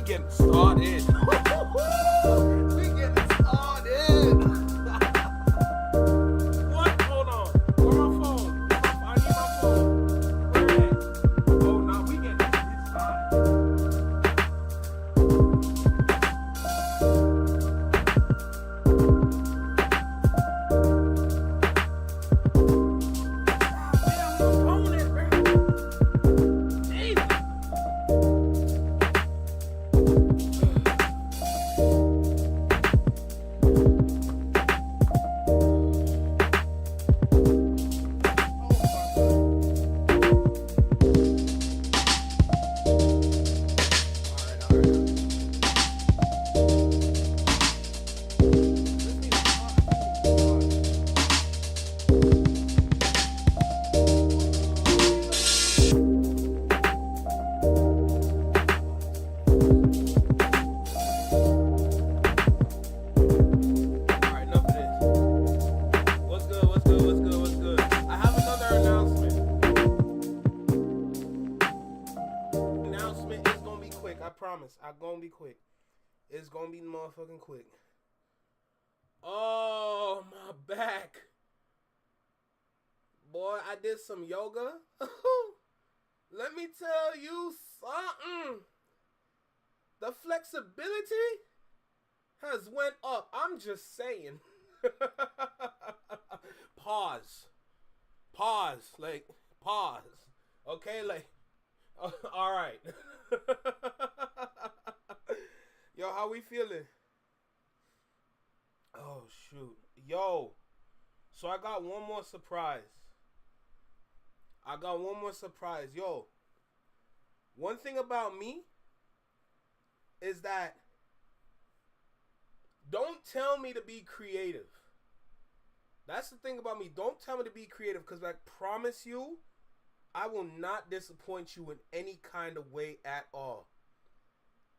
getting started. We getting started. What? Hold on. Where my phone? I need my phone. Where it at? Oh, no, we getting started. I'm gonna be quick. It's gonna be motherfucking quick. Oh, my back. Boy, I did some yoga. Let me tell you something. The flexibility has went up. I'm just saying. Pause. Like, pause. Okay, like, all right. Yo, how we feeling? Oh, shoot. Yo, so I got one more surprise. Yo, one thing about me is that don't tell me to be creative. That's the thing about me. Don't tell me to be creative, because I promise you, I will not disappoint you in any kind of way at all.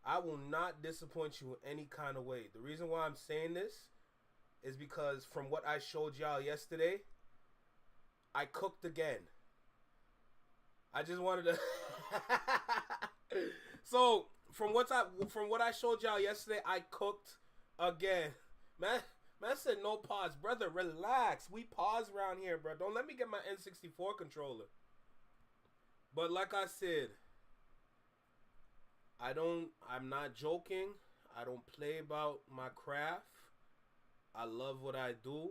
I will not disappoint you in any kind of way. The reason why I'm saying this is because from what I showed y'all yesterday, I cooked again. I just wanted to So from what I showed y'all yesterday, I cooked again. Man said no pause. Brother, relax. We pause around here, bro. Don't let me get my N64 controller. But like I said, I'm not joking. I don't play about my craft. I love what I do.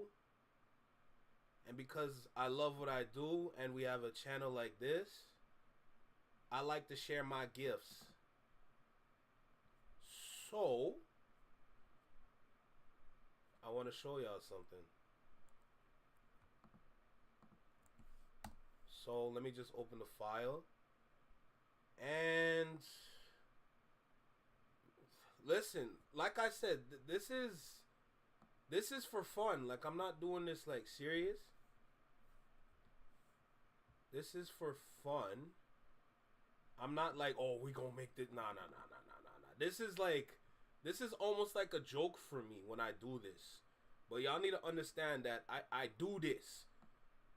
And because I love what I do and we have a channel like this, I like to share my gifts. So, I want to show y'all something. So, let me just open the file. And listen, like I said, this is for fun. Like, I'm not doing this like serious. This is for fun. I'm not like, oh, we gonna make this. Nah. This is almost like a joke for me when I do this. But y'all need to understand that I do this,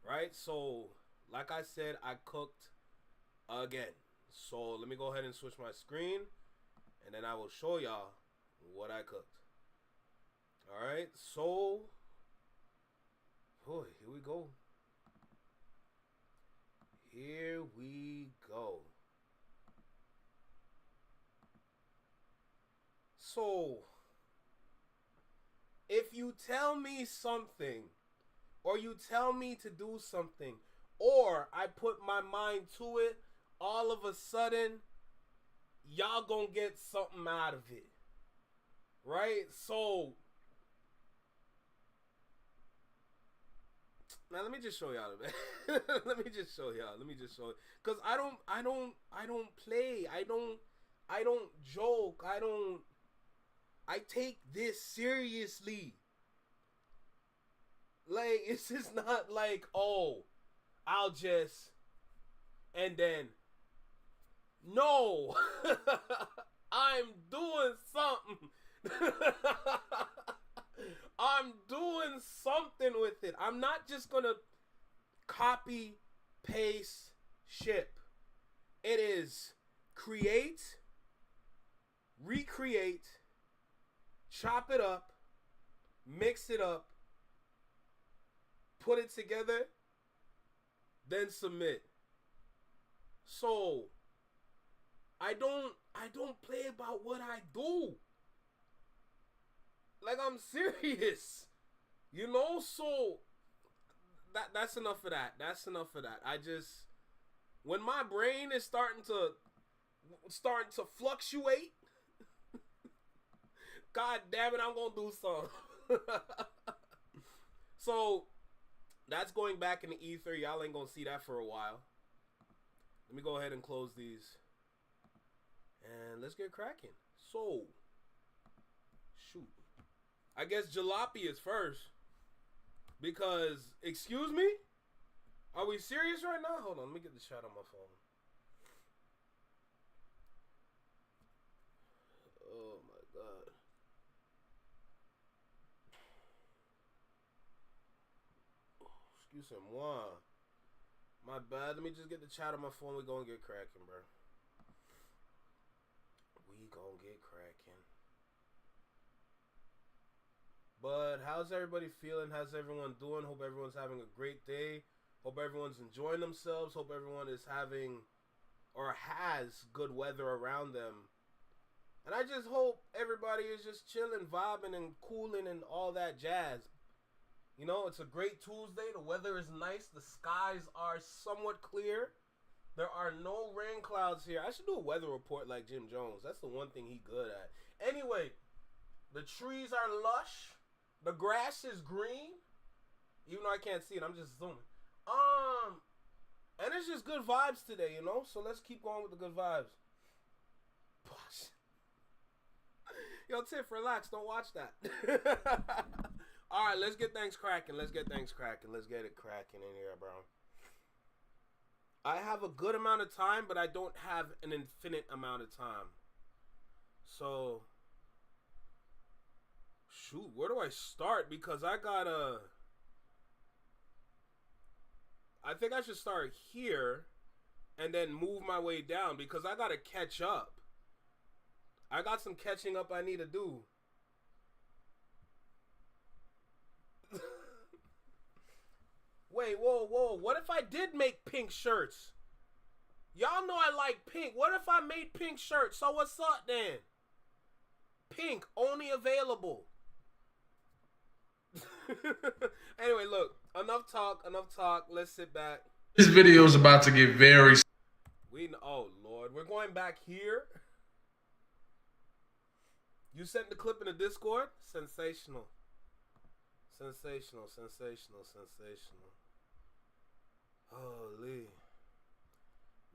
right? So, like I said, I cooked again. So, let me go ahead and switch my screen, and then I will show y'all what I cooked. Alright, so, boy, here we go. Here we go. So, if you tell me something, or you tell me to do something, or I put my mind to it, all of a sudden, y'all gonna get something out of it. Right? So, now let me just show y'all. Let me just show y'all. Cause I don't play. I don't joke. I take this seriously. Like, it's just not like, oh, I'll just, and then, no, I'm doing something. I'm doing something with it. I'm not just gonna copy, paste, ship. It is create, recreate, chop it up, mix it up, put it together, then submit. So I don't play about what I do. Like, I'm serious. You know, so that's enough of that. That's enough of that. I just, when my brain is starting to fluctuate, God damn it, I'm gonna do something. So that's going back in the ether. Y'all ain't gonna see that for a while. Let me go ahead and close these. And let's get cracking. So, shoot. I guess Jalopy is first. Because, excuse me? Are we serious right now? Hold on, let me get the shot on my phone. Oh my God. Excuse-moi. My bad. Let me just get the chat on my phone. We gonna get cracking, bro. We gonna get cracking. But how's everybody feeling? How's everyone doing? Hope everyone's having a great day. Hope everyone's enjoying themselves. Hope everyone is having or has good weather around them. And I just hope everybody is just chilling, vibing, and cooling and all that jazz. You know, it's a great Tuesday. The weather is nice. The skies are somewhat clear. There are no rain clouds here. I should do a weather report like Jim Jones. That's the one thing he good at. Anyway, the trees are lush. The grass is green. Even though I can't see it, I'm just zooming. And it's just good vibes today, you know? So let's keep going with the good vibes. Yo, Tiff, relax. Don't watch that. All right, let's get things cracking. Let's get things cracking. Let's get it cracking in here, bro. I have a good amount of time, but I don't have an infinite amount of time. So, shoot, where do I start? Because I think I should start here and then move my way down because I gotta catch up. I got some catching up I need to do. Wait, whoa. What if I did make pink shirts? Y'all know I like pink. What if I made pink shirts? So what's up then? Pink, only available. Anyway, look. Enough talk. Let's sit back. This video is about to get very... Oh, Lord. We're going back here. You sent the clip in the Discord? Sensational. Sensational. Holy.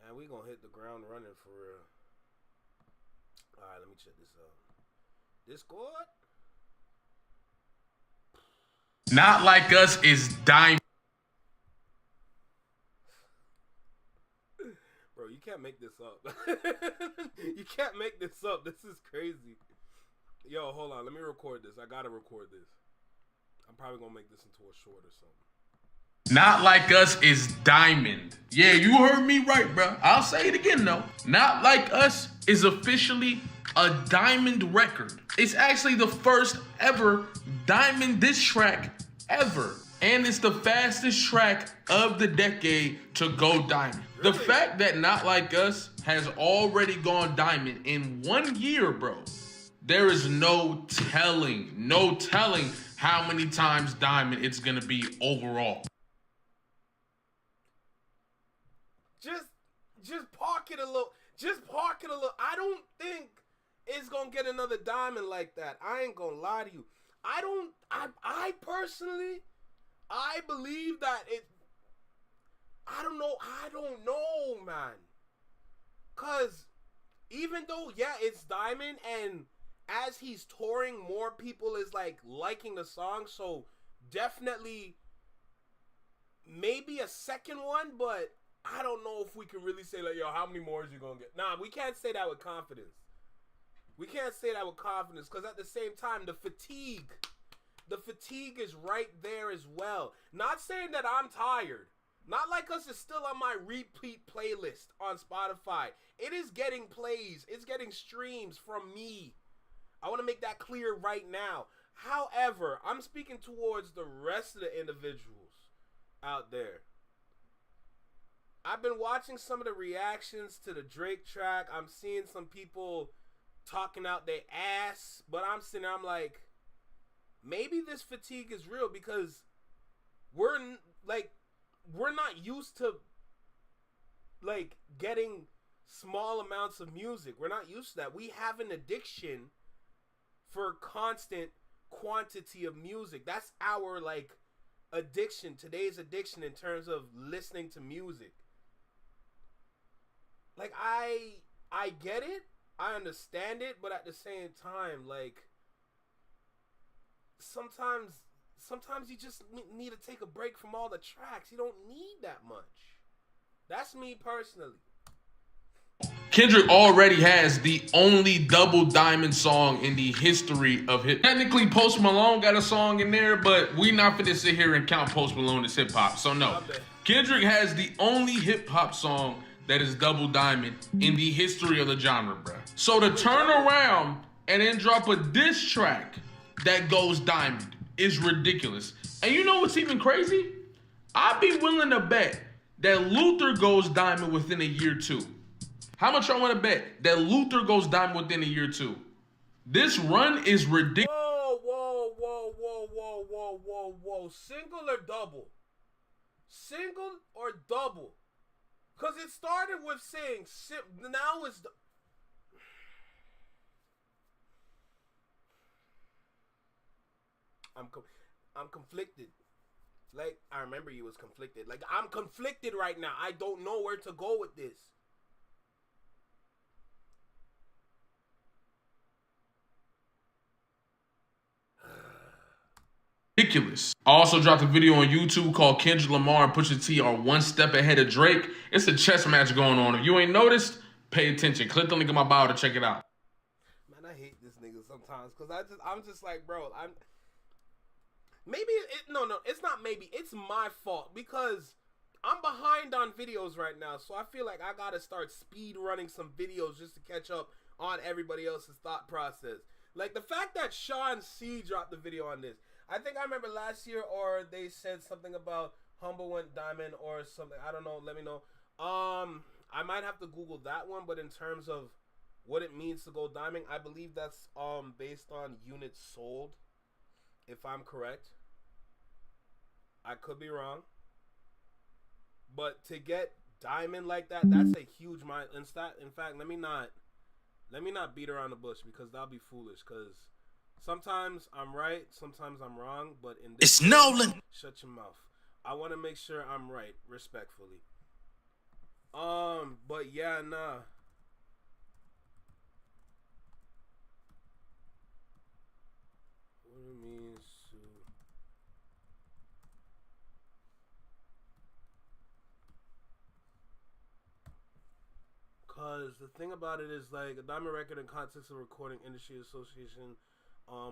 Man, we gonna hit the ground running for real. Alright, let me check this out. Discord? Not Like Us is Diamond. Bro, you can't make this up. You can't make this up. This is crazy. Yo, hold on. Let me record this. I gotta record this. I'm probably gonna make this into a short or something. Not Like Us is Diamond. Yeah, you heard me right, bro. I'll say it again, though. Not Like Us is officially a diamond record. It's actually the first ever diamond diss track ever. And it's the fastest track of the decade to go diamond. Really? The fact that Not Like Us has already gone diamond in 1 year, bro. There is no telling how many times diamond it's gonna be overall. Just park it a little. I don't think it's gonna get another diamond like that. I ain't gonna lie to you. I personally, I believe that it. I don't know, man. Cause even though, yeah, it's diamond, and as he's touring, more people is like liking the song. So definitely, maybe a second one, but I don't know if we can really say like, yo, how many more is you gonna get? Nah, we can't say that with confidence. Because at the same time, the fatigue is right there as well. Not saying that I'm tired. Not Like Us is still on my repeat playlist on Spotify. It is getting plays. It's getting streams from me. I want to make that clear right now. However, I'm speaking towards the rest of the individuals out there. I've been watching some of the reactions to the Drake track. I'm seeing some people talking out their ass, but I'm sitting there, I'm like, maybe this fatigue is real because we're not used to like getting small amounts of music. We're not used to that. We have an addiction for constant quantity of music. That's our like addiction, today's addiction in terms of listening to music. Like I get it, I understand it, but at the same time, like sometimes you just need to take a break from all the tracks. You don't need that much. That's me personally. Kendrick already has the only double diamond song in the history of hip. Technically, Post Malone got a song in there, but we not finna sit here and count Post Malone as hip hop. So no, Kendrick has the only hip hop song that is double diamond in the history of the genre, bruh. So to turn around and then drop a diss track that goes diamond is ridiculous. And you know what's even crazy? I'd be willing to bet that Luther goes diamond within a year too. How much y'all want to bet that Luther goes diamond within a year too? This run is ridiculous. Whoa. Single or double? Single or double? Because it started with saying, now it's... I'm conflicted. Like, I remember you was conflicted. Like, I'm conflicted right now. I don't know where to go with this. Ridiculous. I also dropped a video on YouTube called Kendrick Lamar and Pusha T are one step ahead of Drake. It's a chess match going on. If you ain't noticed, pay attention. Click the link in my bio to check it out. Man, I hate this nigga sometimes because I'm just like, bro, it's not maybe. It's my fault because I'm behind on videos right now. So I feel like I got to start speed running some videos just to catch up on everybody else's thought process. Like the fact that Sean C dropped the video on this. I think I remember last year, or they said something about Humble went diamond or something. I don't know. Let me know. I might have to Google that one, but in terms of what it means to go diamond, I believe that's based on units sold, if I'm correct. I could be wrong. But to get diamond like that, that's a huge milestone. In fact, let me not beat around the bush because that'll be foolish because sometimes I'm right, sometimes I'm wrong, but in this it's Nolan. Shut your mouth. I want to make sure I'm right, respectfully. But yeah, nah. What it means to... Cause the thing about it is like a diamond record in context of Recording Industry Association, a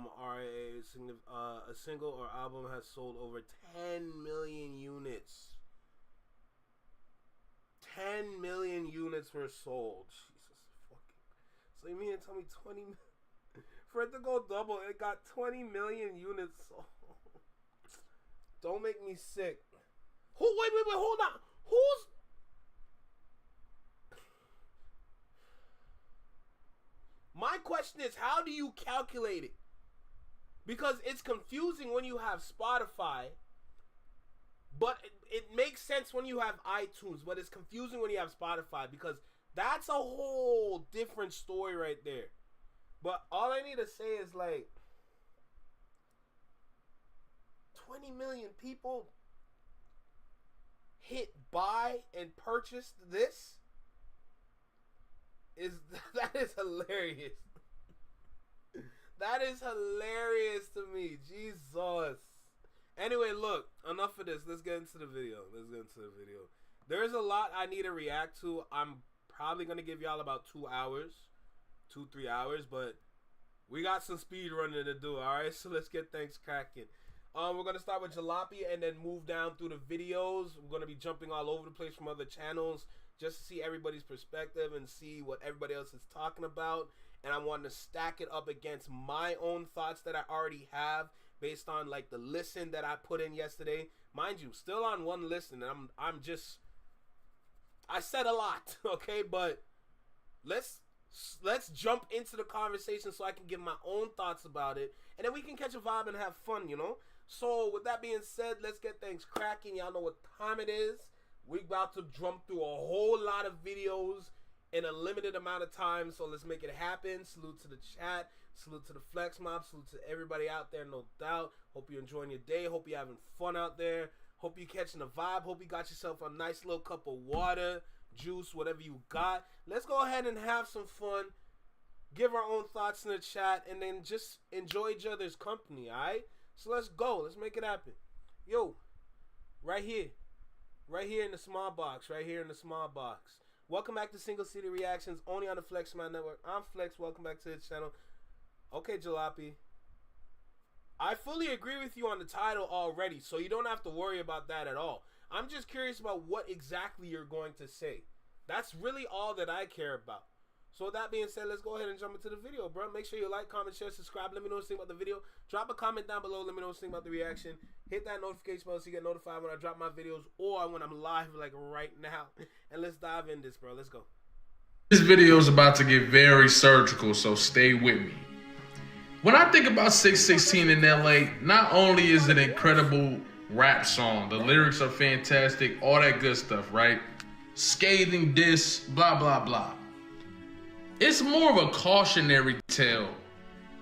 single or album has sold over 10 million units. 10 million units were sold. Jesus fucking. So you mean to tell me 20 for it to go double, it got 20 million units sold. Don't make me sick. Wait, hold on. Who's... My question is, how do you calculate it? Because it's confusing when you have Spotify, but it makes sense when you have iTunes, but it's confusing when you have Spotify because that's a whole different story right there. But all I need to say is like 20 million people hit buy and purchased this. That is hilarious. That is hilarious to me. Jesus. Anyway, look, enough of this. Let's get into the video. There's a lot I need to react to. I'm probably going to give y'all about 2 hours. 2-3 hours. But we got some speed running to do, alright? So let's get things cracking. We're gonna start with Jalopy and then move down through the videos. We're gonna be jumping all over the place from other channels just to see everybody's perspective and see what everybody else is talking about. And I want to stack it up against my own thoughts that I already have based on like the listen that I put in yesterday. Mind you, still on one listen, and I said a lot, okay, but let's jump into the conversation so I can give my own thoughts about it, and then we can catch a vibe and have fun, you know. So with that being said, let's get things cracking. Y'all know what time it is. We about to jump through a whole lot of videos in a limited amount of time, so let's make it happen. Salute to the chat, salute to the Flex Mob, salute to everybody out there, no doubt. Hope you're enjoying your day. Hope you're having fun out there. Hope you're catching the vibe. Hope you got yourself a nice little cup of water, juice, whatever you got. Let's go ahead and have some fun. Give our own thoughts in the chat, and then just enjoy each other's company, all right? So let's go. Let's make it happen. Yo, right here in the small box, Welcome back to Single City Reactions, only on the Flex Mob Network. I'm Flex. Welcome back to the channel. Okay, Jalopy. I fully agree with you on the title already, so you don't have to worry about that at all. I'm just curious about what exactly you're going to say. That's really all that I care about. So with that being said, let's go ahead and jump into the video, bro. Make sure you like, comment, share, subscribe. Let me know what you think about the video. Drop a comment down below. Let me know what you think about the reaction. Hit that notification bell so you get notified when I drop my videos or when I'm live like right now. And let's dive in this, bro. Let's go. This video is about to get very surgical, so stay with me. When I think about 616 in LA, not only is it an incredible rap song, the lyrics are fantastic, all that good stuff, right? Scathing diss, blah, blah, blah. It's more of a cautionary tale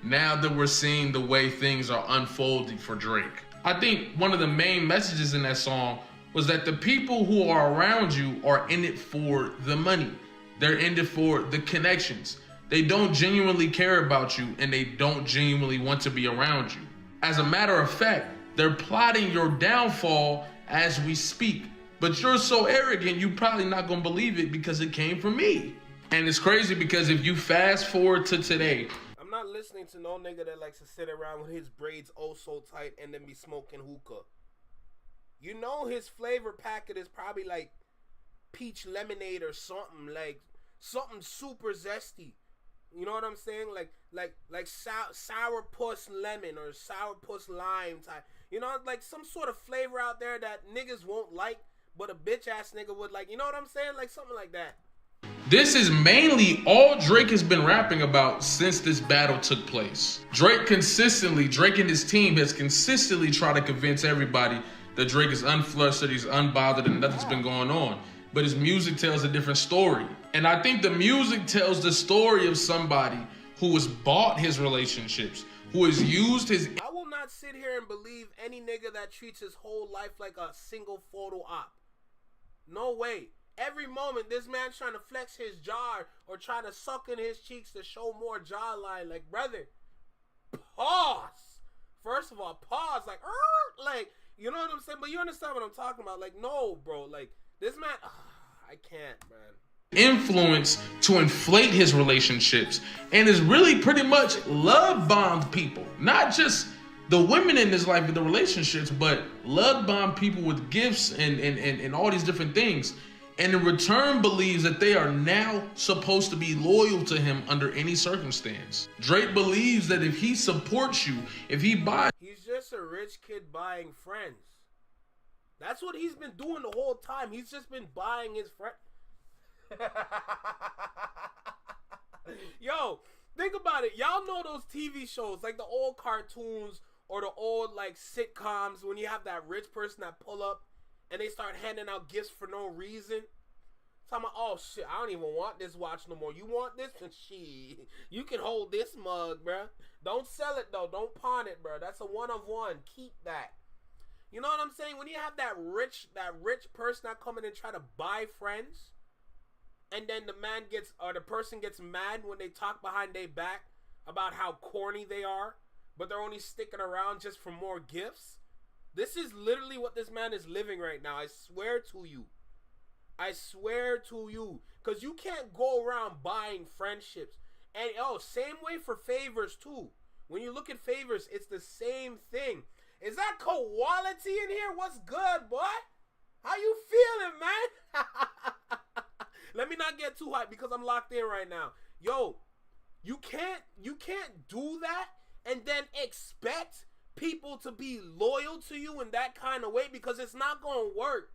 now that we're seeing the way things are unfolding for Drake. I think one of the main messages in that song was that the people who are around you are in it for the money. They're in it for the connections. They don't genuinely care about you, and they don't genuinely want to be around you. As a matter of fact, they're plotting your downfall as we speak. But you're so arrogant, you're probably not gonna believe it because it came from me. And it's crazy because if you fast forward to today, I'm not listening to no nigga that likes to sit around with his braids oh so tight and then be smoking hookah. You know his flavor packet is probably like peach lemonade or something, like something super zesty. You know what I'm saying? Like sour puss lemon or sour puss lime type. You know, like some sort of flavor out there that niggas won't like, but a bitch ass nigga would like. You know what I'm saying? Like something like that. this is mainly all Drake has been rapping about since this battle took place. Drake and his team has consistently tried to convince everybody that Drake is unflustered, he's unbothered, and nothing's been going on. But his music tells a different story. And I think the music tells the story of somebody who has bought his relationships, who has used his... I will not sit here and believe any nigga that treats his whole life like a single photo op. No way. Every moment, this man's trying to flex his jaw or trying to suck in his cheeks to show more jawline. Like, brother, pause. First of all, pause. Like, you know what I'm saying? But you understand what I'm talking about. Like, no, bro. Like, this man, I can't, man. Influence to inflate his relationships and is really pretty much love bombed people. Not just the women in his life with the relationships, but love bomb people with gifts and all these different things. And in return believes that they are now supposed to be loyal to him under any circumstance. Drake believes that if he supports you, if he buys... He's just a rich kid buying friends. That's what he's been doing the whole time. He's just been buying his friends. Yo, think about it. Y'all know those TV shows, like the old cartoons or the old like sitcoms when you have that rich person that pull up and they start handing out gifts for no reason. Talking about, oh shit, I don't even want this watch no more. You want this? And shit, you can hold this mug, bruh. Don't sell it though. Don't pawn it, bruh. That's a one of one. Keep that. You know what I'm saying? When you have that rich person that come in and try to buy friends, and then the person gets mad when they talk behind their back about how corny they are, but they're only sticking around just for more gifts. This is literally what this man is living right now. I swear to you. I swear to you. Because you can't go around buying friendships. And same way for favors too. When you look at favors, it's the same thing. Is that quality in here? What's good, boy? How you feeling, man? Let me not get too hyped because I'm locked in right now. Yo, you can't do that and then expect people to be loyal to you in that kind of way because it's not going to work.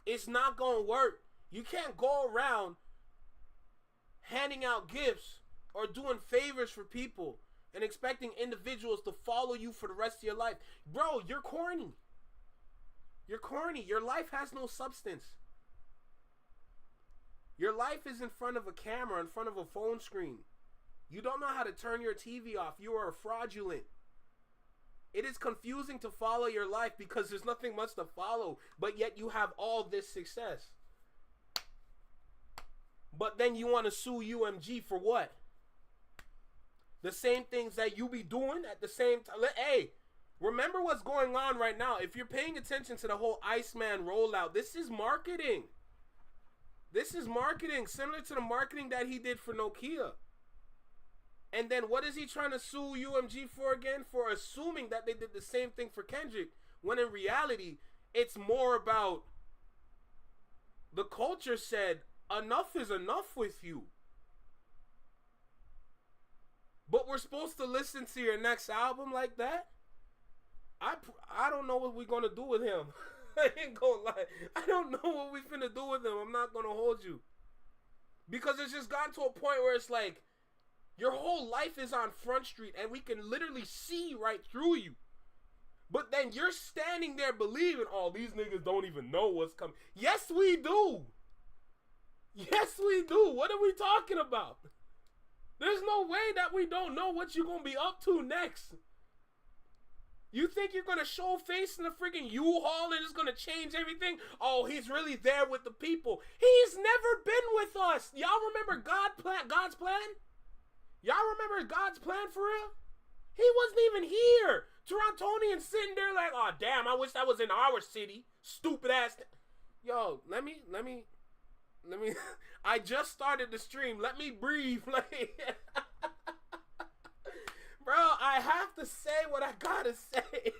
It's not going to work. You can't go around handing out gifts or doing favors for people and expecting individuals to follow you for the rest of your life. Bro, you're corny. You're corny. Your life has no substance. Your life is in front of a camera, in front of a phone screen. You don't know how to turn your TV off. You are fraudulent. It is confusing to follow your life because there's nothing much to follow, but yet you have all this success. But then you want to sue UMG for what? The same things that you be doing at the same time. Hey, remember what's going on right now. If you're paying attention to the whole Iceman rollout, this is marketing. This is marketing similar to the marketing that he did for Nokia. And then what is he trying to sue UMG for again? For assuming that they did the same thing for Kendrick. When in reality, it's more about the culture said, enough is enough with you. But we're supposed to listen to your next album like that? I don't know what we're going to do with him. I ain't gonna lie. I don't know what we finna do with him. I'm not gonna hold you. Because it's just gotten to a point where it's like, your whole life is on Front Street and we can literally see right through you. But then you're standing there believing, oh, these niggas don't even know what's coming. Yes, we do. Yes, we do. What are we talking about? There's no way that we don't know what you're going to be up to next. You think you're going to show face in the freaking U-Haul and it's going to change everything? Oh, he's really there with the people. He's never been with us. Y'all remember God's plan? Y'all remember God's plan for real? He wasn't even here. Torontonians sitting there like, oh, damn, I wish that was in our city. Stupid ass. Yo, let me. I just started the stream. Let me breathe. Bro, I have to say what I gotta say.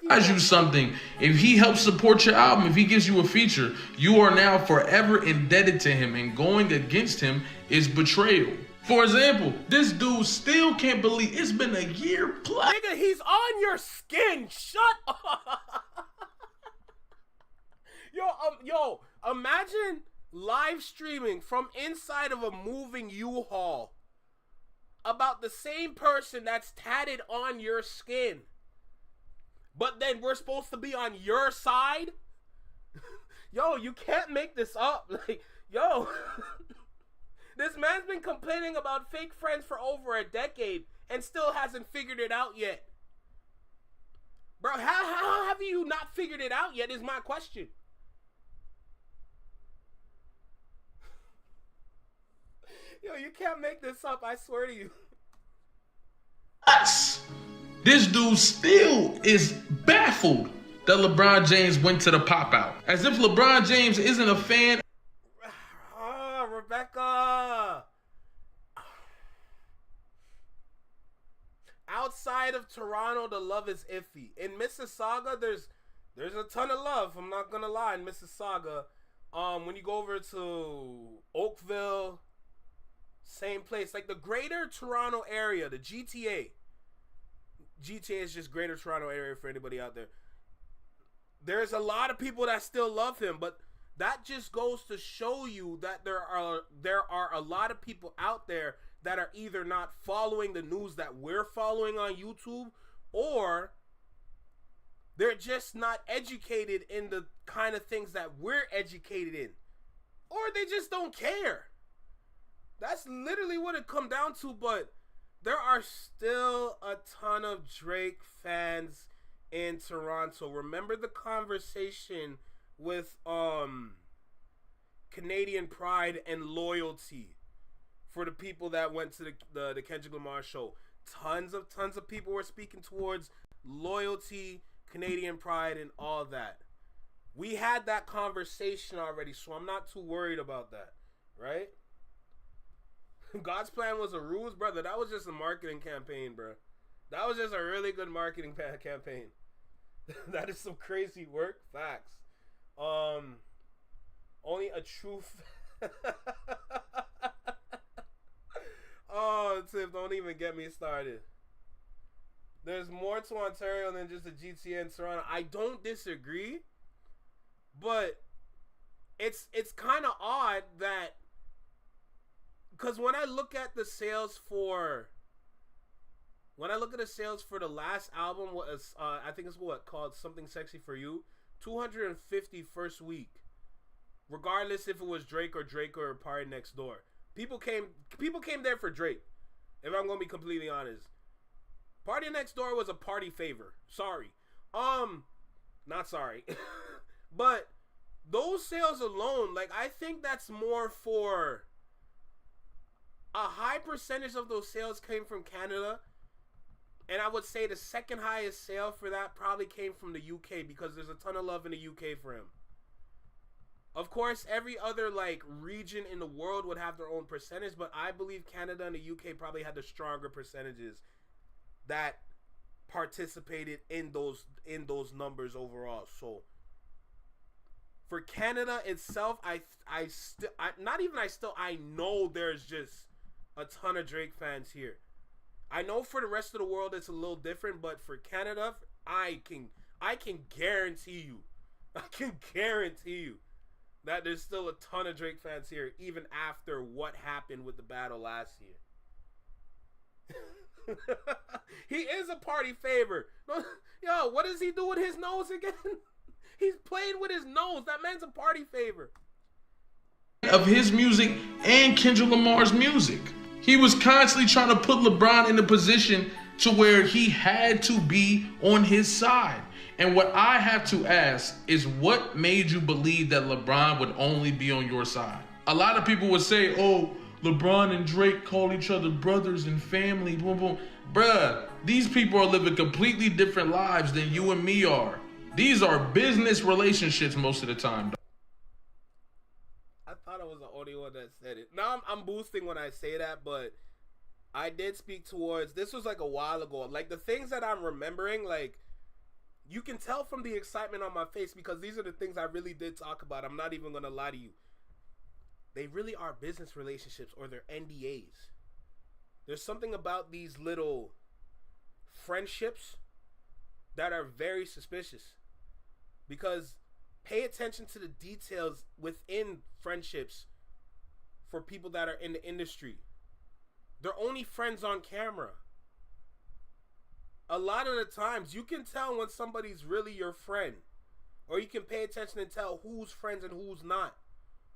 As you something, if he helps support your album, if he gives you a feature, you are now forever indebted to him, and going against him is betrayal. For example, this dude still can't believe it's been a year plus. Nigga, he's on your skin. Shut up. Yo, imagine live streaming from inside of a moving U-Haul about the same person that's tatted on your skin. But then we're supposed to be on your side? Yo, you can't make this up. Like, yo, this man's been complaining about fake friends for over a decade and still hasn't figured it out yet. Bro, how have you not figured it out yet is my question. Yo, you can't make this up, I swear to you. This dude still is baffled that LeBron James went to the pop-out. As if LeBron James isn't a fan. Oh, Rebecca. Outside of Toronto, the love is iffy. In Mississauga, there's a ton of love. I'm not going to lie. In Mississauga, when you go over to Oakville, same place. Like the greater Toronto area, the GTA. GTA is just greater Toronto area for anybody out there. There's a lot of people that still love him, but that just goes to show you that there are a lot of people out there that are either not following the news that we're following on YouTube, or they're just not educated in the kind of things that we're educated in, or they just don't care. That's literally what it comes down to. But there are still a ton of Drake fans in Toronto. Remember the conversation with Canadian Pride and Loyalty for the people that went to the Kendrick Lamar show. Tons of people were speaking towards loyalty, Canadian Pride, and all that. We had that conversation already, so I'm not too worried about that, right? God's plan was a ruse, brother. That was just a marketing campaign, bro. That was just a really good marketing campaign. That is some crazy work. Facts. Only a true. Oh, Tiff, don't even get me started. There's more to Ontario than just the GTA and Toronto. I don't disagree, but it's kind of odd that, because when I look at the sales for the last album, was I think it's called Something Sexy for You, 250 first week, regardless if it was Drake or Party Next Door. People came there for Drake. If I'm gonna be completely honest, Party Next Door was a party favor. Sorry, not sorry, but those sales alone, like, I think that's more for a high percentage of those sales came from Canada. And I would say the second highest sale for that probably came from the UK, because there's a ton of love in the UK for him. Of course, every other like region in the world would have their own percentage, but I believe Canada and the UK probably had the stronger percentages that participated in those numbers overall. For Canada itself, I know there's just a ton of Drake fans here. I know for the rest of the world it's a little different, but for Canada, I can guarantee you that there's still a ton of Drake fans here, even after what happened with the battle last year. He is a party favor. Yo, what does he do with his nose again? He's playing with his nose. That man's a party favor. Of his music and Kendrick Lamar's music. He was constantly trying to put LeBron in a position to where he had to be on his side. And what I have to ask is, what made you believe that LeBron would only be on your side? A lot of people would say, oh, LeBron and Drake call each other brothers and family, boom, boom. Bruh, these people are living completely different lives than you and me are. These are business relationships most of the time. I thought it was the only one that said it. Now I'm boosting when I say that, but I did speak towards, this was like a while ago. Like, the things that I'm remembering, like, you can tell from the excitement on my face, because these are the things I really did talk about. I'm not even going to lie to you. They really are business relationships, or they're NDAs. There's something about these little friendships that are very suspicious, because pay attention to the details within friendships for people that are in the industry. They're only friends on camera. A lot of the times you can tell when somebody's really your friend, or you can pay attention and tell who's friends and who's not,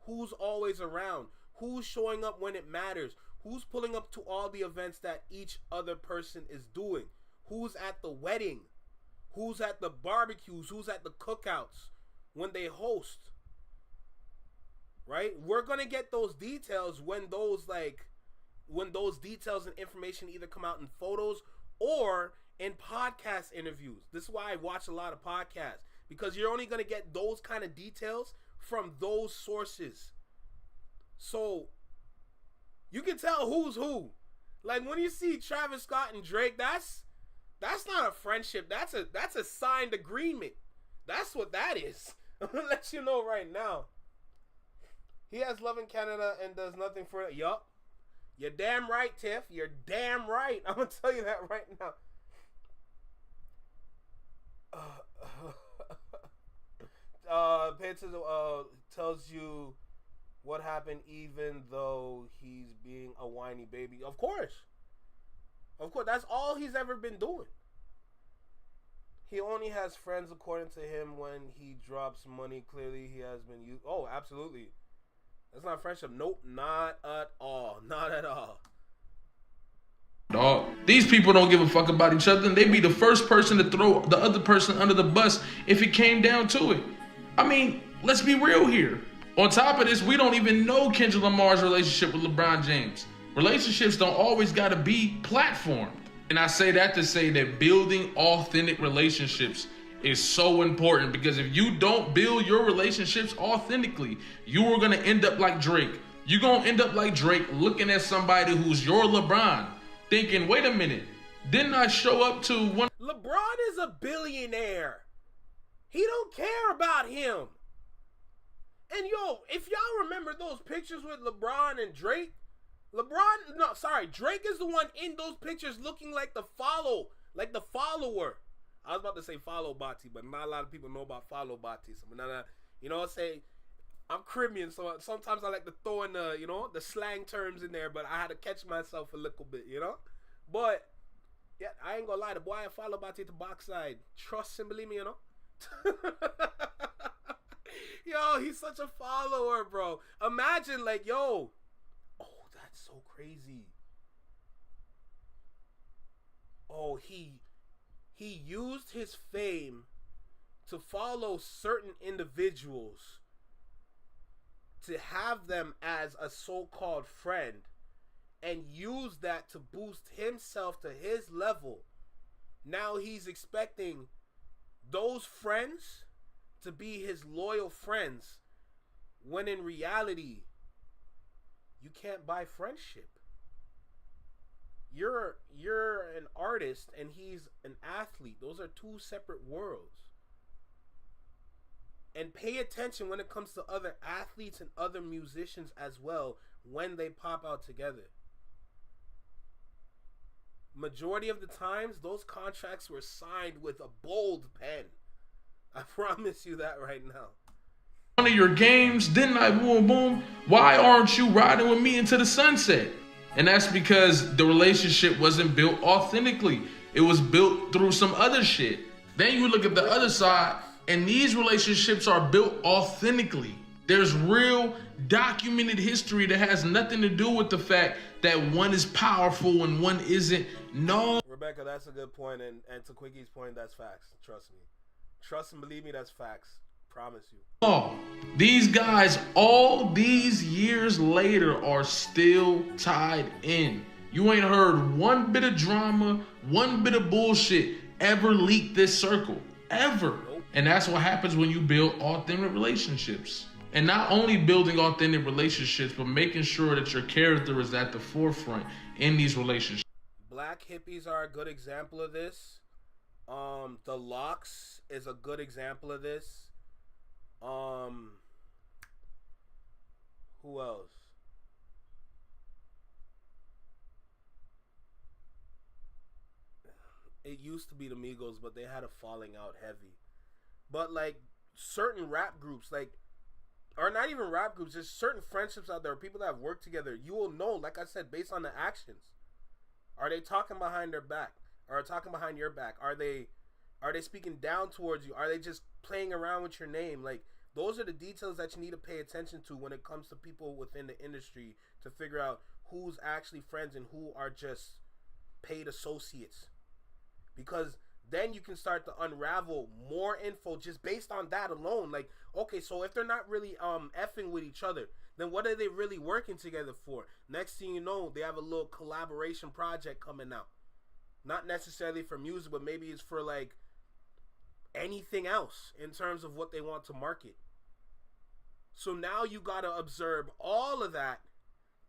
who's always around, who's showing up when it matters, who's pulling up to all the events that each other person is doing, who's at the wedding, who's at the barbecues, who's at the cookouts when they host. Right? We're gonna get those details when those details and information either come out in photos or in podcast interviews. This is why I watch a lot of podcasts, because you're only gonna get those kind of details from those sources. So you can tell who's who. Like, when you see Travis Scott and Drake, that's not a friendship. That's a signed agreement. That's what that is. I'm gonna let you know right now. He has love in Canada and does nothing for it. Yup. You're damn right, Tiff. You're damn right. I'm gonna tell you that right now. Payton tells you what happened, even though he's being a whiny baby. Of course. That's all he's ever been doing. He only has friends, according to him, when he drops money. Clearly, he has been used. Oh, absolutely. That's not friendship. Nope, not at all. Not at all. Dog, these people don't give a fuck about each other, and they'd be the first person to throw the other person under the bus if it came down to it. I mean, let's be real here. On top of this, we don't even know Kendrick Lamar's relationship with LeBron James. Relationships don't always gotta be platformed. And I say that to say that building authentic relationships is so important, because if you don't build your relationships authentically, you are gonna end up like Drake. You're gonna end up like Drake, looking at somebody who's your LeBron, thinking, wait a minute, didn't I show up to one? LeBron is a billionaire. He don't care about him. And yo, if y'all remember those pictures with LeBron and Drake, Drake is the one in those pictures looking like the follower. I was about to say follow Bati, but not a lot of people know about follow Bati. So, you know, I'm Caribbean, so sometimes I like to throw in the, you know, the slang terms in there, but I had to catch myself a little bit, you know? But, yeah, I ain't gonna lie, the boy I follow Bati to backside. Trust and believe me, you know? Yo, he's such a follower, bro. Imagine, like, yo. Oh, that's so crazy. Oh, he used his fame to follow certain individuals, to have them as a so-called friend, and use that to boost himself to his level. Now he's expecting those friends to be his loyal friends, when in reality, you can't buy friendship. You're an artist and he's an athlete. Those are two separate worlds. And pay attention when it comes to other athletes and other musicians as well when they pop out together. Majority of the times, those contracts were signed with a bold pen. I promise you that right now. One of your games, didn't I? Boom, boom. Why aren't you riding with me into the sunset? And that's because the relationship wasn't built authentically. It was built through some other shit. Then you look at the other side, and these relationships are built authentically. There's real documented history that has nothing to do with the fact that one is powerful and one isn't. No. Rebecca, that's a good point. And to Quickie's point, that's facts. Trust me. Trust and believe me, that's facts. Promise you. Oh, these guys, all these years later, are still tied in. You ain't heard one bit of drama, one bit of bullshit ever leak this circle. Ever. Nope. And that's what happens when you build authentic relationships. And not only building authentic relationships, but making sure that your character is at the forefront in these relationships. Black Hippies are a good example of this. The Lox is a good example of this. Who else? It used to be the Migos, but they had a falling out heavy. But like certain rap groups, like, or not even rap groups, there's certain friendships out there, people that have worked together, you will know, like I said, based on the actions. Are they talking behind their back? Or talking behind your back? Are they speaking down towards you? Are they just playing around with your name? Like, those are the details that you need to pay attention to when it comes to people within the industry, to figure out who's actually friends and who are just paid associates. Because then you can start to unravel more info just based on that alone. Like, okay, so if they're not really effing with each other, then what are they really working together for? Next thing you know, they have a little collaboration project coming out. Not necessarily for music, but maybe it's for like anything else in terms of what they want to market. So now you gotta observe all of that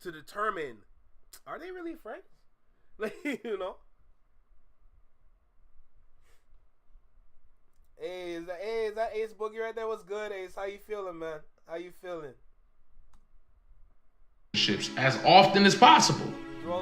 to determine, are they really friends? Like, you know? Hey, is that Ace Boogie right there? What's good, Ace? How you feeling, man? How you feeling? As often as possible.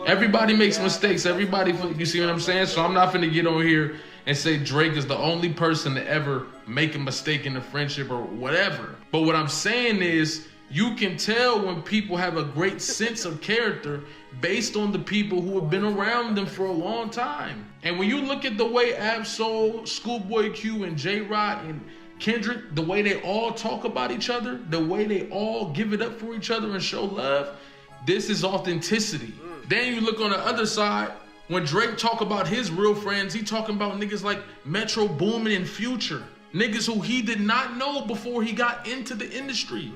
Everybody makes mistakes. Everybody, you see what I'm saying? So I'm not finna get on here and say Drake is the only person to ever make a mistake in a friendship or whatever. But what I'm saying is, you can tell when people have a great sense of character based on the people who have been around them for a long time. And when you look at the way Ab-Soul, Schoolboy Q, and J-Rock and Kendrick, the way they all talk about each other, the way they all give it up for each other and show love, this is authenticity. Then you look on the other side, when Drake talk about his real friends, he talking about niggas like Metro Boomin and Future. Niggas who he did not know before he got into the industry.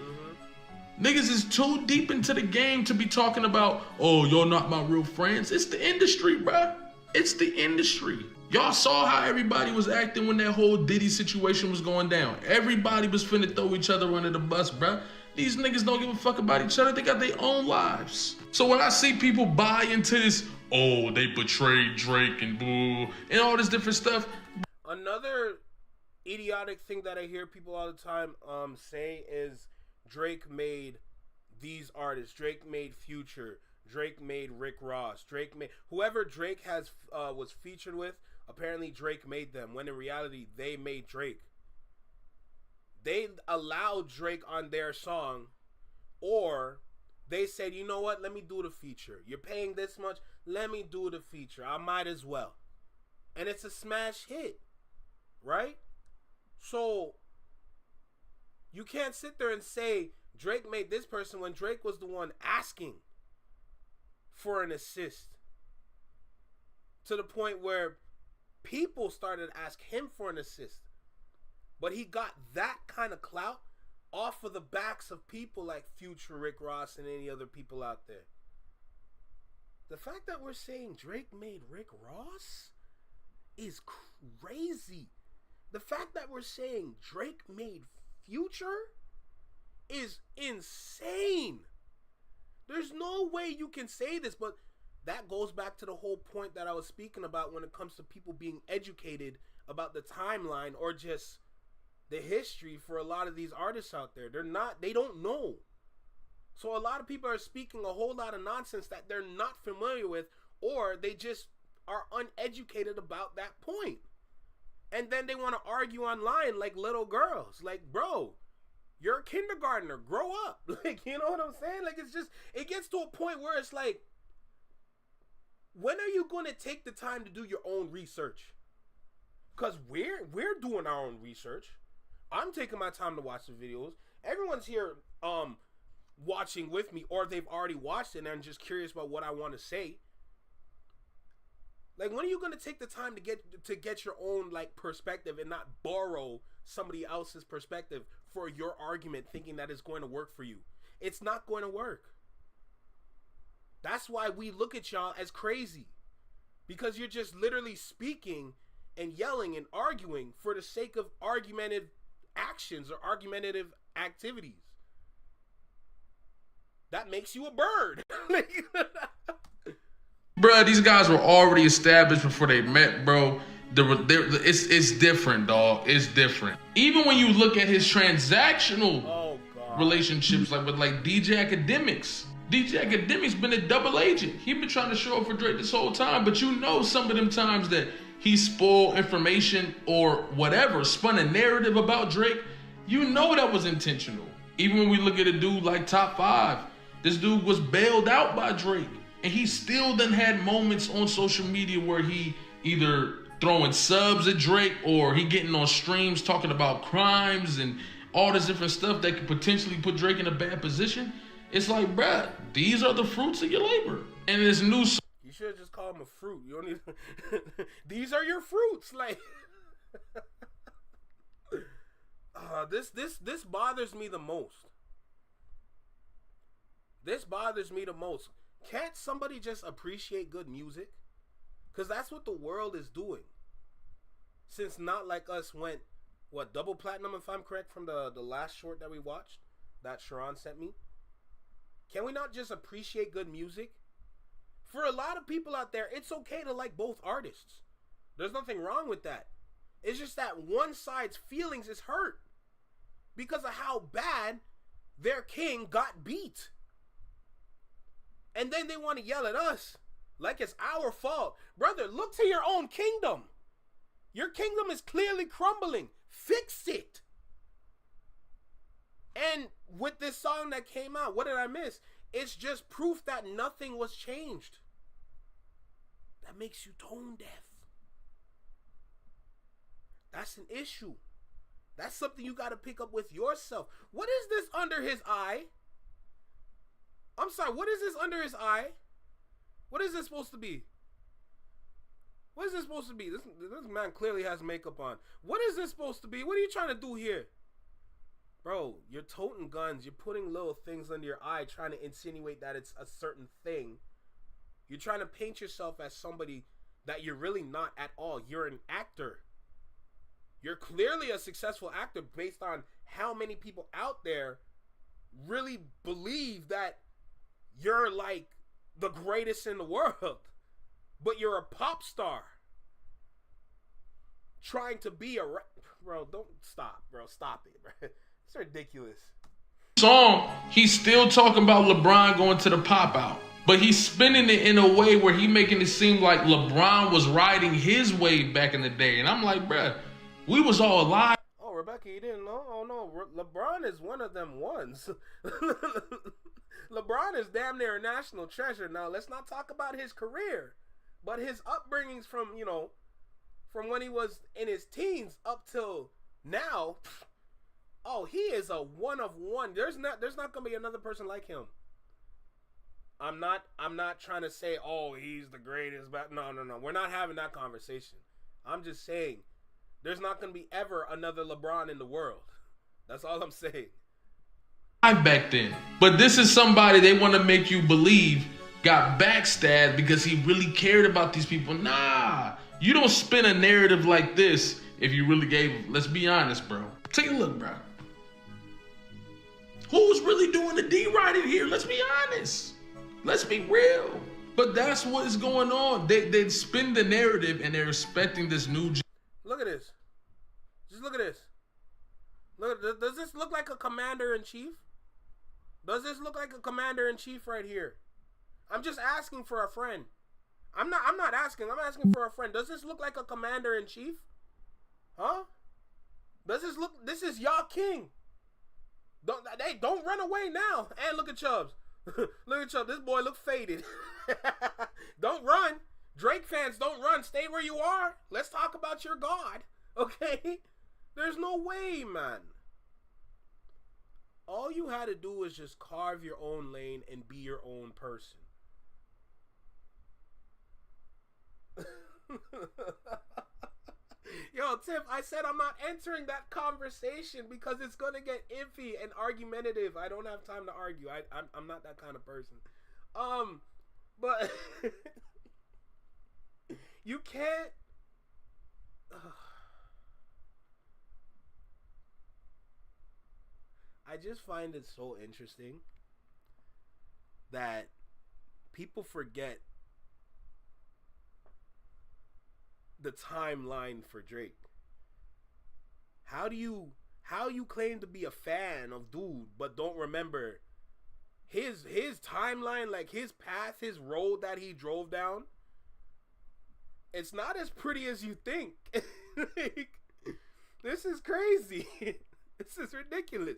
Niggas is too deep into the game to be talking about, oh, you're not my real friends. It's the industry, bruh. It's the industry. Y'all saw how everybody was acting when that whole Diddy situation was going down. Everybody was finna throw each other under the bus, bruh. These niggas don't give a fuck about each other. They got their own lives. So when I see people buy into this, oh, they betrayed Drake and boo, and all this different stuff. Another idiotic thing that I hear people all the time say is Drake made these artists. Drake made Future. Drake made Rick Ross. Drake made whoever Drake has was featured with. Apparently Drake made them, when in reality they made Drake. They allowed Drake on their song, or they said, you know what, let me do the feature. You're paying this much, let me do the feature. I might as well. And it's a smash hit, right? So you can't sit there and say Drake made this person when Drake was the one asking for an assist, to the point where people started to ask him for an assist. But he got that kind of clout off of the backs of people like Future, Rick Ross, and any other people out there. The fact that we're saying Drake made Rick Ross is crazy. The fact that we're saying Drake made Future is insane. There's no way you can say this, but that goes back to the whole point that I was speaking about when it comes to people being educated about the timeline or just the history for a lot of these artists out there. They don't know. So a lot of people are speaking a whole lot of nonsense that they're not familiar with, or they just are uneducated about that point. And then they want to argue online like little girls. Like, bro, you're a kindergartner. Grow up. Like, you know what I'm saying? Like, it gets to a point where it's like, when are you going to take the time to do your own research? Because we're doing our own research. I'm taking my time to watch the videos. Everyone's here watching with me, or they've already watched it and I'm just curious about what I want to say. Like, when are you going to take the time to get your own like perspective and not borrow somebody else's perspective for your argument, thinking that it's going to work for you? It's not going to work. That's why we look at y'all as crazy, because you're just literally speaking and yelling and arguing for the sake of argumentative actions or argumentative activities. That makes you a bird. Bruh, these guys were already established before they met, bro. It's different, dog. It's different. Even when you look at his transactional relationships, like with like DJ Academics. DJ Academics been a double agent. He been trying to show up for Drake this whole time, but you know some of them times that he spoiled information or whatever, spun a narrative about Drake, you know that was intentional. Even when we look at a dude like Top 5, this dude was bailed out by Drake, and he still done had moments on social media where he either throwing subs at Drake or he getting on streams talking about crimes and all this different stuff that could potentially put Drake in a bad position. It's like, bruh, these are the fruits of your labor. And this new... You should have just called them a fruit. You don't need... These are your fruits. Like... This bothers me the most. This bothers me the most. Can't somebody just appreciate good music? Because that's what the world is doing. Since Not Like Us went, what, double platinum, if I'm correct, from the last short that we watched, that Sharon sent me. Can we not just appreciate good music? For a lot of people out there, it's okay to like both artists. There's nothing wrong with that. It's just that one side's feelings is hurt because of how bad their king got beat. And then they want to yell at us like it's our fault. Brother, look to your own kingdom. Your kingdom is clearly crumbling. Fix it. And with this song that came out, what did I miss? It's just proof that nothing was changed. That makes you tone deaf. That's an issue. That's something you got to pick up with yourself. What is this under his eye? I'm sorry, what is this under his eye? What is this supposed to be? What is this supposed to be? This man clearly has makeup on. What is this supposed to be? What are you trying to do here? Bro, you're toting guns. You're putting little things under your eye, trying to insinuate that it's a certain thing. You're trying to paint yourself as somebody that you're really not at all. You're an actor. You're clearly a successful actor based on how many people out there really believe that you're like the greatest in the world, but you're a pop star trying to be a bro. Don't stop, bro. Stop it, bro. It's ridiculous. Song, he's still talking about LeBron going to the pop out, but he's spinning it in a way where he making it seem like LeBron was riding his wave back in the day. And I'm like, bruh, we was all alive. Oh, Rebecca, you didn't know? Oh no, LeBron is one of them ones. LeBron is damn near a national treasure. Now let's not talk about his career, but his upbringings from, you know, from when he was in his teens up till now. Oh, he is a one of one. There's not gonna be another person like him. I'm not trying to say, oh, he's the greatest, but no. We're not having that conversation. I'm just saying there's not gonna be ever another LeBron in the world. That's all I'm saying. Back then. But this is somebody they want to make you believe got backstabbed because he really cared about these people. Nah, you don't spin a narrative like this if you really gave. Let's be honest, bro. Take a look, bro. Who's really doing the D-riding here? Let's be honest. Let's be real. But that's what is going on. They spin the narrative and they're expecting this new. Look at this. Just look at this. Look. Does this look like a commander-in-chief? Does this look like a commander-in-chief right here? I'm just asking for a friend. I'm not asking. I'm asking for a friend. Does this look like a commander-in-chief? Huh? Does this look? This is y'all king. Don't run away now. And look at Chubbs. Look at Chubbs. This boy look faded. Don't run. Drake fans, don't run. Stay where you are. Let's talk about your God. Okay? There's no way, man. All you had to do was just carve your own lane and be your own person. Yo, Tiff, I said I'm not entering that conversation because it's gonna get iffy and argumentative. I don't have time to argue. I'm not that kind of person. But you can't. I just find it so interesting that people forget the timeline for Drake. How you claim to be a fan of dude but don't remember his timeline, like his path, his road that he drove down? It's not as pretty as you think. Like, this is crazy. This is ridiculous.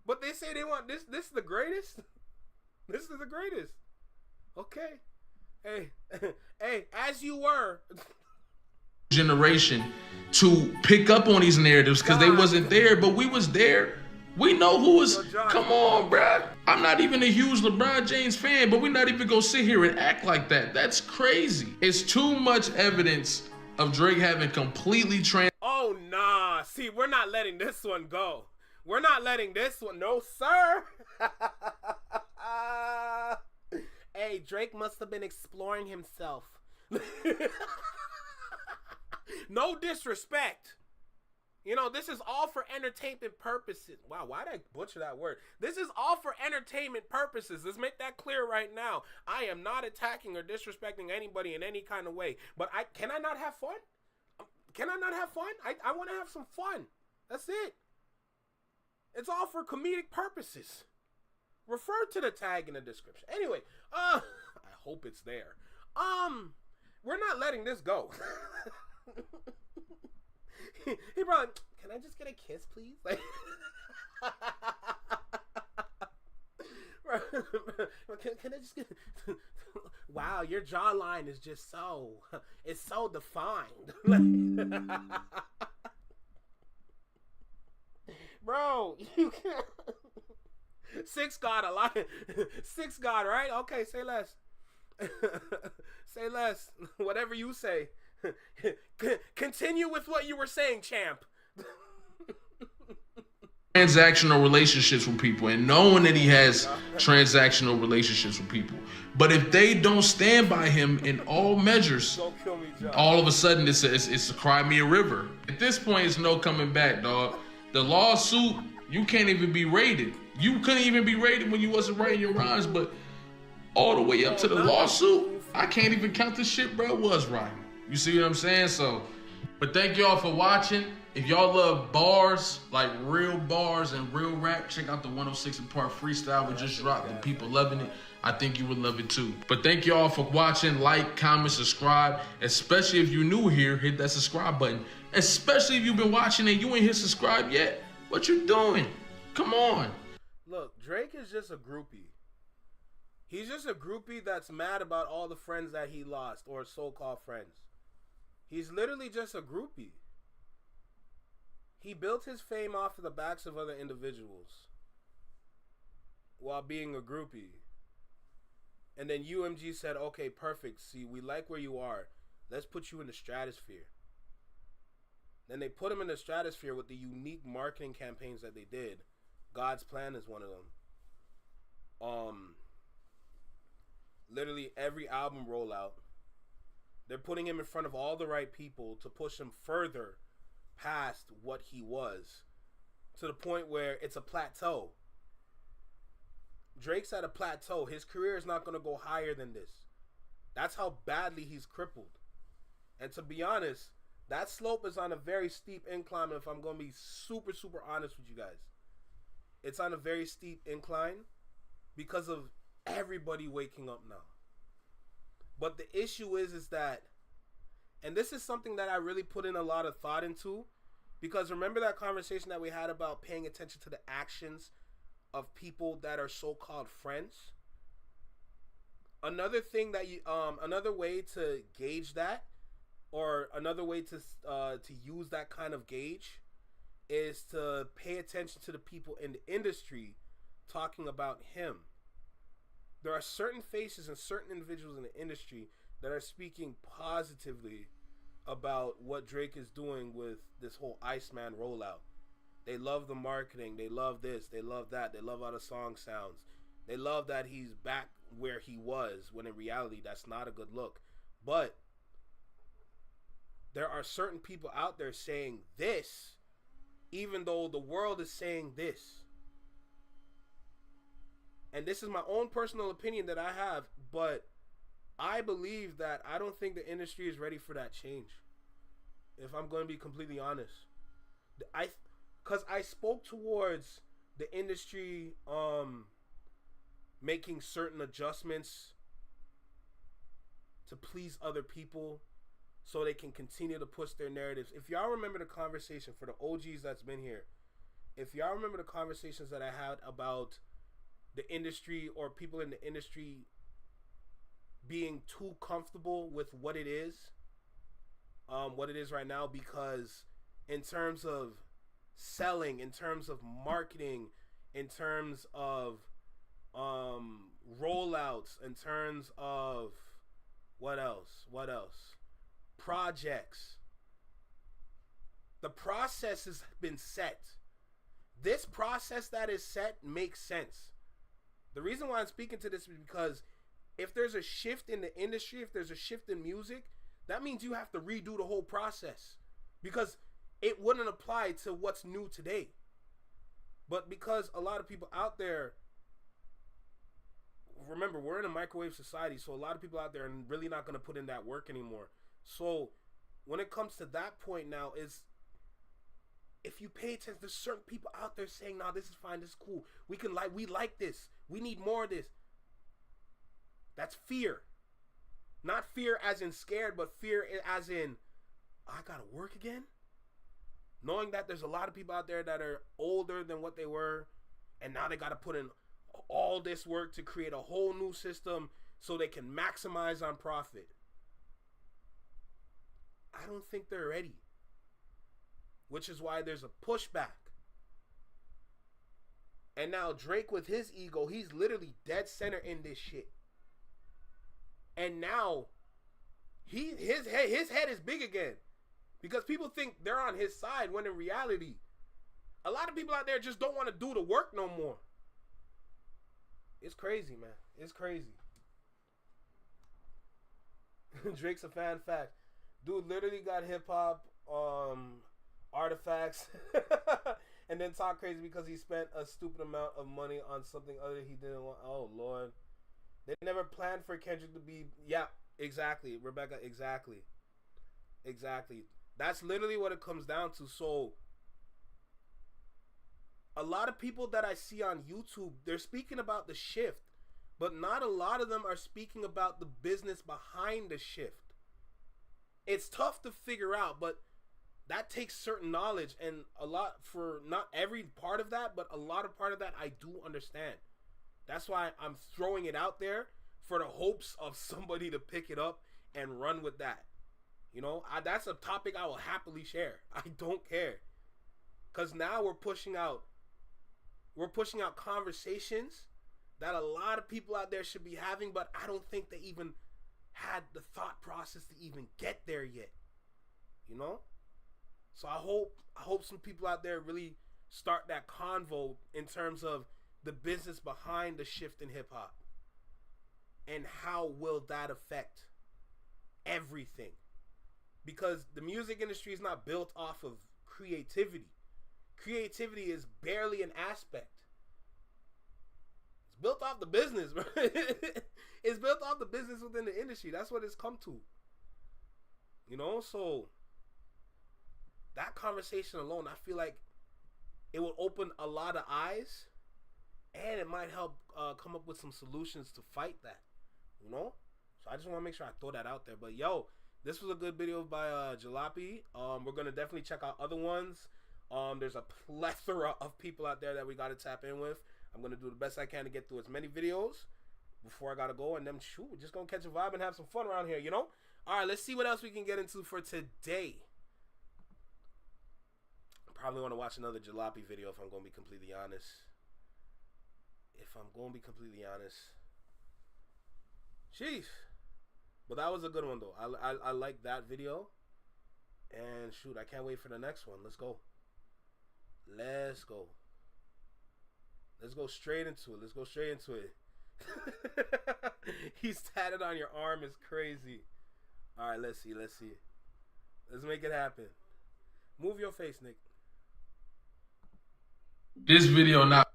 But they say they want this is the greatest. This is the greatest. Okay. Hey, as you were. Generation to pick up on these narratives because they wasn't there, but we was there. We know who was. Come on, bruh. I'm not even a huge LeBron James fan, but we're not even gonna sit here and act like that. That's crazy. It's too much evidence of Drake having completely Oh, nah. See, we're not letting this one go. We're not letting this one. No, sir. Hey, Drake must have been exploring himself. No disrespect. You know, this is all for entertainment purposes. Wow, why did I butcher that word? This is all for entertainment purposes. Let's make that clear right now. I am not attacking or disrespecting anybody in any kind of way. But can I not have fun? Can I not have fun? I want to have some fun. That's it. It's all for comedic purposes. Refer to the tag in the description. Anyway, I hope it's there. We're not letting this go. He probably, can I just get a kiss, please? Like, can I just get? Wow, your jawline is just it's so defined. Like, bro, you can't. Six God, a lot. Six God, right? Okay, say less. Say less. Whatever you say. Continue with what you were saying, champ. Transactional relationships with people and knowing that he has transactional relationships with people. But if they don't stand by him in all measures, all of a sudden it's a cry me a river. At this point, it's no coming back, dog. The lawsuit, you can't even be rated. You couldn't even be rated when you wasn't writing your rhymes, but all the way up to the lawsuit. I can't even count the shit bro was writing. You see what I'm saying? So, but thank y'all for watching. If y'all love bars, like real bars and real rap, check out the 106 and Park freestyle we just dropped and people loving it. I think you would love it too. But thank y'all for watching. Like, comment, subscribe. Especially if you're new here, hit that subscribe button. Especially if you've been watching and you ain't hit subscribe yet. What you doing? Come on. Look, Drake is just a groupie. He's just a groupie that's mad about all the friends that he lost, or so-called friends. He's literally just a groupie. He built his fame off of the backs of other individuals while being a groupie. And then UMG said, okay, perfect. See, we like where you are. Let's put you in the stratosphere. Then they put him in the stratosphere with the unique marketing campaigns that they did. God's Plan is one of them. Literally every album rollout, they're putting him in front of all the right people to push him further past what he was, to the point where it's a plateau. Drake's at a plateau. His career is not going to go higher than this. That's how badly he's crippled. And to be honest, that slope is on a very steep incline. If I'm going to be super, super honest with you guys, it's on a very steep incline because of everybody waking up now. But the issue is that, and this is something that I really put in a lot of thought into, because remember that conversation that we had about paying attention to the actions of people that are so-called friends? Another thing that you, another way to gauge that, or another way to use that kind of gauge, is to pay attention to the people in the industry talking about him. There are certain faces and certain individuals in the industry that are speaking positively about what Drake is doing with this whole Iceman rollout. They love the marketing. They love this. They love that. They love how the song sounds. They love that he's back where he was, when in reality, that's not a good look. But there are certain people out there saying this, even though the world is saying this. And this is my own personal opinion that I have, but I believe that I don't think the industry is ready for that change. If I'm going to be completely honest, because I spoke towards the industry making certain adjustments to please other people so they can continue to push their narratives. If y'all remember the conversation, for the OGs that's been here, if y'all remember the conversations that I had about the industry, or people in the industry being too comfortable with what it is right now, because in terms of selling, in terms of marketing, in terms of rollouts, in terms of what else? Projects. The process has been set. This process that is set makes sense. The reason why I'm speaking to this is because if there's a shift in the industry, if there's a shift in music, that means you have to redo the whole process, because it wouldn't apply to what's new today. But because a lot of people out there, remember, we're in a microwave society, so a lot of people out there are really not going to put in that work anymore. So when it comes to that point now, is if you pay attention, there's certain people out there saying, "Nah, this is fine, this is cool. We like this. We need more of this." That's fear. Not fear as in scared, but fear as in, I gotta work again. Knowing that there's a lot of people out there that are older than what they were, and now they gotta put in all this work to create a whole new system so they can maximize on profit. I don't think they're ready. Which is why there's a pushback. And now Drake, with his ego, he's literally dead center in this shit. And now his head is big again, because people think they're on his side, when in reality, a lot of people out there just don't want to do the work no more. It's crazy, man. It's crazy. Drake's a fan fact. Dude literally got hip hop artifacts and then talk crazy because he spent a stupid amount of money on something other he didn't want. Oh Lord. They never planned for Kendrick to be. Yeah, exactly, Rebecca. Exactly. That's literally what it comes down to. So, a lot of people that I see on YouTube, they're speaking about the shift, but not a lot of them are speaking about the business behind the shift. It's tough to figure out, but that takes certain knowledge, and a lot for not every part of that, but a lot of part of that I do understand. That's why I'm throwing it out there for the hopes of somebody to pick it up and run with that. You know, that's a topic I will happily share. I don't care, because now we're pushing out conversations that a lot of people out there should be having, but I don't think they even had the thought process to even get there yet. You know? So I hope some people out there really start that convo in terms of the business behind the shift in hip hop. And how will that affect everything? Because the music industry is not built off of creativity. Creativity is barely an aspect. It's built off the business, bro. It's built off the business within the industry. That's what it's come to. You know, so that conversation alone, I feel like it will open a lot of eyes, and it might help come up with some solutions to fight that. You know? So I just want to make sure I throw that out there. But yo, this was a good video by Jalopy. We're going to definitely check out other ones. There's a plethora of people out there that we got to tap in with. I'm going to do the best I can to get through as many videos before I got to go. And then, shoot, we're just going to catch a vibe and have some fun around here, you know? All right, let's see what else we can get into for today. I probably want to watch another Jalopy video if I'm going to be completely honest. Jeez. But that was a good one, though. I like that video. And, shoot, I can't wait for the next one. Let's go. Let's go straight into it. He's tatted on your arm is crazy. All right, let's see. Let's make it happen. Move your face, Nick. This video not.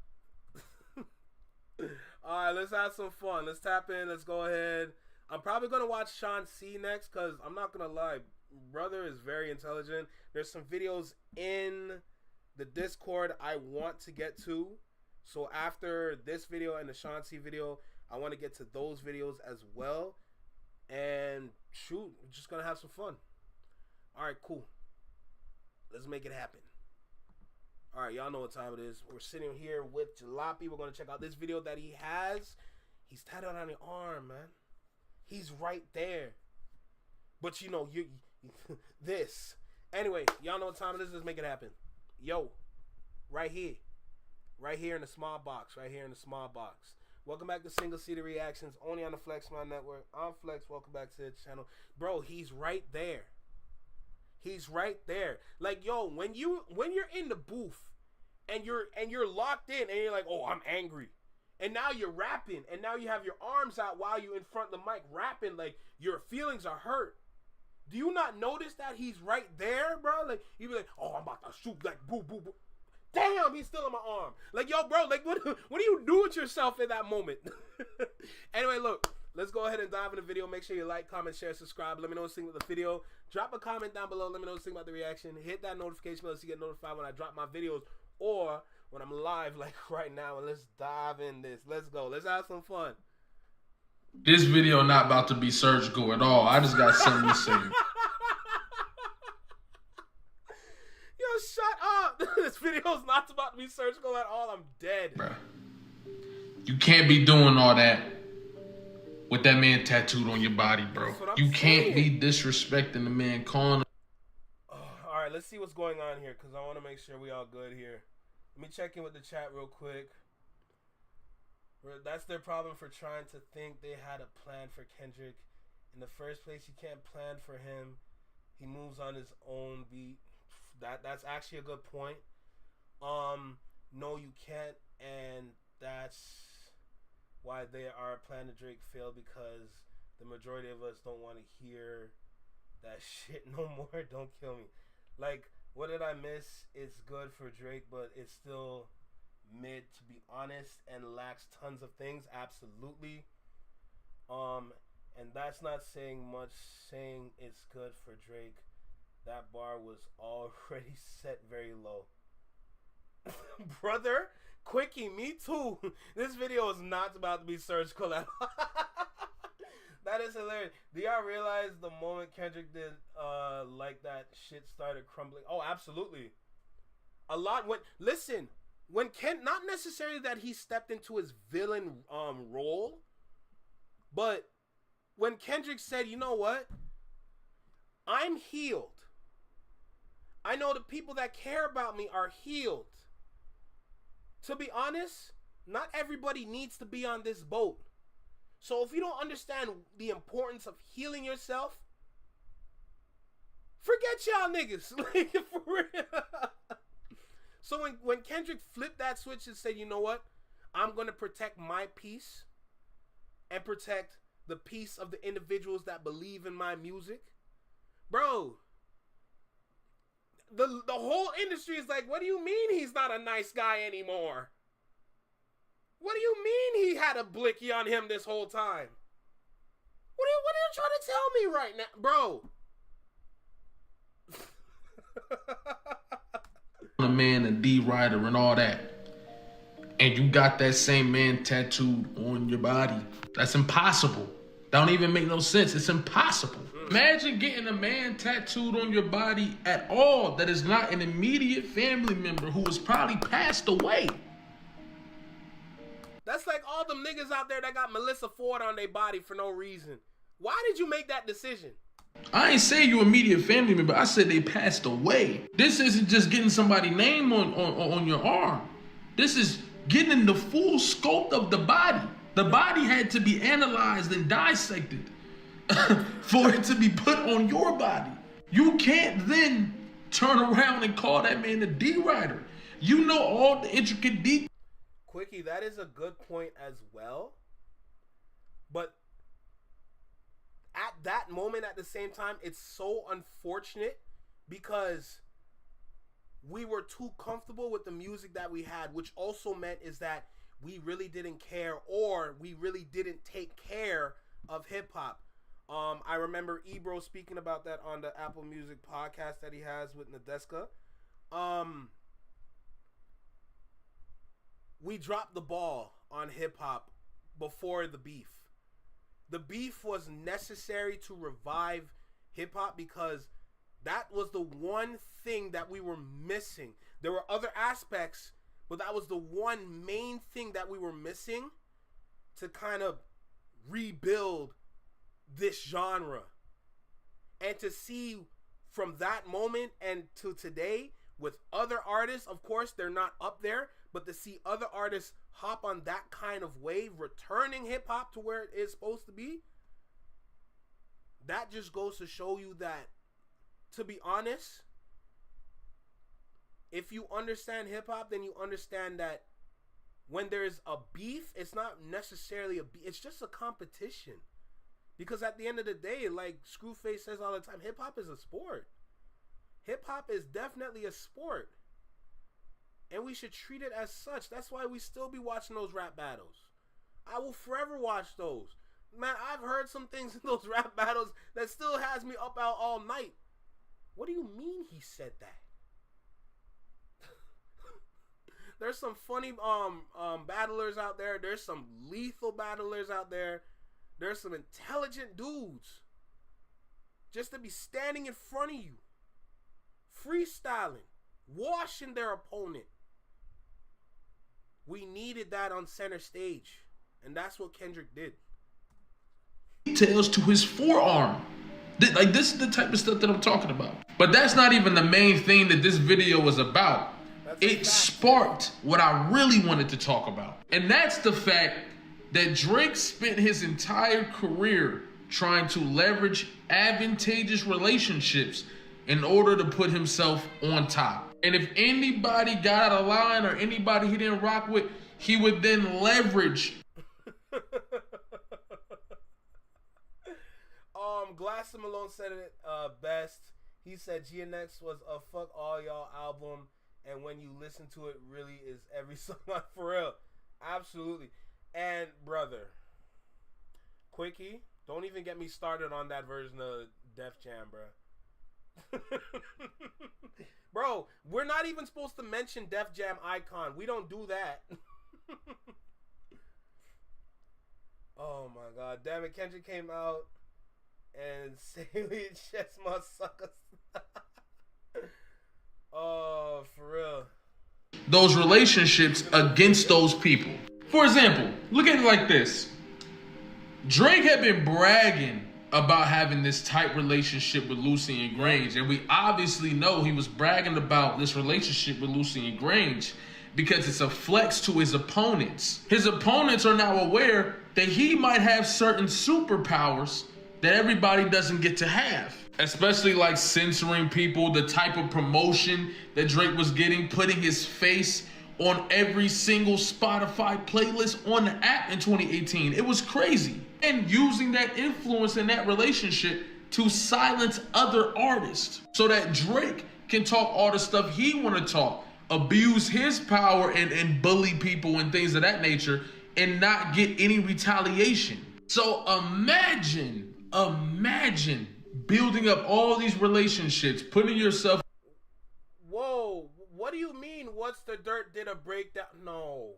All right, let's have some fun. Let's tap in. Let's go ahead. I'm probably going to watch Sean C next because I'm not going to lie. Brother is very intelligent. There's some videos in the Discord I want to get to. So after this video and the Sean C video, I want to get to those videos as well. And shoot, we're just going to have some fun. All right, cool. Let's make it happen. All right, y'all know what time it is. We're sitting here with Jalopy. We're going to check out this video that he has. He's tatted on your arm, man. He's right there. But you know, this. Anyway, y'all know what time it is. Let's make it happen. Yo, right here. Right here in the small box. Welcome back to Single City Reactions, only on the Flex My Network. I'm Flex. Welcome back to the channel. Bro, he's right there. Like, yo, when you're in the booth and you're locked in and you're like, oh, I'm angry. And now you're rapping and now you have your arms out while you're in front of the mic rapping like your feelings are hurt. Do you not notice that he's right there, bro? Like, you be like, oh, I'm about to shoot, like, boo, boo, boo. Damn, he's still in my arm. Like, yo, bro, like, what do you do with yourself in that moment? Anyway, look, let's go ahead and dive in the video. Make sure you like, comment, share, subscribe. Let me know what you think about the video. Drop a comment down below. Let me know what you think about the reaction. Hit that notification bell so you get notified when I drop my videos or when I'm live, like right now. And let's dive in this. Let's go. Let's have some fun. This video not about to be surgical at all. I just got something to say. Yo, shut up. This video's not about to be surgical at all. I'm dead. Bruh. You can't be doing all that with that man tattooed on your body, bro. You can't be disrespecting the man, calling him. All right, let's see what's going on here because I want to make sure we all good here. Let me check in with the chat real quick. That's their problem for trying to think they had a plan for Kendrick. In the first place, you can't plan for him. He moves on his own beat. That's actually a good point. No, you can't, and that's why they are planning Drake failed, because the majority of us don't want to hear that shit no more. Don't kill me. Like, what did I miss? It's good for Drake, but it's still mid, to be honest, and lacks tons of things. Absolutely. And that's not saying much. Saying it's good for Drake. That bar was already set very low. Brother, quickie, me too. This video is not about to be search collab. That is hilarious. Do y'all realize the moment Kendrick did like that, shit started crumbling? Oh, absolutely. A lot when listen, when not necessarily that he stepped into his villain role, but when Kendrick said, "You know what? I'm healed. I know the people that care about me are healed. To be honest, not everybody needs to be on this boat. So if you don't understand the importance of healing yourself, forget y'all niggas." Like, for real. So when Kendrick flipped that switch and said, "You know what? I'm going to protect my peace and protect the peace of the individuals that believe in my music." Bro, the whole industry is like, "What do you mean he's not a nice guy anymore? What do you mean he had a blicky on him this whole time? What are you trying to tell me right now, bro?" A man, a D Rider, and all that, and you got that same man tattooed on your body. That's impossible. That don't even make no sense. It's impossible. Imagine getting a man tattooed on your body at all that is not an immediate family member who has probably passed away. That's like all them niggas out there that got Melissa Ford on their body for no reason. Why did you make that decision? I ain't say you immediate family member. I said they passed away. This isn't just getting somebody's name on your arm. This is getting the full scope of the body. The body had to be analyzed and dissected for it to be put on your body. You can't then turn around and call that man a D-Rider. You know all the intricate details. Quickie, that is a good point as well. But at that moment, at the same time, it's so unfortunate because we were too comfortable with the music that we had, which also meant is that we really didn't care, or we really didn't take care of hip-hop. I remember Ebro speaking about that on the Apple Music podcast that he has with Nadeska. We dropped the ball on hip-hop before the beef. The beef was necessary to revive hip-hop because that was the one thing that we were missing. There were other aspects, but that was the one main thing that we were missing to kind of rebuild this genre. And to see from that moment and to today with other artists, of course, they're not up there, but to see other artists hop on that kind of wave, returning hip-hop to where it is supposed to be, that just goes to show you that, to be honest, if you understand hip-hop, then you understand that when there's a beef, it's not necessarily a beef, it's just a competition. Because at the end of the day, like Screwface says all the time, hip-hop is a sport. Hip-hop is definitely a sport. And we should treat it as such. That's why we still be watching those rap battles. I will forever watch those. Man, I've heard some things in those rap battles that still has me up out all night. What do you mean he said that? There's some funny battlers out there. There's some lethal battlers out there. There's some intelligent dudes. Just to be standing in front of you, freestyling, washing their opponent. We needed that on center stage, and that's what Kendrick did. Details to his forearm. Like, this is the type of stuff that I'm talking about. But that's not even the main thing that this video was about. It sparked what I really wanted to talk about. And that's the fact that Drake spent his entire career trying to leverage advantageous relationships in order to put himself on top. And if anybody got out of line or anybody he didn't rock with, he would then leverage. Glass Malone said it best. He said GNX was a fuck all y'all album, and when you listen to it, really is every song for real. Absolutely. And brother, Quickie, don't even get me started on that version of Def Jam, bro. Bro, we're not even supposed to mention Def Jam Icon. We don't do that. Oh my god, damn it, Kendrick came out and say we just must suck us. Oh, for real. Those relationships against those people. For example, look at it like this. Drake had been bragging about having this tight relationship with Lucian Grange, and we obviously know he was bragging about this relationship with Lucian Grange because it's a flex to his opponents. His opponents are now aware that he might have certain superpowers that everybody doesn't get to have. Especially like censoring people, the type of promotion that Drake was getting, putting his face on every single Spotify playlist on the app in 2018. It was crazy. And using that influence in that relationship to silence other artists so that Drake can talk all the stuff he want to talk, abuse his power and bully people and things of that nature and not get any retaliation. So imagine building up all these relationships, putting yourself. Whoa, what do you mean? What's the dirt did a breakdown? No.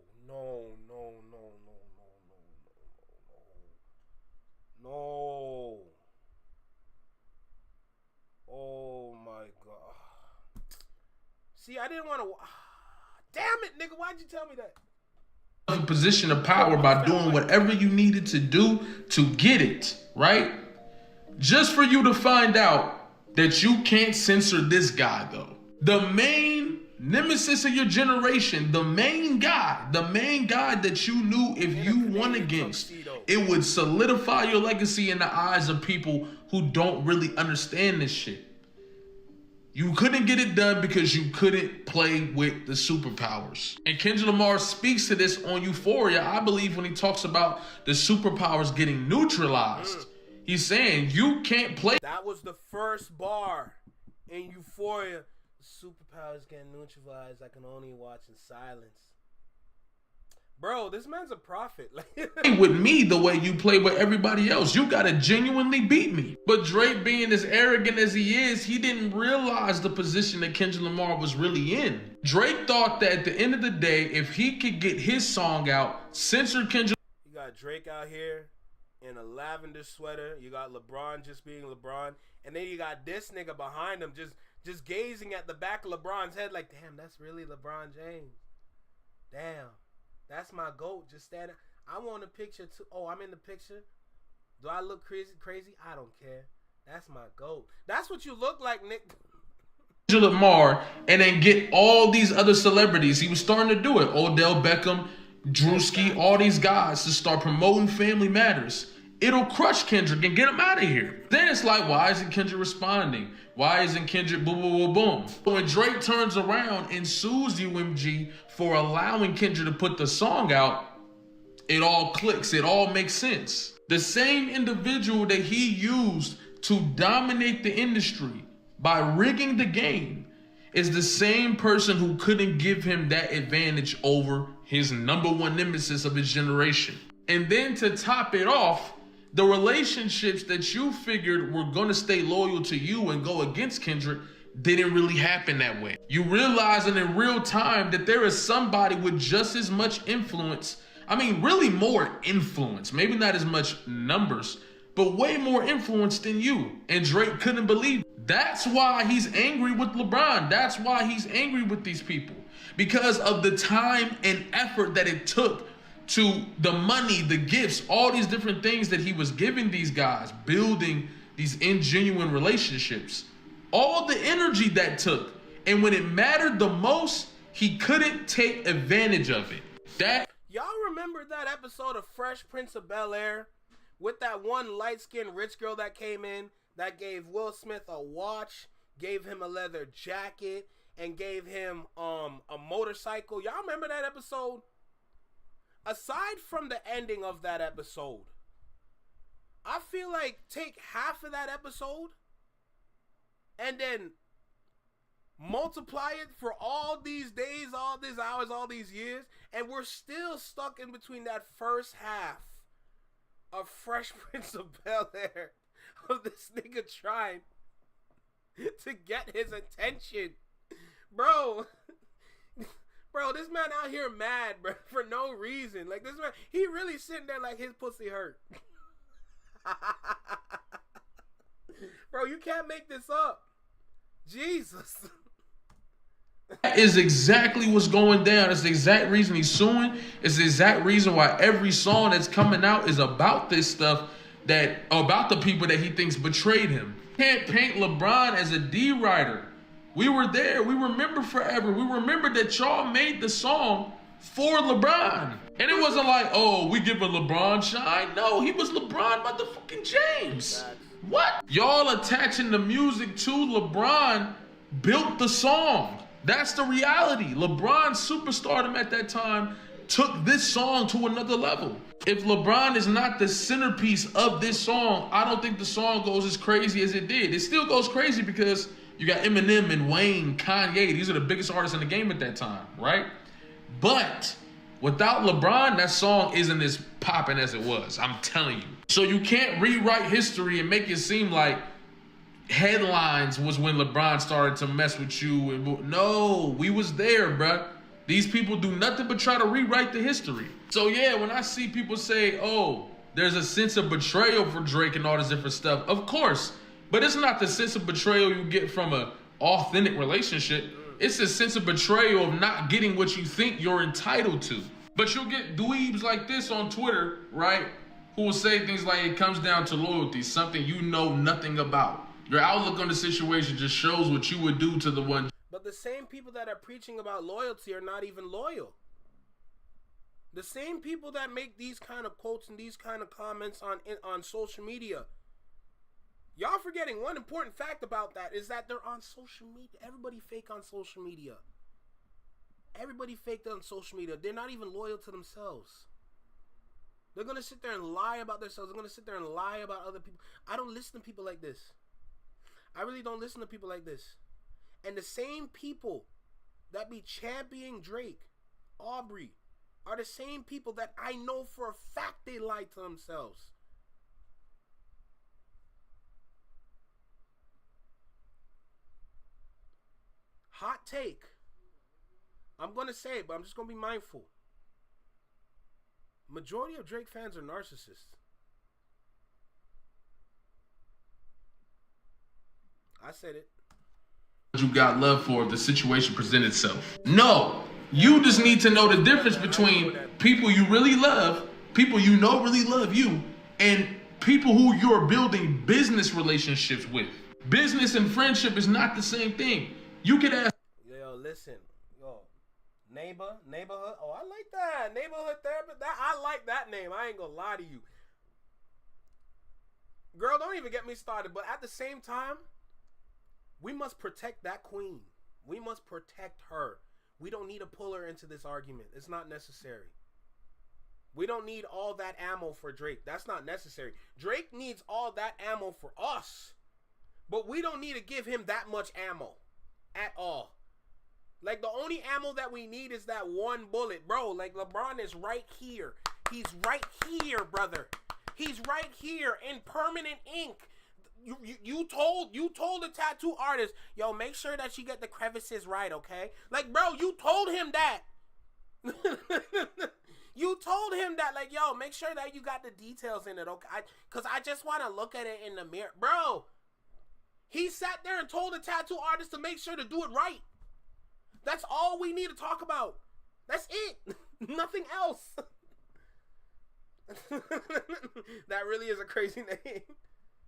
Oh my god. See, I didn't want to. Damn it, nigga! Why'd you tell me that? A position of power by doing whatever you needed to do to get it, right? Just for you to find out that you can't censor this guy, though. The main nemesis of your generation, the main guy that you knew if you won against, it would solidify your legacy in the eyes of people who don't really understand this shit. You couldn't get it done because you couldn't play with the superpowers. And Kendrick Lamar speaks to this on Euphoria, I believe, when he talks about the superpowers getting neutralized. He's saying you can't play. That was the first bar in Euphoria. The superpowers getting neutralized. I can only watch in silence. Bro, this man's a prophet. With me the way you play with everybody else. You gotta genuinely beat me. But Drake, being as arrogant as he is, he didn't realize the position that Kendrick Lamar was really in. Drake thought that at the end of the day, if he could get his song out, censor Kendrick. You got Drake out here in a lavender sweater. You got LeBron just being LeBron. And then you got this nigga behind him just gazing at the back of LeBron's head like, damn, that's really LeBron James. Damn. That's my GOAT just standing. I want a picture too. Oh, I'm in the picture. Do I look crazy? I don't care. That's my GOAT. That's what you look like, Nick. Lamar, and then get all these other celebrities. He was starting to do it. Odell Beckham, Drewski, all these guys to start promoting Family Matters. It'll crush Kendrick and get him out of here. Then it's like, why isn't Kendrick responding? Why isn't Kendrick boom, boom, boom, boom? When Drake turns around and sues UMG for allowing Kendrick to put the song out, it all clicks. It all makes sense. The same individual that he used to dominate the industry by rigging the game is the same person who couldn't give him that advantage over his number one nemesis of his generation. And then to top it off, the relationships that you figured were going to stay loyal to you and go against Kendrick didn't really happen that way. You realizing in real time that there is somebody with just as much influence. I mean, really more influence. Maybe not as much numbers, but way more influence than you. And Drake couldn't believe it. That's why he's angry with LeBron. That's why he's angry with these people. Because of the time and effort that it took to the money, the gifts, all these different things that he was giving these guys, building these ingenuine relationships, all the energy that took. And when it mattered the most, he couldn't take advantage of it. Y'all remember that episode of Fresh Prince of Bel-Air with that one light-skinned rich girl that came in that gave Will Smith a watch, gave him a leather jacket, and gave him a motorcycle? Y'all remember that episode? Aside from the ending of that episode, I feel like take half of that episode and then multiply it for all these days, all these hours, all these years, and we're still stuck in between that first half a Fresh Prince of Bel-Air of this nigga trying to get his attention. Bro, this man out here mad, bro, for no reason. Like, this man, he really sitting there like his pussy hurt. Bro, you can't make this up. Jesus. That is exactly what's going down. It's the exact reason he's suing. It's the exact reason why every song that's coming out is about this stuff, that about the people that he thinks betrayed him. Can't paint LeBron as a D writer. We were there. We remember forever. We remember that y'all made the song for LeBron. And it wasn't like, oh, we give a LeBron shine. No, he was LeBron motherfucking James. What? Y'all attaching the music to LeBron built the song. That's the reality. LeBron's superstardom at that time took this song to another level. If LeBron is not the centerpiece of this song, I don't think the song goes as crazy as it did. It still goes crazy because you got Eminem and Wayne, Kanye. These are the biggest artists in the game at that time, right? But without LeBron, that song isn't as popping as it was. I'm telling you. So you can't rewrite history and make it seem like headlines was when LeBron started to mess with you. No, we was there, bruh. These people do nothing but try to rewrite the history. So yeah, when I see people say, oh, there's a sense of betrayal for Drake and all this different stuff, of course. But it's not the sense of betrayal you get from an authentic relationship. It's a sense of betrayal of not getting what you think you're entitled to. But you'll get dweebs like this on Twitter, right? Who will say things like it comes down to loyalty, something you know nothing about. Your outlook on the situation just shows what you would do to the one. But the same people that are preaching about loyalty are not even loyal. The same people that make these kind of quotes and these kind of comments on social media. Y'all forgetting one important fact about that is that they're on social media. Everybody fake on social media. Everybody faked on social media. They're not even loyal to themselves. They're going to sit there and lie about themselves. They're going to sit there and lie about other people. I don't listen to people like this. I really don't listen to people like this. And the same people that be championing Drake, Aubrey, are the same people that I know for a fact they lie to themselves. Hot take. I'm going to say it, but I'm just going to be mindful. Majority of Drake fans are narcissists. I said it. You got love for if the situation presents itself. No, you just need to know the difference between people you really love, people you know really love you, and people who you're building business relationships with. Business and friendship is not the same thing. You could ask. Yo, listen. Yo, neighborhood. Oh, I like that. Neighborhood therapist. I like that name. I ain't gonna lie to you. Girl, don't even get me started. But at the same time, we must protect that queen. We must protect her. We don't need to pull her into this argument. It's not necessary. We don't need all that ammo for Drake. That's not necessary. Drake needs all that ammo for us. But we don't need to give him that much ammo at all. Like, the only ammo that we need is that one bullet. Bro, like, LeBron is right here. He's right here, brother. He's right here in permanent ink. You told the tattoo artist, yo, make sure that you get the crevices right, okay? Like, bro, you told him that. You told him that, like, yo, make sure that you got the details in it, okay? Because I just want to look at it in the mirror. Bro, he sat there and told the tattoo artist to make sure to do it right. That's all we need to talk about. That's it. Nothing else. That really is a crazy name.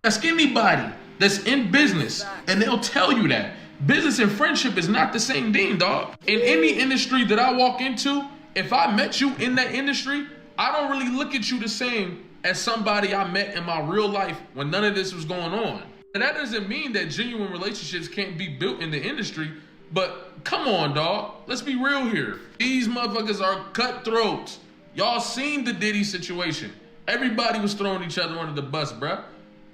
Ask anybody that's in business, and they'll tell you that business and friendship is not the same thing, dog. In any industry that I walk into, if I met you in that industry, I don't really look at you the same as somebody I met in my real life when none of this was going on. And that doesn't mean that genuine relationships can't be built in the industry, but come on, dog. Let's be real here. These motherfuckers are cutthroats. Y'all seen the Diddy situation. Everybody was throwing each other under the bus, bruh.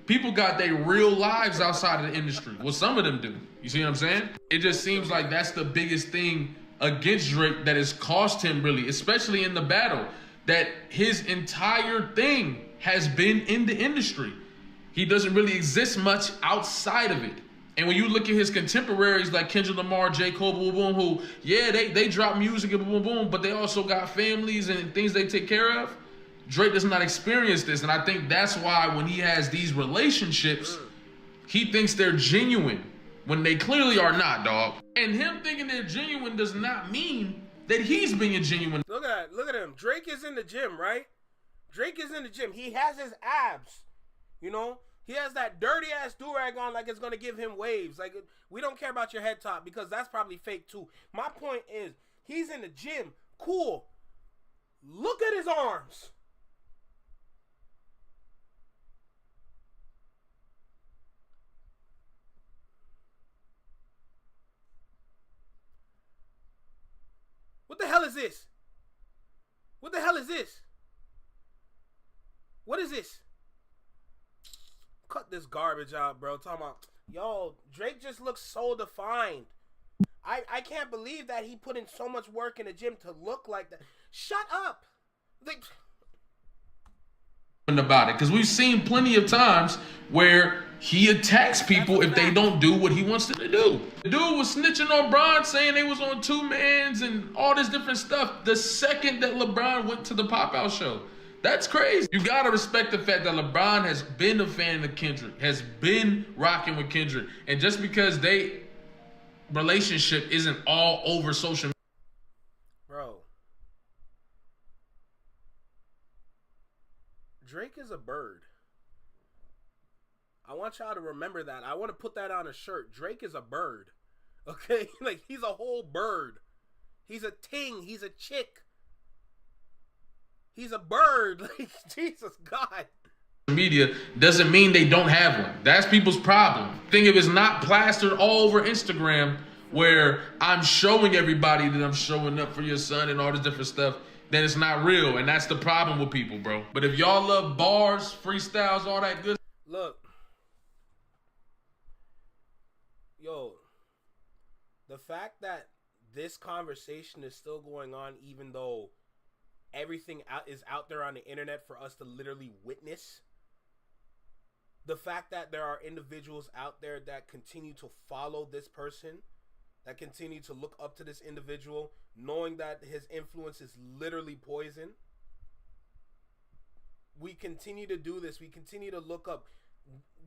People got their real lives outside of the industry. Well, some of them do. You see what I'm saying? It just seems like that's the biggest thing against Drake that has cost him, really, especially in the battle, that his entire thing has been in the industry. He doesn't really exist much outside of it. And when you look at his contemporaries like Kendrick Lamar, J. Cole, boom, boom, who, yeah, they drop music and boom, boom, but they also got families and things they take care of. Drake does not experience this. And I think that's why when he has these relationships, he thinks they're genuine when they clearly are not, dog. And him thinking they're genuine does not mean that he's being genuine. Look at that. Look at him. Drake is in the gym, right? Drake is in the gym. He has his abs. You know? He has that dirty ass do-rag on like it's going to give him waves. Like, we don't care about your head top because that's probably fake too. My point is, he's in the gym. Cool. Look at his arms. What the hell is this? What the hell is this? What is this? Cut this garbage out, bro. Talking about, yo, Drake just looks so defined. I can't believe that he put in so much work in the gym to look like that. Shut up. Like, about it, because we've seen plenty of times where he attacks people if they don't do what he wants them to do. The dude was snitching on Bron, saying they was on two mans and all this different stuff the second that LeBron went to the Pop-Out show. That's crazy. You gotta respect the fact that LeBron has been a fan of Kendrick, has been rocking with Kendrick. And just because they relationship isn't all over social media. Bro. Drake is a bird. I want y'all to remember that. I want to put that on a shirt. Drake is a bird. Okay? Like, he's a whole bird. He's a ting. He's a chick. He's a bird. Like, Jesus God. Media doesn't mean they don't have one. That's people's problem. Think if it's not plastered all over Instagram where I'm showing everybody that I'm showing up for your son and all this different stuff, then it's not real. And that's the problem with people, bro. But if y'all love bars, freestyles, all that good. Look. Yo. The fact that this conversation is still going on even though everything is out there on the internet for us to literally witness. The fact that there are individuals out there that continue to follow this person, that continue to look up to this individual, knowing that his influence is literally poison. We continue to do this. We continue to look up.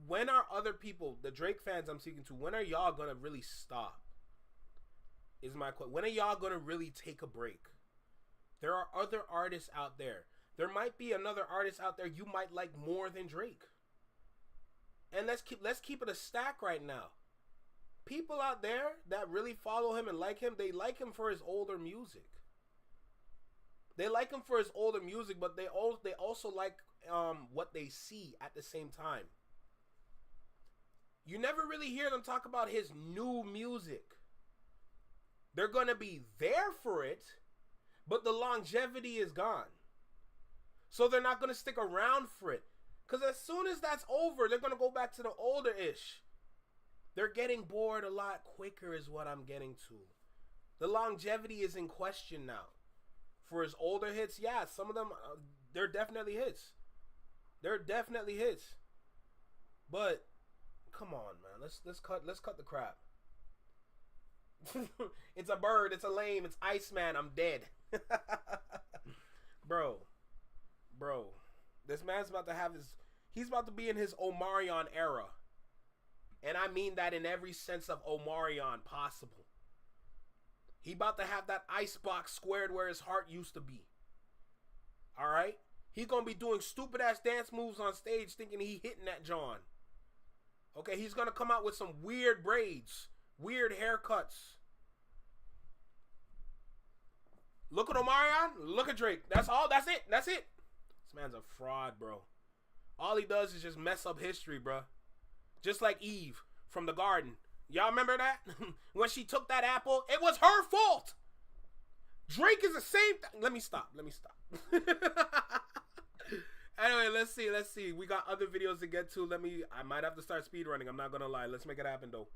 When are other people, the Drake fans I'm speaking to, when are y'all going to really stop? Is my question. When are y'all going to really take a break? There are other artists out there. There might be another artist out there you might like more than Drake. And let's keep it a stack right now. People out there that really follow him and like him, they like him for his older music. They like him for his older music, but they also like what they see at the same time. You never really hear them talk about his new music. They're going to be there for it, but the longevity is gone. So they're not going to stick around for it. Because as soon as that's over, they're going to go back to the older-ish. They're getting bored a lot quicker is what I'm getting to. The longevity is in question now. For his older hits, yeah, some of them, they're definitely hits. They're definitely hits. But, come on, man. Let's cut the crap. It's a bird. It's a lame. It's Iceman. I'm dead. Bro. This man's about to have he's about to be in his Omarion era. And I mean that in every sense of Omarion possible. He about to have that icebox squared where his heart used to be. Alright? He gonna be doing stupid ass dance moves on stage thinking he hitting that John. Okay, he's gonna come out with some weird braids. Weird haircuts. Look at Omarion. Look at Drake. That's all. That's it. This man's a fraud, bro. All he does is just mess up history, bro. Just like Eve from the garden. Y'all remember that? When she took that apple, it was her fault. Drake is the same. Let me stop. Anyway, let's see. We got other videos to get to. I might have to start speed running. I'm not gonna lie. Let's make it happen though.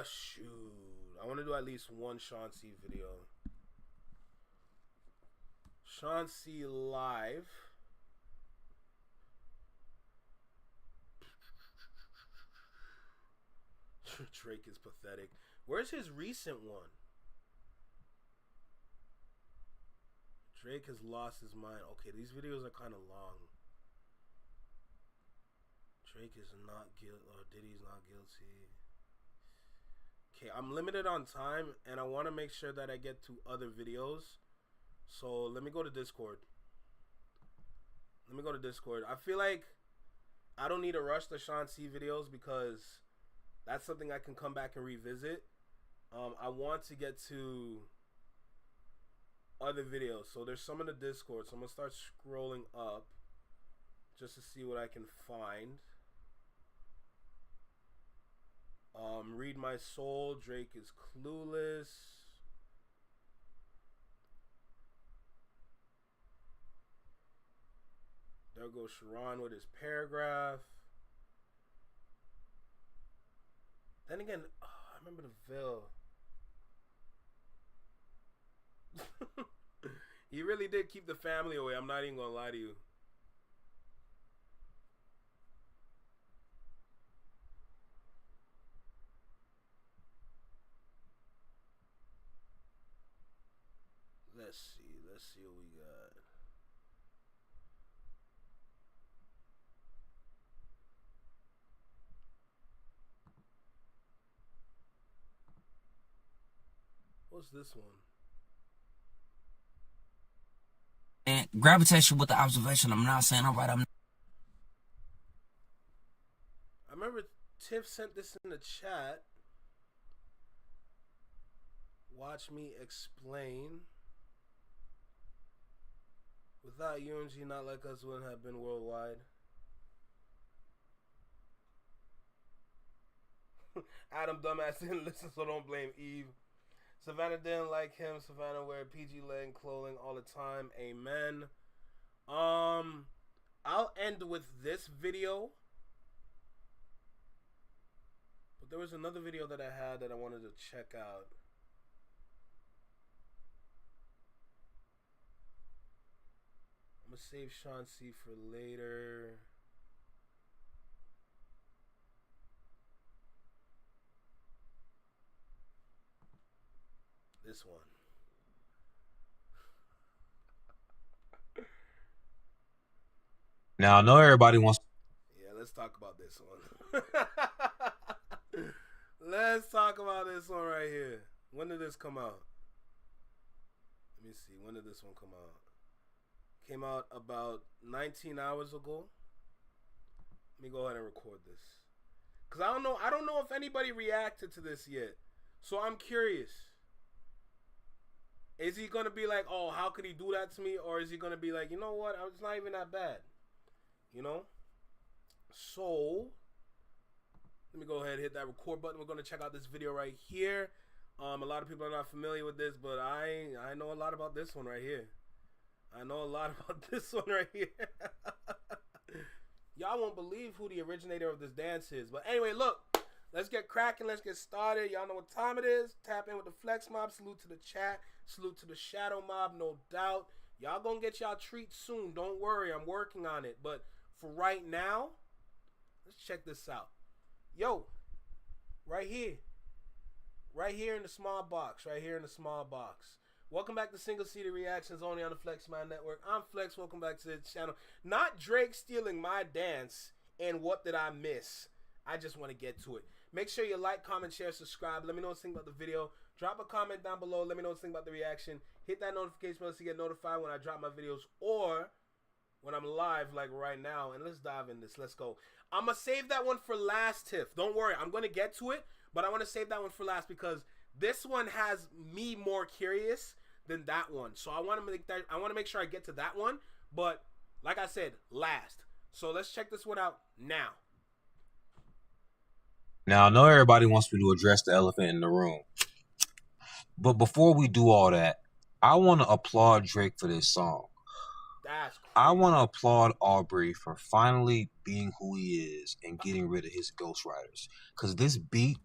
Shoot. I want to do at least one Sean C video. Sean C live. Drake is pathetic. Where's his recent one? Drake has lost his mind. Okay, these videos are kind of long. Drake is not guilty, or Diddy's not guilty. Okay, I'm limited on time, and I want to make sure that I get to other videos. So let me go to Discord. I feel like I don't need to rush the Sean C videos because that's something I can come back and revisit. I want to get to other videos. So there's some in the Discord. So I'm going to start scrolling up just to see what I can find. Read My Soul. Drake is clueless. There goes Sharon with his paragraph. Then again, I remember the Ville. He really did keep the family away. I'm not even gonna lie to you. Let's see what we got. What's this one? And gravitation with the observation. I'm not saying I'm right. I remember Tiff sent this in the chat. Watch me explain. Without UNG, Not Like Us wouldn't have been worldwide. Adam dumbass didn't listen, so don't blame Eve. Savannah didn't like him. Savannah wear PG leg clothing all the time. Amen. I'll end with this video. But there was another video that I had that I wanted to check out. I'm gonna save Sean C for later. This one. Now I know everybody wants. Yeah, let's talk about this one. Let's talk about this one right here. When did this come out? Let me see. When did this one come out? Came out about 19 hours ago. Let me go ahead and record this. Cause I don't know if anybody reacted to this yet. So I'm curious. Is he gonna be like, oh, how could he do that to me? Or is he gonna be like, you know what? It's not even that bad. You know? So let me go ahead and hit that record button. We're gonna check out this video right here. A lot of people are not familiar with this, but I know a lot about this one right here. I know a lot about this one right here. Y'all won't believe who the originator of this dance is. But anyway, look. Let's get cracking. Let's get started. Y'all know what time it is. Tap in with the Flex Mob. Salute to the chat. Salute to the Shadow Mob, no doubt. Y'all gonna get y'all treats soon. Don't worry. I'm working on it. But for right now, let's check this out. Yo, right here. Right here in the small box. Right here in the small box. Welcome back to Single Seated Reactions only on the Flex Mind Network. I'm Flex. Welcome back to the channel. Not Drake stealing my dance and what did I miss. I just want to get to it. Make sure you like, comment, share, subscribe. Let me know what you think about the video. Drop a comment down below. Let me know what you think about the reaction. Hit that notification bell to get notified when I drop my videos or when I'm live like right now. And let's dive in this. Let's go. I'm going to save that one for last, Tiff. Don't worry. I'm going to get to it, but I want to save that one for last because this one has me more curious than that one. So I want to make sure I get to that one, but like I said, last. So let's check this one out now. Now I know everybody wants me to address the elephant in the room, but before we do all that, I want to applaud Drake for this song. That's crazy. I want to applaud Aubrey for finally being who he is and getting rid of his ghostwriters. Because this beat...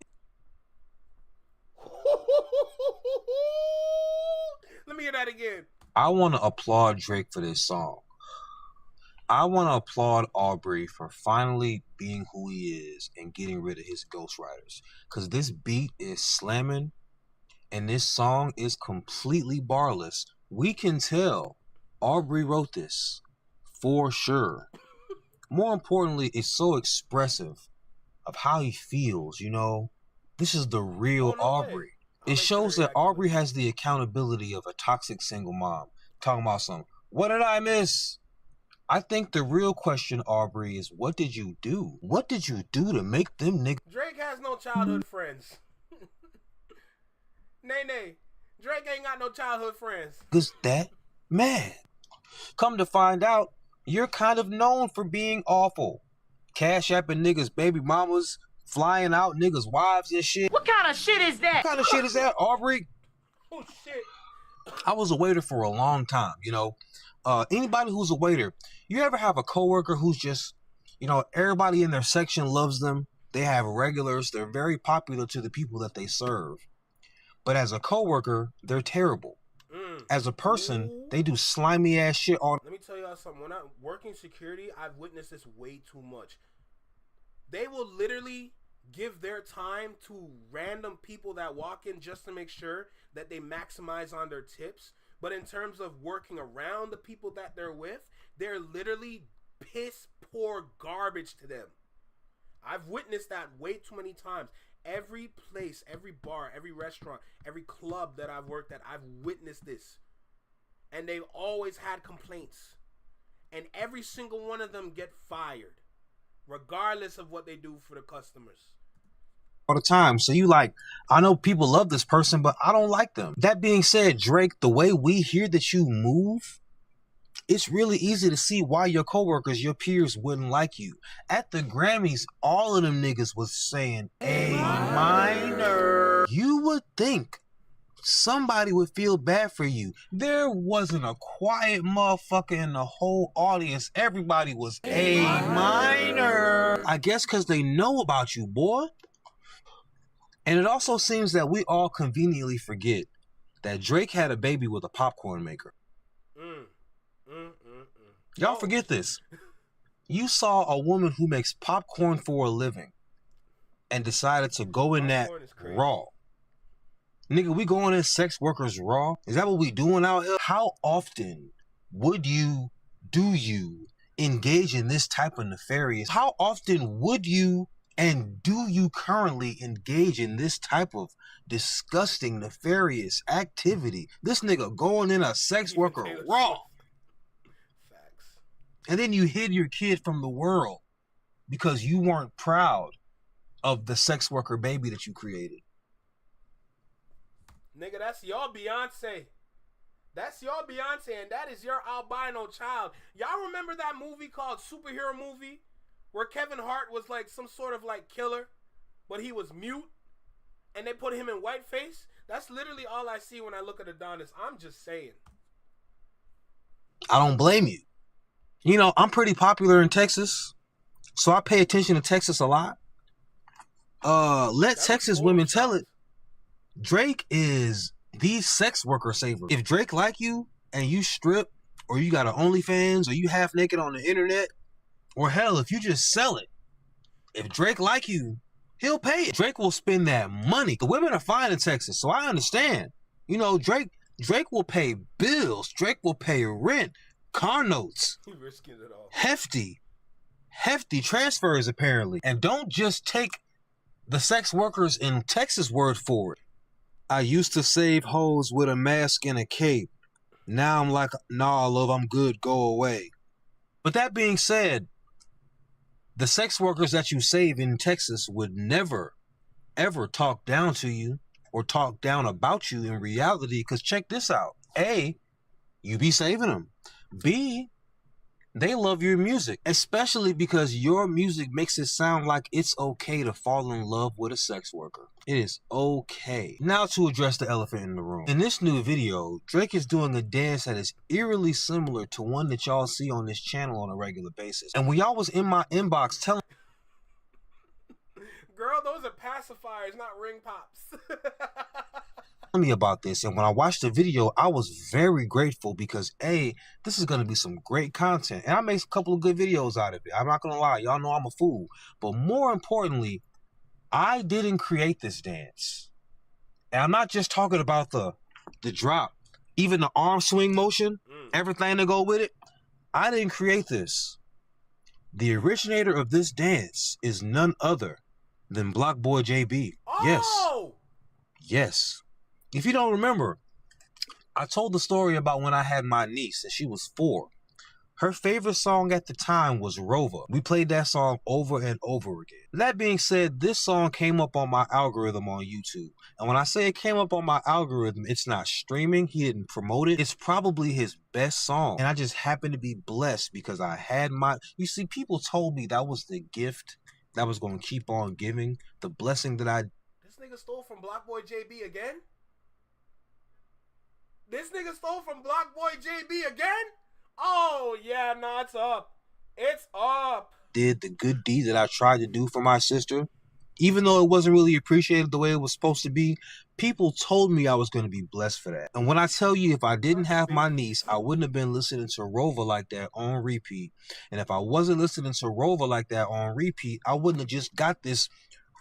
Let me hear that again. I want to applaud Drake for this song. I want to applaud Aubrey for finally being who he is and getting rid of his ghostwriters. Because this beat is slamming and this song is completely barless. We can tell Aubrey wrote this for sure. More importantly, it's so expressive of how he feels, you know. This is the real Aubrey. It shows that Aubrey has the accountability of a toxic single mom. Talking about something. What did I miss? I think the real question, Aubrey, is what did you do? What did you do to make them niggas? Drake has no childhood friends. Nay. Drake ain't got no childhood friends. Cause that mad. Come to find out, you're kind of known for being awful. Cash apping niggas, baby mamas, flying out niggas' wives and shit. What kind of shit is that? What kind of shit is that, Aubrey? Oh shit. I was a waiter for a long time, you know. Anybody who's a waiter, you ever have a coworker who's just, you know, everybody in their section loves them. They have regulars. They're very popular to the people that they serve. But as a coworker, they're terrible. As a person, they do slimy ass shit all. Let me tell y'all something. When I'm working security, I've witnessed this way too much. They will literally give their time to random people that walk in just to make sure that they maximize on their tips. But in terms of working around the people that they're with, they're literally piss poor garbage to them. I've witnessed that way too many times. Every place, every bar, every restaurant, every club that I've worked at, I've witnessed this. And they've always had complaints. And every single one of them get fired, regardless of what they do for the customers. All the time. So you like, I know people love this person, but I don't like them. That being said, Drake, the way we hear that you move, it's really easy to see why your coworkers, your peers wouldn't like you. At the Grammys, all of them niggas was saying A minor. You would think somebody would feel bad for you. There wasn't a quiet motherfucker in the whole audience. Everybody was A minor. I guess because they know about you, boy. And it also seems that we all conveniently forget that Drake had a baby with a popcorn maker. Y'all forget this. You saw a woman who makes popcorn for a living and decided to go in that raw. Nigga, we going in sex workers raw? Is that what we doing out here? How often would you, do you engage in this type of nefarious? How often would you and do you currently engage in this type of disgusting, nefarious activity? This nigga going in a sex worker raw. Facts. And then you hid your kid from the world because you weren't proud of the sex worker baby that you created. Nigga, that's your Beyonce. That's your Beyonce, and that is your albino child. Y'all remember that movie called Superhero Movie? Where Kevin Hart was like some sort of like killer, but he was mute, and they put him in whiteface. That's literally all I see when I look at Adonis. I'm just saying. I don't blame you. You know, I'm pretty popular in Texas, so I pay attention to Texas a lot. Let Texas women tell it. Drake is the sex worker saver. If Drake like you and you strip, or you got an OnlyFans, or you half naked on the internet, or hell, if you just sell it, if Drake like you, he'll pay it. Drake will spend that money. The women are fine in Texas, so I understand. You know, Drake will pay bills. Drake will pay rent, car notes. He risking it all. Hefty transfers apparently. And don't just take the sex workers in Texas word for it. I used to save hoes with a mask and a cape. Now I'm like, nah, love, I'm good, go away. But that being said, the sex workers that you save in Texas would never, ever talk down to you or talk down about you in reality. Because check this out. A, you be saving them. B, they love your music, especially because your music makes it sound like it's okay to fall in love with a sex worker. It is okay. Now to address the elephant in the room. In this new video, Drake is doing a dance that is eerily similar to one that y'all see on this channel on a regular basis. And when y'all was in my inbox telling... Girl, those are pacifiers, not ring pops. telling me about this, and when I watched the video, I was very grateful because this is gonna be some great content, and I made a couple of good videos out of it. I'm not gonna lie, y'all know I'm a fool, but more importantly, I didn't create this dance, and I'm not just talking about the drop, even the arm swing motion, everything to go with it. I didn't create this. The originator of this dance is none other than BlocBoy JB. Oh! Yes. If you don't remember, I told the story about when I had my niece and she was 4. Her favorite song at the time was Rover. We played that song over and over again. That being said, this song came up on my algorithm on YouTube. And when I say it came up on my algorithm, it's not streaming. He didn't promote it. It's probably his best song. And I just happened to be blessed because I had you see, people told me that was the gift that was going to keep on giving. The blessing that This nigga stole from BlocBoy JB again? This nigga stole from BlocBoy JB again? Oh, yeah, nah, it's up. It's up. did, the good deed that I tried to do for my sister, even though it wasn't really appreciated the way it was supposed to be, people told me I was going to be blessed for that. And when I tell you, if I didn't have my niece, I wouldn't have been listening to Rover like that on repeat. And if I wasn't listening to Rover like that on repeat, I wouldn't have just got this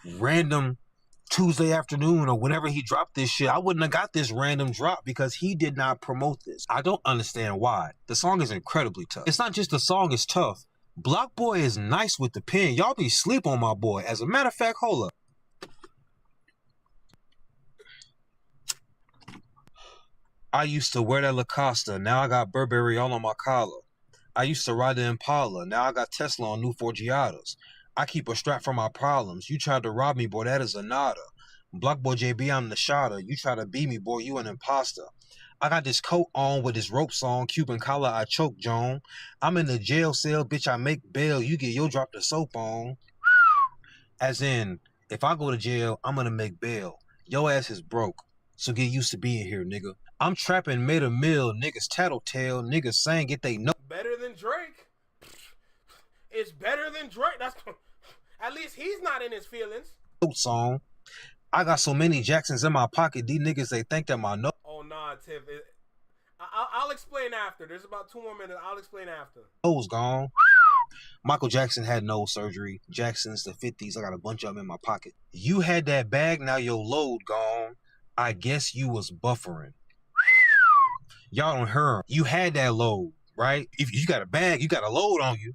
random Tuesday afternoon or whenever he dropped this shit. I wouldn't have got this random drop because he did not promote this. I don't understand why. The song is incredibly tough. It's not just the song is tough. BlocBoy is nice with the pen. Y'all be sleep on my boy. As a matter of fact, hold up. I used to wear that Lacoste. Now I got Burberry all on my collar. I used to ride the Impala. Now I got Tesla on new Forgiatos. I keep a strap for my problems. You tried to rob me, boy, that is a nada. BlocBoy JB, I'm the shotter. You try to beat me, boy, you an imposter. I got this coat on with this rope song, Cuban collar, I choke, Joan. I'm in the jail cell, bitch, I make bail. You get your drop the soap on. As in, if I go to jail, I'm gonna make bail. Your ass is broke, so get used to being here, nigga. I'm trapping, made a mill, niggas tattletale, niggas saying get they no. Better than Drake. It's better than Drake. That's at least he's not in his feelings. Song. I got so many Jacksons in my pocket, these niggas, they think that my no. Oh, nah, Tiff. I'll explain after. There's about 2 more minutes. I'll explain after. Nose gone. Michael Jackson had nose surgery. Jackson's the 50s. I got a bunch of them in my pocket. You had that bag, now your load gone. I guess you was buffering. Y'all don't hear. You had that load, right? If you got a bag, you got a load on you,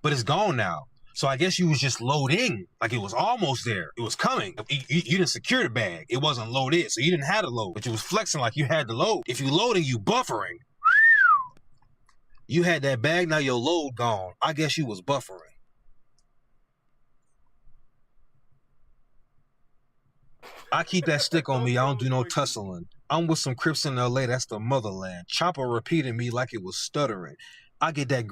but it's gone now. So I guess you was just loading, like it was almost there. It was coming. You didn't secure the bag. It wasn't loaded, so you didn't have the load, but you was flexing like you had the load. If you loading, you buffering. You had that bag, now your load gone. I guess you was buffering. I keep that stick on me. I don't do no tussling. I'm with some Crips in LA. That's the motherland. Chopper repeating me like it was stuttering. I get that.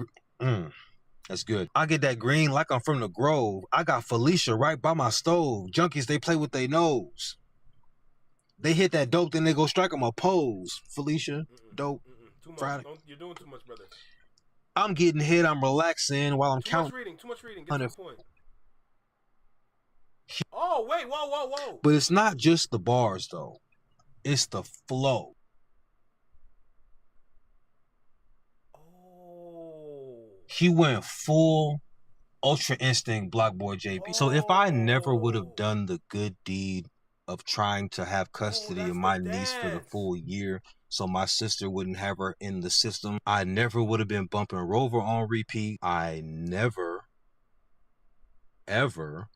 That's good. I get that green like I'm from the Grove. I got Felicia right by my stove. Junkies, they play with their nose. They hit that dope, then they go strike them a pose. Felicia, dope. Too much. Friday. You're doing too much, brother. I'm getting hit. I'm relaxing while I'm counting. Too much reading. Get to the point. Oh, wait. Whoa. But it's not just the bars, though. It's the flow. He went full Ultra Instinct BlocBoy JB. So if I never would have done the good deed of trying to have custody of my niece for the full year so my sister wouldn't have her in the system, I never would have been bumping Rover on repeat. I never, ever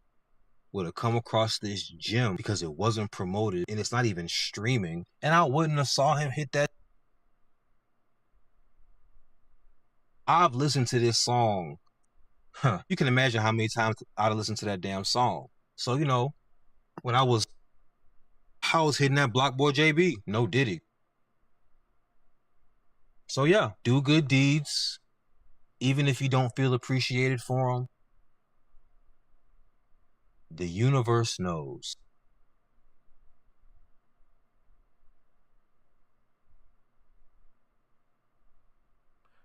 would have come across this gem because it wasn't promoted and it's not even streaming. And I wouldn't have saw him hit that. I've listened to this song. You can imagine how many times I'd listened to that damn song. So, you know, when I was hitting that BlocBoy JB. No Diddy. So, yeah, do good deeds, even if you don't feel appreciated for them. The universe knows.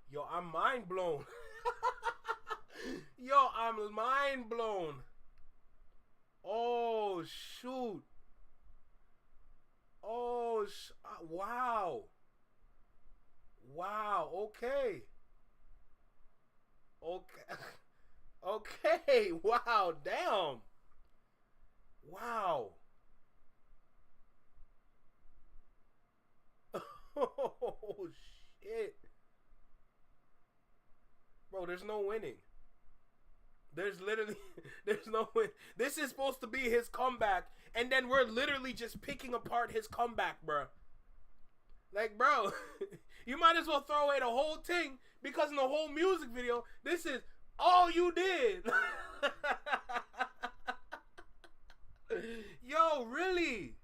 Yo, I'm mind blown. Yo, I'm mind blown. Oh, shoot. Oh, wow. Wow. Okay. Okay. Okay. Wow. Damn. Wow. Oh, shit. Bro, there's no winning. There's literally, there's no win. This is supposed to be his comeback, and then we're literally just picking apart his comeback, bro. Like, bro, you might as well throw away the whole thing, because in the whole music video, this is all you did. Yo, really?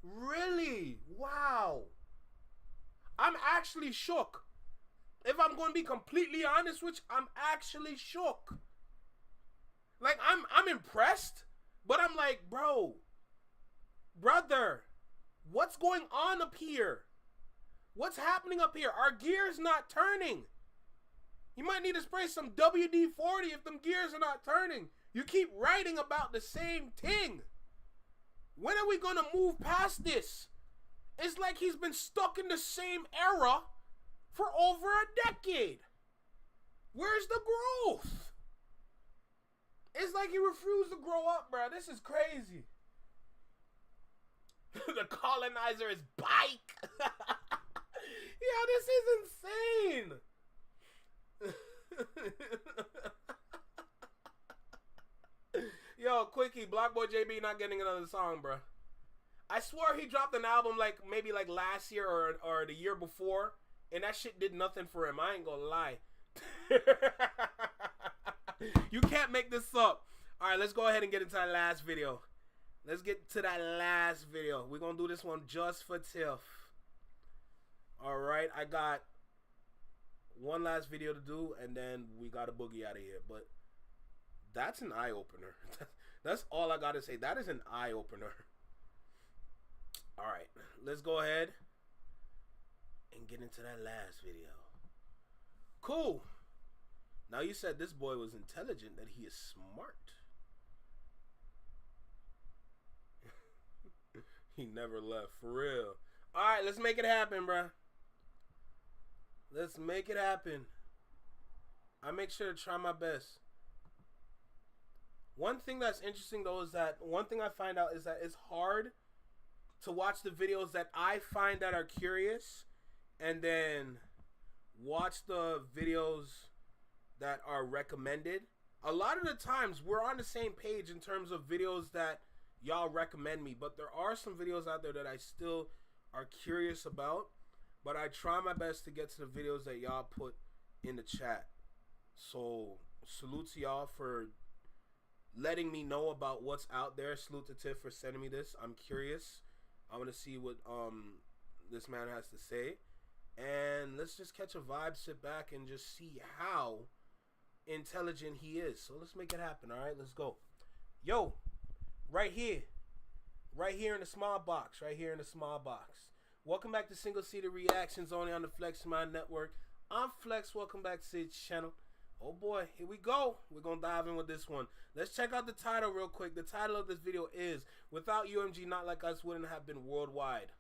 Really? Wow. I'm actually shook. If I'm going to be completely honest with you, I'm actually shook. Like, I'm impressed, but I'm like, brother, what's going on up here? What's happening up here? Our gears not turning. You might need to spray some WD-40 if them gears are not turning. You keep writing about the same thing. When are we going to move past this? It's like he's been stuck in the same era for over a decade. Where's the growth? It's like he refused to grow up, bro. This is crazy. The colonizer is bike. Yo, this is insane. Yo, quickie, Block Boy JB not getting another song, bro. I swear he dropped an album maybe last year or the year before, and that shit did nothing for him. I ain't gonna lie. You can't make this up. All right, let's go ahead and get into that last video. Let's get to that last video. We're gonna do this one just for Tiff. All right, I got one last video to do, and then we got a boogie out of here. But that's an eye opener. That's all I gotta say. That is an eye opener. All right, let's go ahead and get into that last video. Cool. Now you said this boy was intelligent, that he is smart. He never left, for real. All right, let's make it happen, bruh. Let's make it happen. I make sure to try my best. One thing that's interesting, though, is that one thing I find out is that it's hard to watch the videos that I find that are curious and then watch the videos that are recommended. A lot of the times we're on the same page in terms of videos that y'all recommend me, but there are some videos out there that I still are curious about, but I try my best to get to the videos that y'all put in the chat. So salute to y'all for letting me know about what's out there. Salute to Tiff for sending me this. I'm curious. I want to see what this man has to say, and let's just catch a vibe, sit back, and just see how intelligent he is. So let's make it happen. All right, let's go. Yo, right here in the small box, welcome back to Single Seater Reactions, only on the Flex Mind Network. I'm Flex. Welcome back to the channel. Oh boy, here we go. We're gonna dive in with this one. Let's check out the title real quick. The title of this video is "Without UMG, Not Like Us Wouldn't Have Been Worldwide."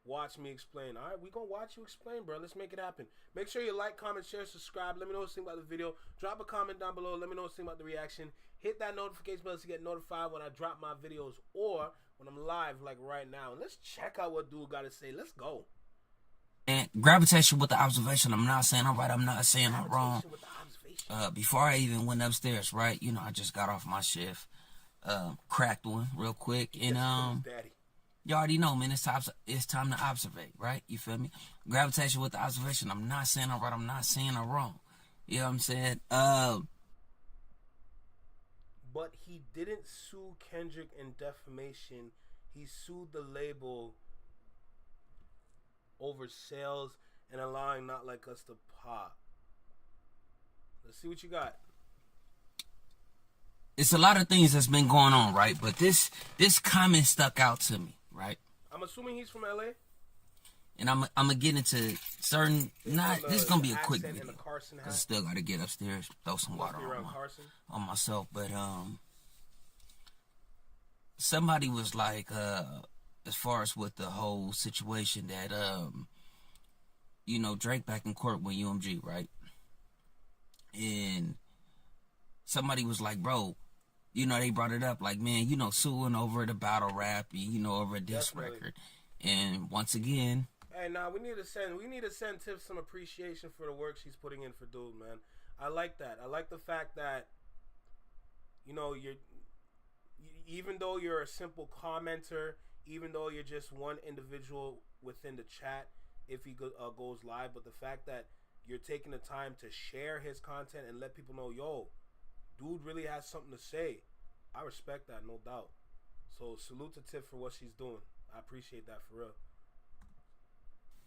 Watch me explain. All right, we gonna watch you explain, bro. Let's make it happen. Make sure you like, comment, share, subscribe. Let me know what you think about the video. Drop a comment down below. Let me know what you think about the reaction. Hit that notification bell to get notified when I drop my videos or when I'm live, like right now. And let's check out what dude got to say. Let's go. And gravitation with the observation. I'm not saying I'm right. I'm not saying I'm wrong. Before I even went upstairs, right? You know, I just got off my shift. Cracked one real quick. And you already know, man, it's time to observate, right? You feel me? Gravitation with the observation. I'm not saying I'm right. I'm not saying I'm wrong. You know what I'm saying? But he didn't sue Kendrick in defamation. He sued the label over sales and allowing Not Like Us to pop. Let's see what you got. It's a lot of things that's been going on, right? But this comment stuck out to me, right? I'm assuming he's from LA. And I'm gonna get into certain. This is gonna be a quick video because I still gotta get upstairs, throw some water on myself. But somebody was like, as far as with the whole situation that Drake back in court with UMG, right? And somebody was like, bro, they brought it up like, man, suing over the battle rap, over a diss record. And once again, hey, we need to send Tiff some appreciation for the work she's putting in for Dude, man. I like that. I like the fact that, you're, even though you're a simple commenter, even though you're just one individual within the chat, if he goes live, but the fact that you're taking the time to share his content and let people know, yo, Dude really has something to say. I respect that, no doubt. So salute to Tiff for what she's doing. I appreciate that for real.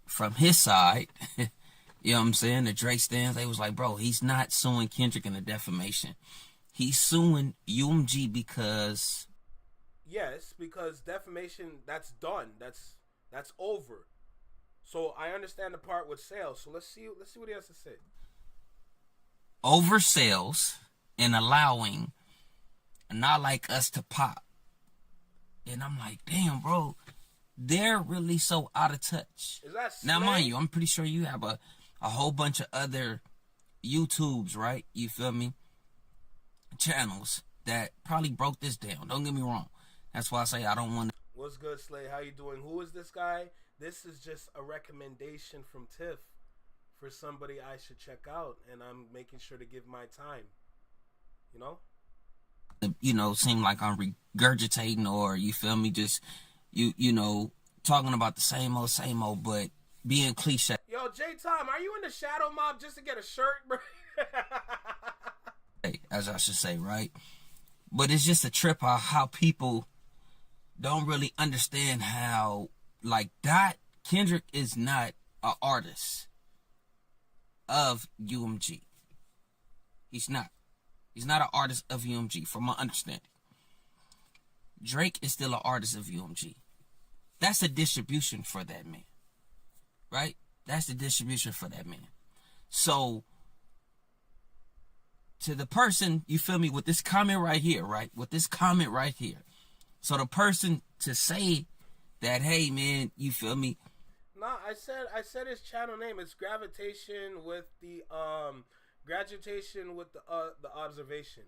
From his side, you know what I'm saying? The Drake stands, they was like, bro, he's not suing Kendrick in a defamation. He's suing UMG because... Yes, because defamation, that's done. That's over. So I understand the part with sales. So let's see what he has to say. Over sales and allowing Not Like Us to pop. And I'm like, damn, bro, they're really so out of touch. Is that now, mind you, I'm pretty sure you have a whole bunch of other YouTubes, right? You feel me? Channels that probably broke this down. Don't get me wrong. That's why I say I don't want to. What's good, Slay? How you doing? Who is this guy? This is just a recommendation from Tiff for somebody I should check out, and I'm making sure to give my time. Seem like I'm regurgitating or, you feel me, just, talking about the same old, but being cliche. Yo, J-Tom, are you in the Shadow Mob just to get a shirt, bro? As I should say, right? But it's just a trip how people don't really understand how, like, Kendrick is not an artist of UMG. He's not. He's not an artist of UMG, from my understanding. Drake is still an artist of UMG. That's the distribution for that man. Right? That's the distribution for that man. So, to the person, you feel me, with this comment right here, right? With this comment right here. So the person to say that, hey man, you feel me? Nah, I said his channel name. It's Gravitation with the Observation.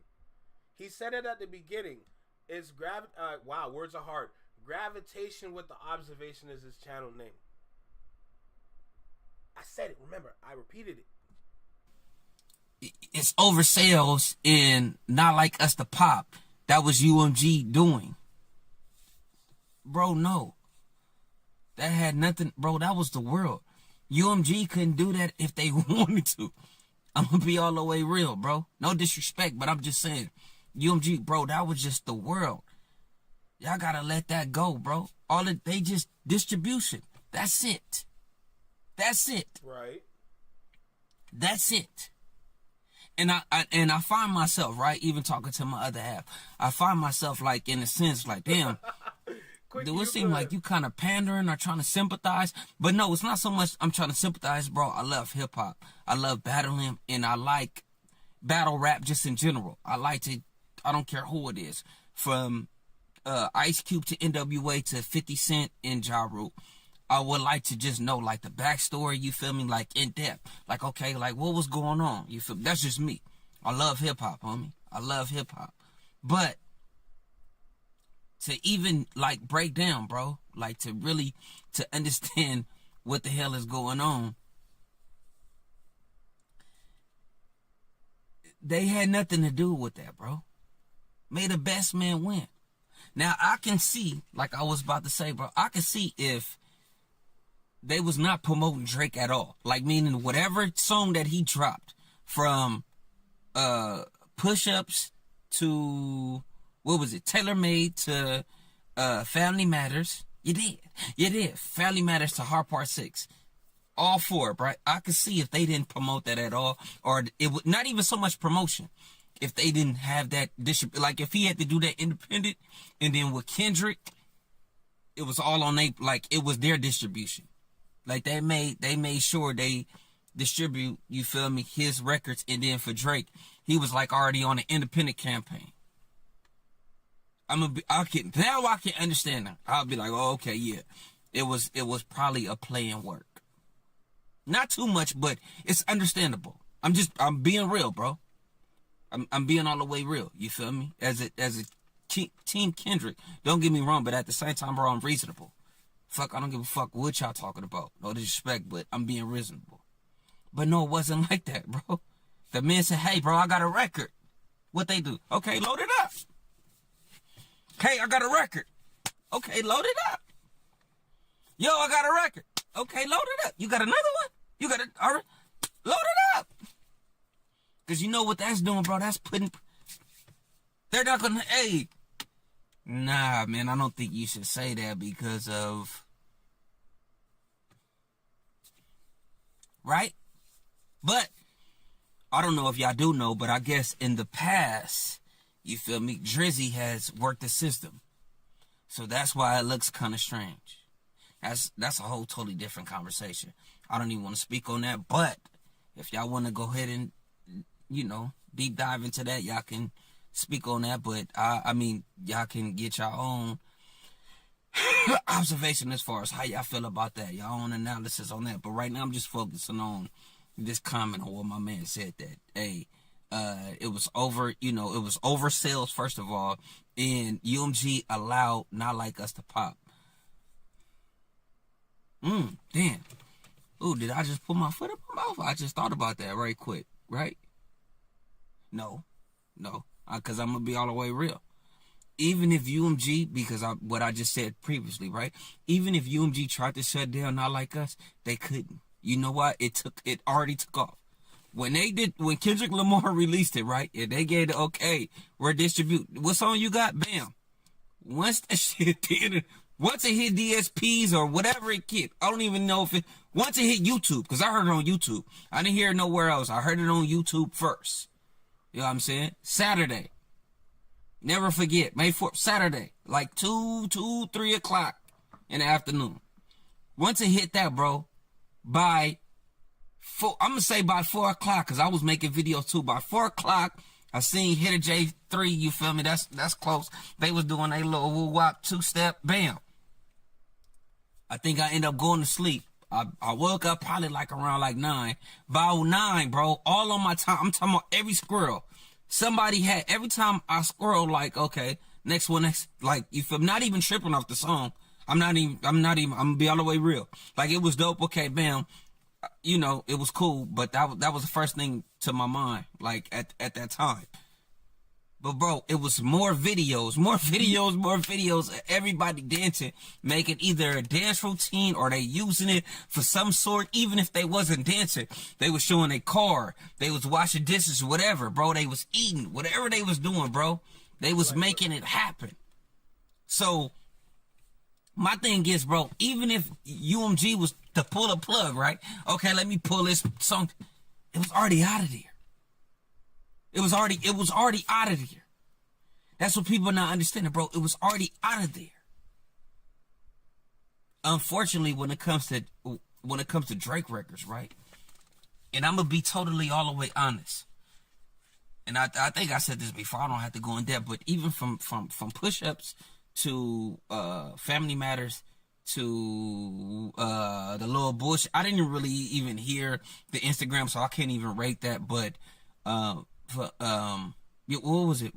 He said it at the beginning. It's wow, words are hard. Gravitation with the Observation is his channel name. I said it, remember, I repeated it. It's oversales and Not Like Us to pop. That was UMG doing. Bro, no. That had nothing, bro, that was the world. UMG couldn't do that if they wanted to. I'm gonna be all the way real, bro. No disrespect, but I'm just saying, UMG, bro, that was just the world. Y'all gotta let that go, bro. They just distribution. That's it. That's it. Right. That's it. And I find myself, right, even talking to my other half, I find myself, like, in a sense, like, damn, do it seem like you kind of pandering or trying to sympathize? But no, it's not so much I'm trying to sympathize, bro. I love hip-hop. I love battling, and I like battle rap just in general. I don't care who it is, from Ice Cube to NWA to 50 Cent and Ja Rule. I would like to just know, like, the backstory, you feel me, like, in depth. Like, okay, like, what was going on? You feel me? That's just me. I love hip-hop, homie. I love hip-hop. But to even, like, break down, bro, like, to really, to understand what the hell is going on, they had nothing to do with that, bro. May the best man win. Now, I can see, like I was about to say, bro, I can see if they was not promoting Drake at all. Like, meaning whatever song that he dropped, from Push-Ups to, what was it, Tailor Made to Family Matters. You did. Family Matters to Hard Part 6. All four, right? I could see if they didn't promote that at all, or it would not even so much promotion. If they didn't have that, like, if he had to do that independent, and then with Kendrick, it was all on it was their distribution. Like, they made sure they distribute, you feel me, his records. And then for Drake, he was, like, already on an independent campaign. I can understand that. I'll be like, oh, okay, yeah. It was probably a play in work. Not too much, but it's understandable. I'm being real, bro. I'm being all the way real. You feel me? As a Team Kendrick, don't get me wrong, but at the same time, bro, I'm reasonable. Fuck, I don't give a fuck what y'all talking about. No disrespect, but I'm being reasonable. But no, it wasn't like that, bro. The man said, hey, bro, I got a record. What they do? Okay, load it up. Hey, I got a record. Okay, load it up. Yo, I got a record. Okay, load it up. You got another one? You got it? All right. Load it up. Because you know what that's doing, bro? That's putting... They're not going to... Hey. Nah, man, I don't think you should say that because of... Right? But, I don't know if y'all do know, but I guess in the past, you feel me, Drizzy has worked the system. So that's why it looks kind of strange. That's a whole totally different conversation. I don't even want to speak on that, but if y'all want to go ahead and, you know, deep dive into that, y'all can speak on that, but I mean, y'all can get your own observation as far as how y'all feel about that, your own analysis on that. But right now, I'm just focusing on this comment on what my man said that, hey, it was over, you know, it was over sales, first of all, and UMG allowed Not Like Us to pop. Damn. Ooh, did I just put my foot up my mouth? I just thought about that right quick, right? No, because I'm going to be all the way real. Even if UMG, because what I just said previously, right? Even if UMG tried to shut down Not Like Us, they couldn't. You know why? It already took off. When Kendrick Lamar released it, right? And they gave the okay, we're distribute. What song you got? Bam. Once that shit did, once it hit DSPs or whatever it hit, I don't even know if once it hit YouTube, because I heard it on YouTube. I didn't hear it nowhere else. I heard it on YouTube first. You know what I'm saying? Saturday. Never forget. May 4th, Saturday. Like 3 o'clock in the afternoon. Once it hit that, bro, by 4, I'm going to say by 4 o'clock, because I was making videos too. By 4 o'clock, I seen Hit a J3, you feel me? That's close. They was doing a little woo-wop 2-step, bam. I think I ended up going to sleep. I woke up probably like around like 9. By 9, bro, all on my time, I'm talking about every squirrel. Somebody had, every time I squirrel, like, okay, next, like, you feel, not even tripping off the song. I'm gonna be all the way real. Like, it was dope, okay, bam. You know, it was cool, but that was the first thing to my mind, like, at that time. But, bro, it was more videos, everybody dancing, making either a dance routine or they using it for some sort. Even if they wasn't dancing, they was showing a car, they was washing dishes, whatever, bro. They was eating, whatever they was doing, bro. They was making it happen. So, my thing is, bro, even if UMG was to pull a plug, right? Okay, let me pull this song. It was already out of there. It was already out of there. That's what people are not understanding, bro. It was already out of there. Unfortunately, when it comes to Drake records, right? And I'm gonna be totally all the way honest. And I think I said this before. I don't have to go in depth, but even from Push-Ups to Family Matters to the little bullshit, I didn't really even hear the Instagram, so I can't even rate that. But what was it?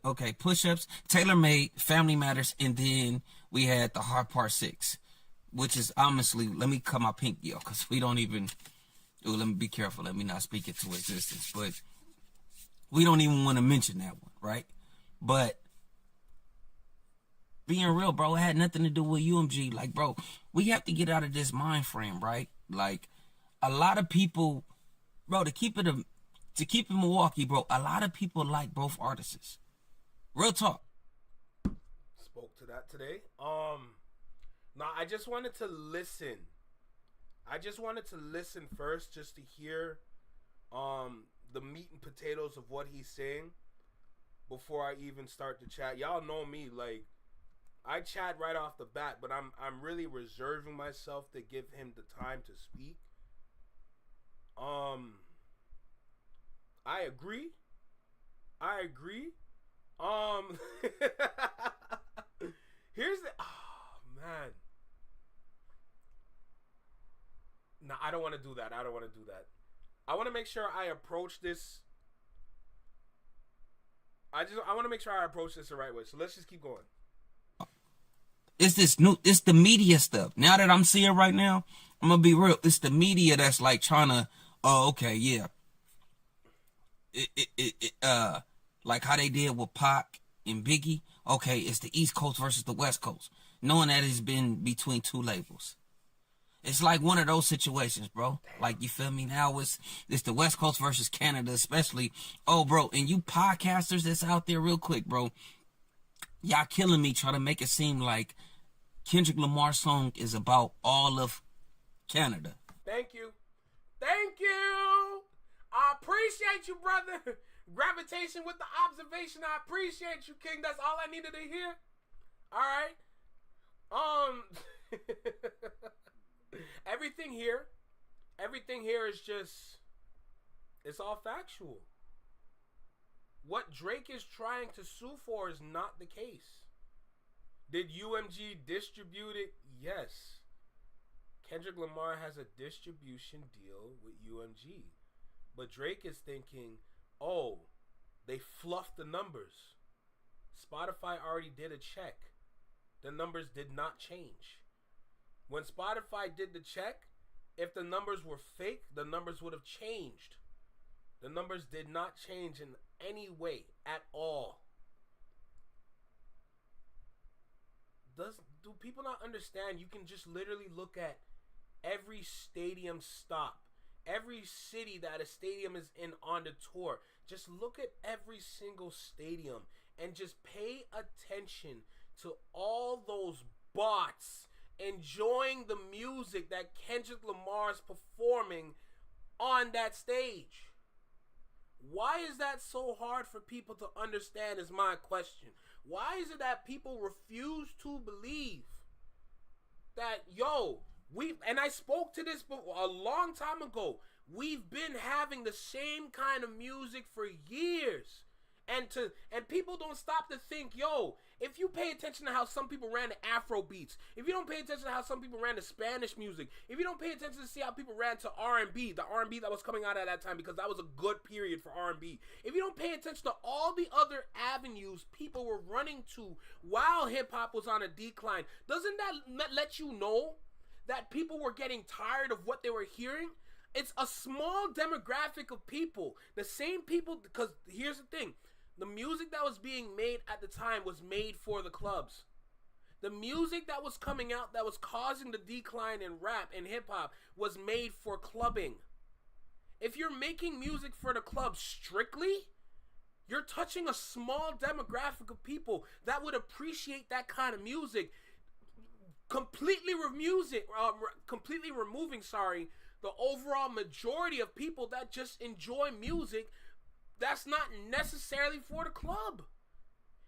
Okay, Push-Ups, Taylor Made, Family Matters, and then we had the Hard Part 6, which is honestly, let me cut my pinky off because we don't even. Ooh, let me be careful. Let me not speak it to existence, but we don't even want to mention that one, right? But being real, bro, it had nothing to do with UMG. Like, bro, we have to get out of this mind frame, right? Like, a lot of people, bro, to keep it Milwaukee, bro, a lot of people like both artists. Real talk. Spoke to that today. Now I just wanted to listen. First, just to hear the meat and potatoes of what he's saying before I even start to chat. Y'all know me, like, I chat right off the bat, but I'm really reserving myself to give him the time to speak. I agree. don't want to do that. I want to make sure I approach this. I want to make sure I approach this the right way. So let's just keep going. It's the media stuff. Now that I'm seeing right now, I'm gonna be real. It's the media that's like trying to, oh, okay, yeah. Like how they did with Pac and Biggie. Okay, it's the East Coast versus the West Coast. Knowing that it's been between two labels. It's like one of those situations, bro. Like, you feel me? Now it's the West Coast versus Canada, especially. Oh, bro, and you podcasters that's out there real quick, bro. Y'all killing me trying to make it seem like Kendrick Lamar's song is about all of Canada. Thank you. I appreciate you, brother. Gravitation with the observation. I appreciate you, King. That's all I needed to hear. All right. Everything here is just, it's all factual. What Drake is trying to sue for is not the case. Did UMG distribute it? Yes. Kendrick Lamar has a distribution deal with UMG. But Drake is thinking, oh, they fluffed the numbers. Spotify already did a check. The numbers did not change. When Spotify did the check, if the numbers were fake, the numbers would have changed. The numbers did not change in any way at all. Do people not understand? You can just literally look at every stadium stop, every city that a stadium is in on the tour. Just look at every single stadium and just pay attention to all those bots enjoying the music that Kendrick Lamar is performing on that stage. Why is that so hard for people to understand is my question. Why is it that people refuse to believe that, and I spoke to this a long time ago, we've been having the same kind of music for years. And people don't stop to think, if you pay attention to how some people ran to Afro beats, if you don't pay attention to how some people ran to Spanish music, if you don't pay attention to see how people ran to R&B, the R&B that was coming out at that time, because that was a good period for R&B. If you don't pay attention to all the other avenues people were running to while hip-hop was on a decline, doesn't that let you know that people were getting tired of what they were hearing? It's a small demographic of people. The same people, because here's the thing. The music that was being made at the time was made for the clubs. The music that was coming out that was causing the decline in rap and hip-hop was made for clubbing. If you're making music for the club strictly, you're touching a small demographic of people that would appreciate that kind of music. Completely removing the overall majority of people that just enjoy music that's not necessarily for the club.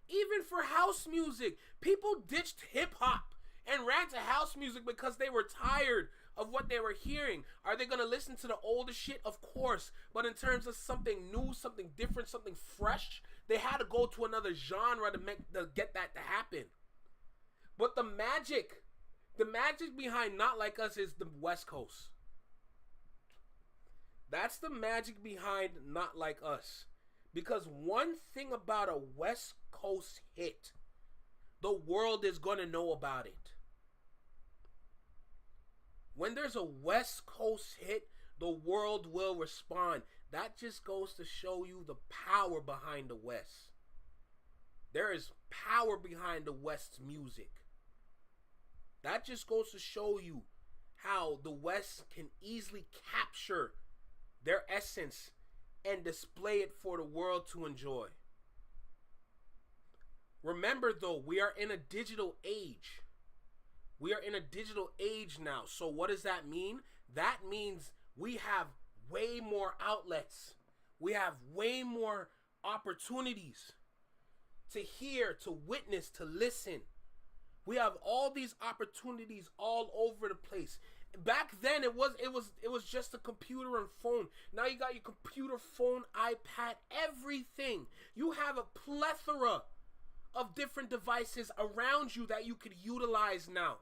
Even for house music, people ditched hip-hop and ran to house music because they were tired of what they were hearing. Are they going to listen to the older shit? Of course. But in terms of something new, something different, something fresh, they had to go to another genre to get that to happen. But the magic behind Not Like Us is the West Coast. That's the magic behind Not Like Us. Because one thing about a West Coast hit, the world is going to know about it. When there's a West Coast hit, the world will respond. That just goes to show you the power behind the West. There is power behind the West's music. That just goes to show you how the West can easily capture their essence and display it for the world to enjoy. Remember though, we are in a digital age. We are in a digital age now. So what does that mean? That means we have way more outlets. We have way more opportunities to hear, to witness, to listen. We have all these opportunities all over the place. Back then, it was just a computer and phone. Now you got your computer, phone, iPad, everything. You have a plethora of different devices around you that you could utilize now.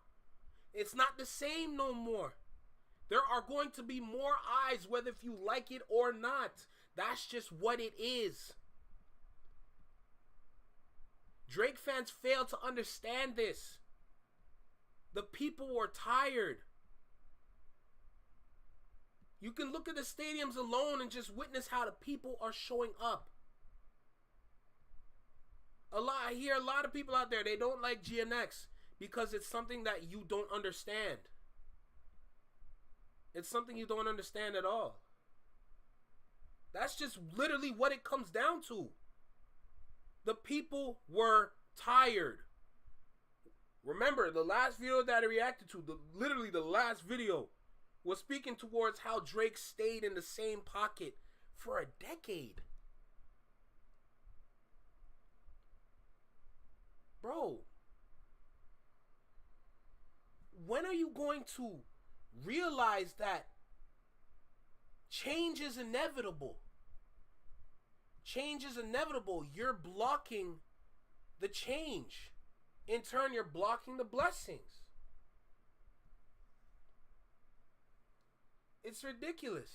It's not the same no more. There are going to be more eyes, whether if you like it or not. That's just what it is. Drake fans fail to understand this. The people were tired. You can look at the stadiums alone and just witness how the people are showing up. I hear a lot of people out there, they don't like GNX because it's something that you don't understand. It's something you don't understand at all. That's just literally what it comes down to. The people were tired. Remember, the last video that I reacted to, literally the last video, was speaking towards how Drake stayed in the same pocket for a decade. Bro, when are you going to realize that change is inevitable? Change is inevitable. You're blocking the change. In turn, you're blocking the blessings. It's ridiculous.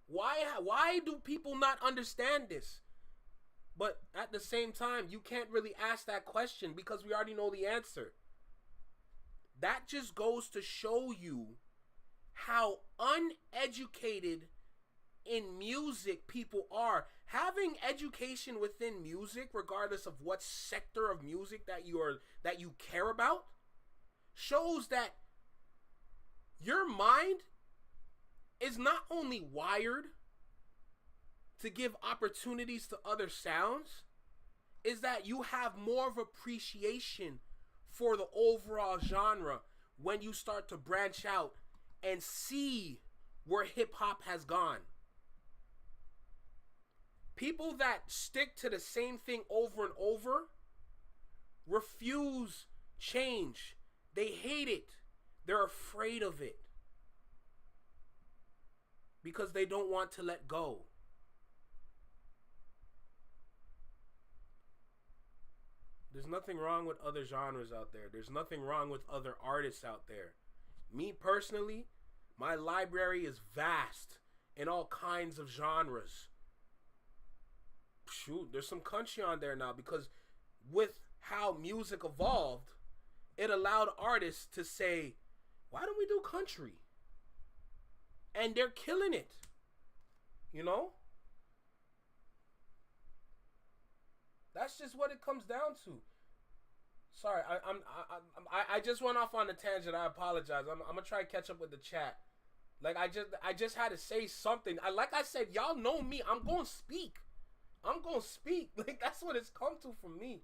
Why do people not understand this? But at the same time, you can't really ask that question because we already know the answer. That just goes to show you how uneducated in music people are. Having education within music, regardless of what sector of music that you care about, shows that your mind is not only wired to give opportunities to other sounds, is that you have more of appreciation for the overall genre when you start to branch out and see where hip-hop has gone. People that stick to the same thing over and over refuse change. They hate it. They're afraid of it because they don't want to let go. There's nothing wrong with other genres out there. There's nothing wrong with other artists out there. Me personally, my library is vast in all kinds of genres. Shoot, there's some country on there now because with how music evolved, it allowed artists to say, why don't we do country? And they're killing it. You know? That's just what it comes down to. Sorry, I just went off on a tangent. I apologize. I'm gonna try to catch up with the chat. Like I just had to say something. Like I said, y'all know me. I'm gonna speak. Like that's what it's come to for me.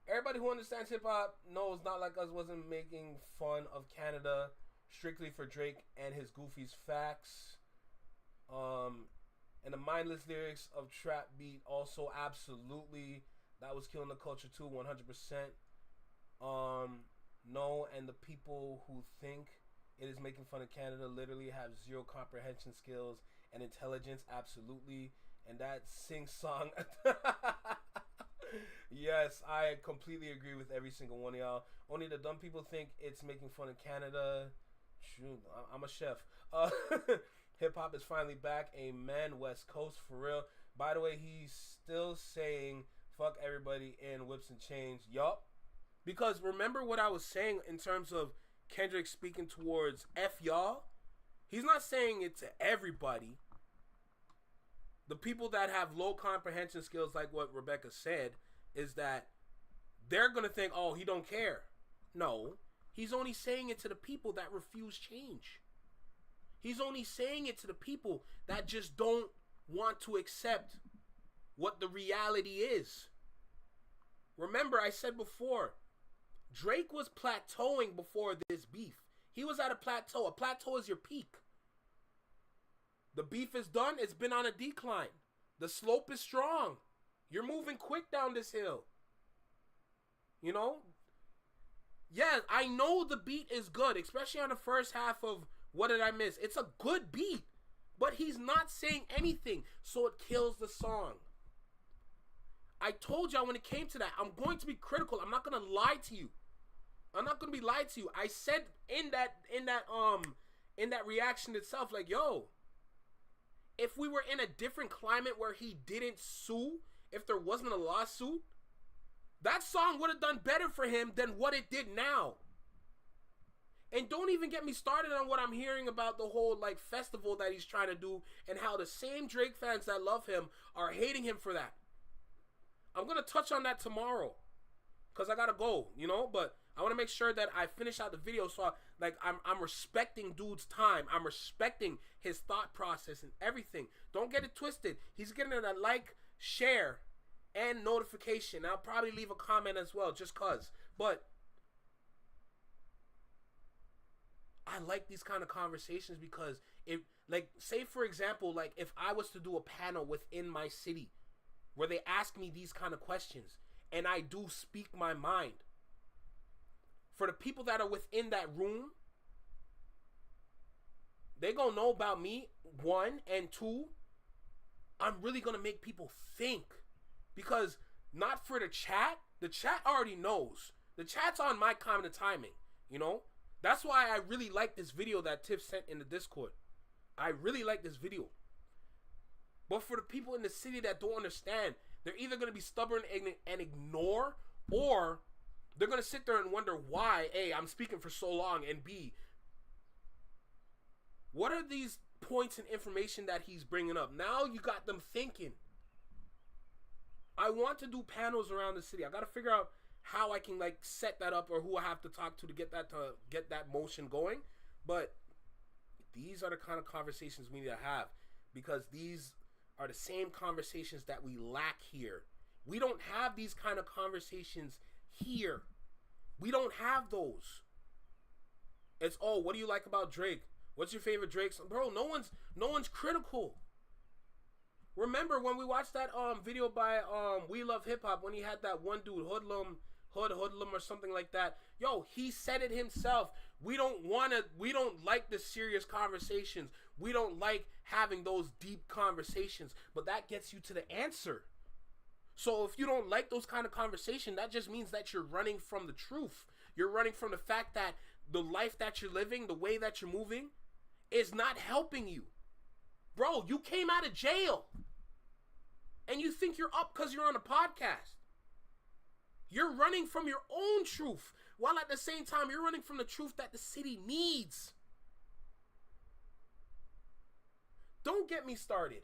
Everybody who understands hip hop knows Not Like Us wasn't making fun of Canada strictly for Drake and his Goofy's facts. And the mindless lyrics of Trap Beat also absolutely, that was killing the culture too, 100%. No, and the people who think it is making fun of Canada literally have zero comprehension skills and intelligence, absolutely. And that sing song, yes, I completely agree with every single one of y'all. Only the dumb people think it's making fun of Canada. Shoot, I'm a chef. Hip-hop is finally back. Amen. West Coast, for real. By the way, he's still saying, fuck everybody in whips and chains. Yup. Because remember what I was saying in terms of Kendrick speaking towards F y'all? He's not saying it to everybody. The people that have low comprehension skills, like what Rebecca said, is that they're going to think, oh, he don't care. No. He's only saying it to the people that refuse change. He's only saying it to the people that just don't want to accept what the reality is. Remember, I said before, Drake was plateauing before this beef. He was at a plateau. A plateau is your peak. The beef is done. It's been on a decline. The slope is strong. You're moving quick down this hill. You know? Yeah, I know the beat is good, especially on the first half of What Did I Miss? It's a good beat, but he's not saying anything, so it kills the song. I told y'all when it came to that, I'm going to be critical. I'm not going to lie to you. I'm not going to be lied to you. I said in in that reaction itself, like, yo, if we were in a different climate where he didn't sue, if there wasn't a lawsuit, that song would have done better for him than what it did now. And don't even get me started on what I'm hearing about the whole like festival that he's trying to do and how the same Drake fans that love him are hating him for that. I'm going to touch on that tomorrow because I got to go, you know, but I want to make sure that I finish out the video. So I'm respecting dude's time. I'm respecting his thought process and everything. Don't get it twisted. He's getting a like, share, and notification. I'll probably leave a comment as well just cause. But I like these kind of conversations because if, like, say for example, like if I was to do a panel within my city where they ask me these kind of questions and I do speak my mind, for the people that are within that room, they gonna know about me, one, and two, I'm really gonna make people think. Because not for the chat already knows. The chat's on my kind of timing, you know? That's why I really like this video that Tiff sent in the Discord. I really like this video. But for the people in the city that don't understand, they're either going to be stubborn and ignore, or they're going to sit there and wonder why, A, I'm speaking for so long, and B, what are these points and information that he's bringing up? Now you got them thinking. I want to do panels around the city. I got to figure out how I can like set that up or who I have to talk to get that motion going. But these are the kind of conversations we need to have, because these are the same conversations that we lack here. We don't have these kind of conversations here. We don't have those. It's, oh, what do you like about Drake? What's your favorite Drake song? Bro, no one's critical. Remember when we watched that video by We Love Hip Hop, when he had that one dude, Hoodlum or something like that. Yo, he said it himself. We don't like the serious conversations. We don't like having those deep conversations. But that gets you to the answer. So if you don't like those kind of conversations, that just means that you're running from the truth. You're running from the fact that the life that you're living, the way that you're moving, is not helping you. Bro, you came out of jail. And you think you're up because you're on a podcast. You're running from your own truth, while at the same time you're running from the truth that the city needs. Don't get me started.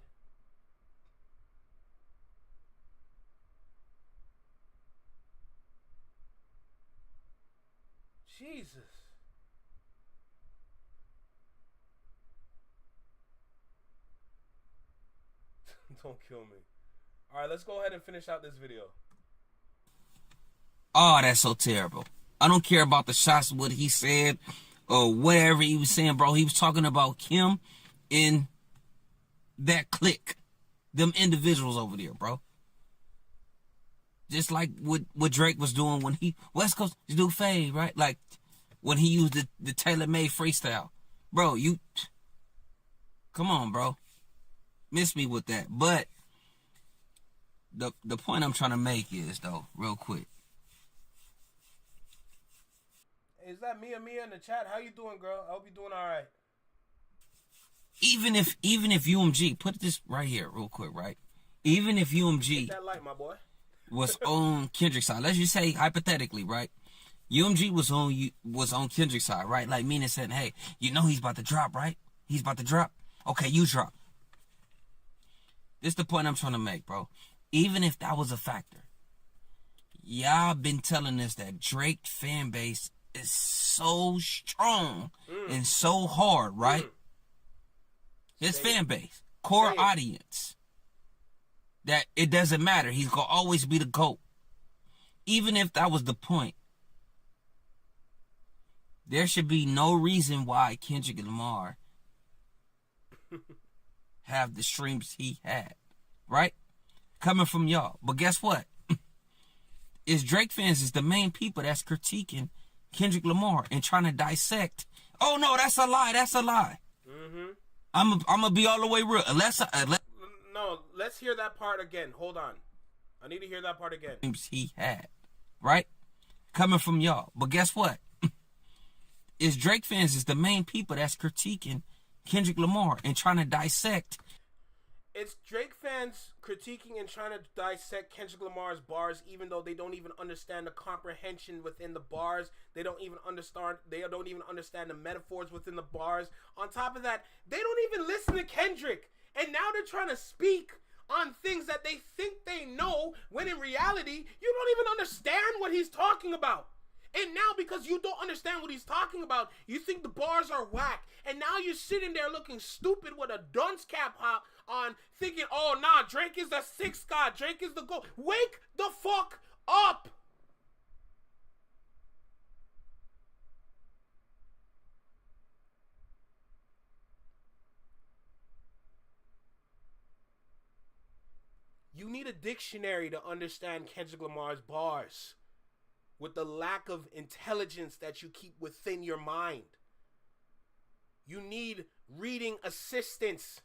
Jesus. Don't kill me. All right, let's go ahead and finish out this video. Oh, that's so terrible. I don't care about the shots, what he said, or whatever he was saying, bro. He was talking about Kim in that clique. Them individuals over there, bro. Just like what Drake was doing when he, West Coast, you do fade, right? Like, when he used the tailor-made freestyle. Bro, come on, bro. Miss me with that. But the point I'm trying to make is, though, real quick. Is that Mia in the chat? How you doing, girl? I hope you're doing all right. Even if UMG, put this right here real quick, right? Even if UMG Hit that light, my boy. was on Kendrick's side, let's just say hypothetically, right? UMG was on Kendrick's side, right? Like meaning saying, hey, you know he's about to drop, right? He's about to drop. Okay, you drop. This is the point I'm trying to make, bro. Even if that was a factor, y'all been telling us that Drake fan base is so strong and so hard, right? His fan base, core audience, that it doesn't matter. He's going to always be the GOAT. Even if that was the point, there should be no reason why Kendrick Lamar have the streams he had, right? Coming from y'all. But guess what? It's Drake fans is the main people that's critiquing Kendrick Lamar and trying to dissect. Oh no, that's a lie. That's a lie. Mm-hmm. I'm gonna be all the way real. No, let's hear that part again. Hold on. I need to hear that part again. He had, right? Coming from y'all. But guess what? is Drake fans is the main people that's critiquing Kendrick Lamar and trying to dissect. It's Drake fans critiquing and trying to dissect Kendrick Lamar's bars, even though they don't even understand the comprehension within the bars. They don't even understand. They don't even understand the metaphors within the bars. On top of that, they don't even listen to Kendrick, and now they're trying to speak on things that they think they know, when in reality, you don't even understand what he's talking about. And now, because you don't understand what he's talking about, you think the bars are whack. And now you're sitting there looking stupid with a dunce cap on, thinking, oh, nah, Drake is the sixth guy. Drake is the GOAT. Wake the fuck up. You need a dictionary to understand Kendrick Lamar's bars, with the lack of intelligence that you keep within your mind. You need reading assistance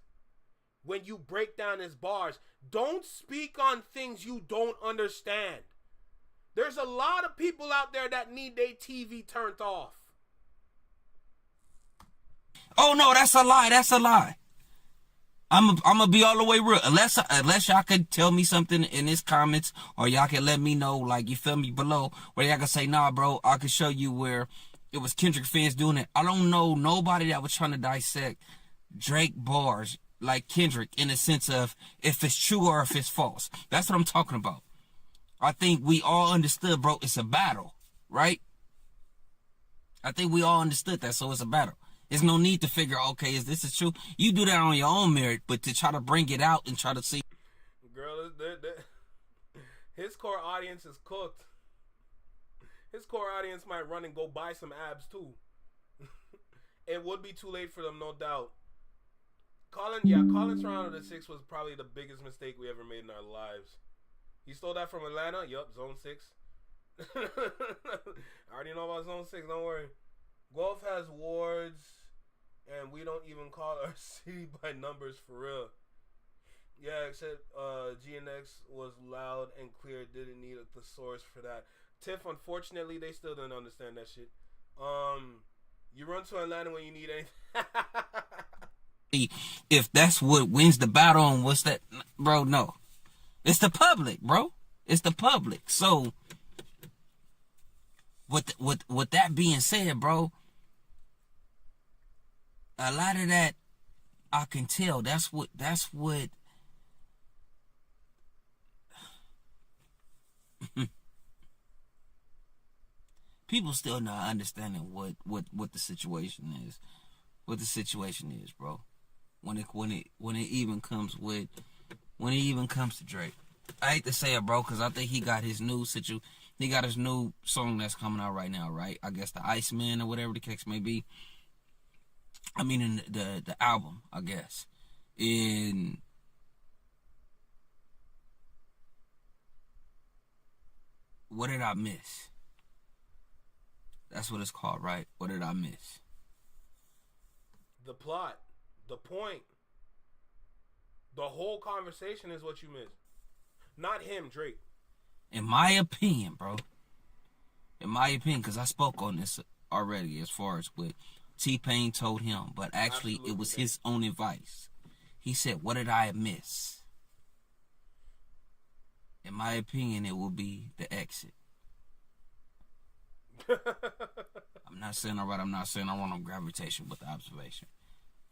when you break down his bars. Don't speak on things you don't understand. There's a lot of people out there that need their TV turned off. Oh no, that's a lie. That's a lie. I'm gonna be all the way real. Unless y'all could tell me something in this comments, or y'all can let me know, like, you feel me, below, where y'all can say, nah, bro, I can show you where it was Kendrick fans doing it. I don't know nobody that was trying to dissect Drake bars like Kendrick in the sense of if it's true or if it's false. That's what I'm talking about. I think we all understood, bro, it's a battle, right? I think we all understood that, so it's a battle. There's no need to figure, okay, is this true? You do that on your own merit, but to try to bring it out and try to see. Girl, his core audience is cooked. His core audience might run and go buy some abs too. It would be too late for them, no doubt. Colin Toronto the 6 was probably the biggest mistake we ever made in our lives. He stole that from Atlanta. Yup, Zone 6. I already know about Zone 6, don't worry. Guelph has wards, and we don't even call our city by numbers for real. Yeah, except GNX was loud and clear. Didn't need a thesaurus for that. Tiff, unfortunately, they still didn't understand that shit. You run to Atlanta when you need anything. If that's what wins the battle, and what's that, bro? No, it's the public, bro. It's the public. So, with that being said, bro, a lot of that I can tell. That's what. People still not understanding what the situation is. What the situation is, bro. When it even comes to Drake. I hate to say it, bro, because I think he got his new he got his new song that's coming out right now, right? I guess the Iceman or whatever the case may be. I mean, in the album, I guess. In What Did I Miss? That's what it's called, right? What Did I Miss? The plot, the point, the whole conversation is what you missed. Not him, Drake. In my opinion, bro. In my opinion, because I spoke on this already as far as what T-Pain told him, but actually Absolutely, it was his own advice. He said, what did I miss? In my opinion, it will be the exit. I'm not saying all right, I'm not saying I want no gravitation, but the observation.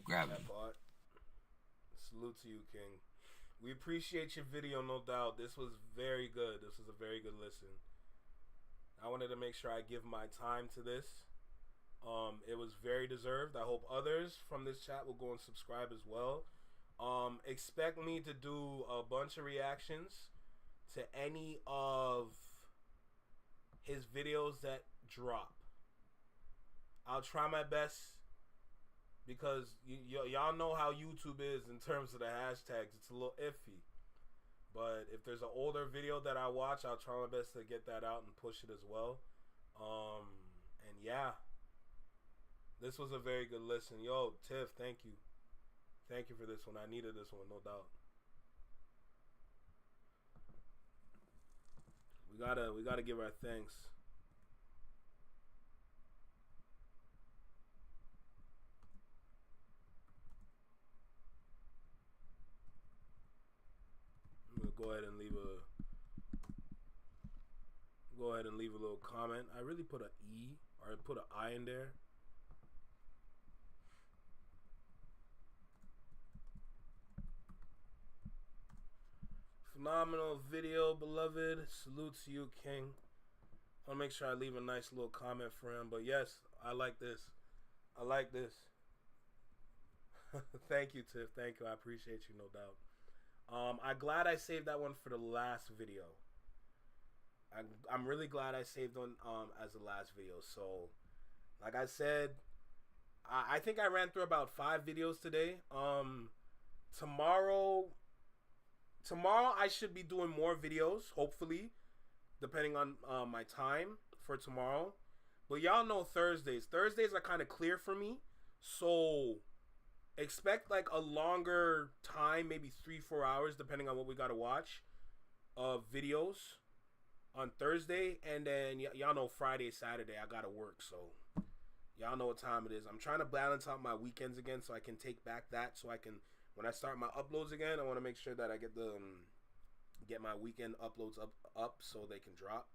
Gravity. Salute to you, King. We appreciate your video, no doubt. This was very good. This was a very good listen. I wanted to make sure I give my time to this. It was very deserved. I hope others from this chat will go and subscribe as well. Expect me to do a bunch of reactions to any of his videos that drop. I'll try my best, because y'all know how YouTube is in terms of the hashtags. It's a little iffy. But if there's an older video that I watch, I'll try my best to get that out and push it as well. And yeah, this was a very good listen. Yo, Tiff, thank you. Thank you for this one. I needed this one, no doubt. We gotta give our thanks. ahead and leave a little comment. I really put an E or I put an I in there. Phenomenal video, beloved. Salute to you, King. I'll make sure I leave a nice little comment for him. But yes, I like this. I like this. Thank you, Tiff. Thank you. I appreciate you, no doubt. I'm glad I saved that one for the last video. I'm really glad I saved one as the last video. So, like I said, I think I ran through about 5 videos today. Tomorrow I should be doing more videos, hopefully, depending on my time for tomorrow. But y'all know Thursdays are kind of clear for me, so expect like a longer time, maybe 3-4 hours, depending on what we gotta watch, of videos on Thursday. And then y'all know Friday, Saturday I gotta work, so y'all know what time it is. I'm trying to balance out my weekends again so I can take back that, so I can, when I start my uploads again, I want to make sure that I get the get my weekend uploads up so they can drop.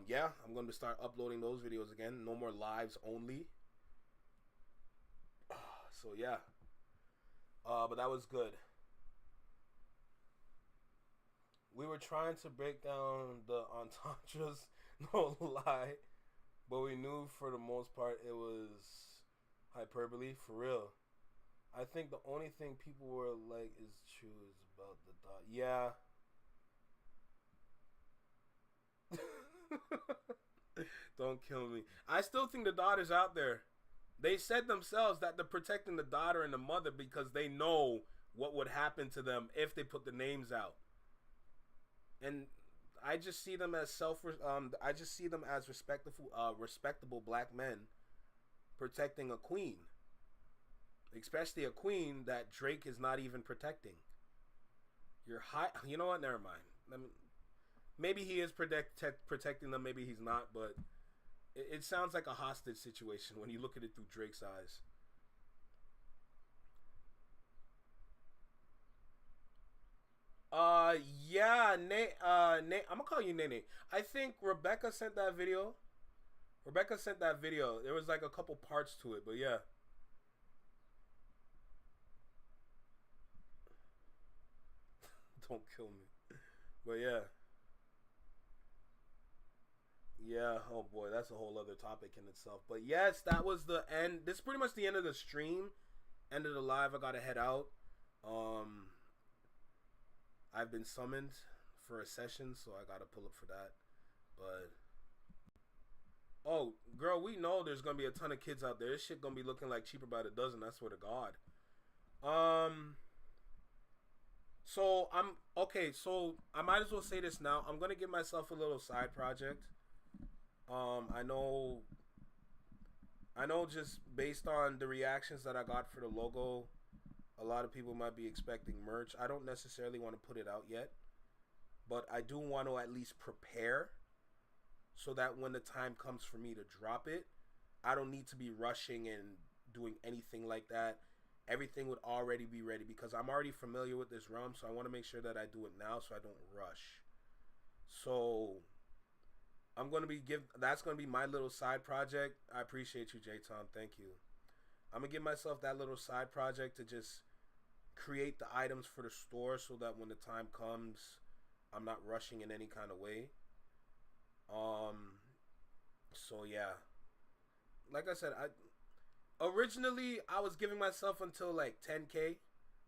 Yeah, I'm going to start uploading those videos again. No more lives only. So yeah. But that was good. We were trying to break down the entendres, no lie, but we knew for the most part it was hyperbole, for real. I think the only thing people were like is true is about the dot. Yeah. Don't kill me. I still think the daughter's out there. They said themselves that they're protecting the daughter and the mother because they know what would happen to them if they put the names out. And I just see them as I just see them as respectable black men protecting a queen. Especially a queen that Drake is not even protecting. You know what? Never mind. Maybe he is protecting them. Maybe he's not. But it sounds like a hostage situation when you look at it through Drake's eyes. Yeah, Nate. I'm gonna call you Nene. I think Rebecca sent that video. There was like a couple parts to it, but yeah. Don't kill me. But yeah. Yeah, oh boy, that's a whole other topic in itself. But yes, that was the end. This is pretty much the end of the stream. End of the live. I gotta head out. I've been summoned for a session, so I gotta pull up for that. But oh, girl, we know there's gonna be a ton of kids out there. This shit gonna be looking like Cheaper by the Dozen, I swear to God. So so I might as well say this now. I'm gonna give myself a little side project. I know just based on the reactions that I got for the logo, a lot of people might be expecting merch. I don't necessarily want to put it out yet, but I do want to at least prepare so that when the time comes for me to drop it, I don't need to be rushing and doing anything like that. Everything would already be ready because I'm already familiar with this realm, so I want to make sure that I do it now so I don't rush. So I'm going to be that's going to be my little side project. I appreciate you, J-Tom. Thank you. I'm going to give myself that little side project to just create the items for the store so that when the time comes, I'm not rushing in any kind of way. So yeah. Like I said, originally I was giving myself until like 10K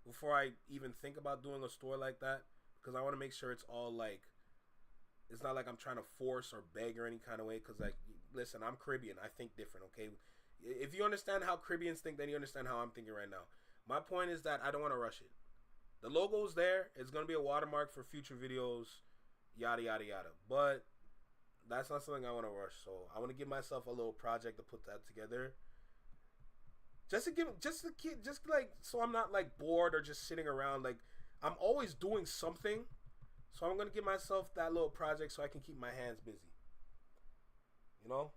before I even think about doing a store like that because I want to make sure it's all like, it's not like I'm trying to force or beg or any kind of way because, like, listen, I'm Caribbean. I think different, okay? If you understand how Caribbeans think, then you understand how I'm thinking right now. My point is that I don't want to rush it. The logo's there. It's going to be a watermark for future videos, yada, yada, yada. But that's not something I want to rush. So I want to give myself a little project to put that together. Just like, so I'm not, like, bored or just sitting around. Like, I'm always doing something. So I'm going to give myself that little project so I can keep my hands busy. You know?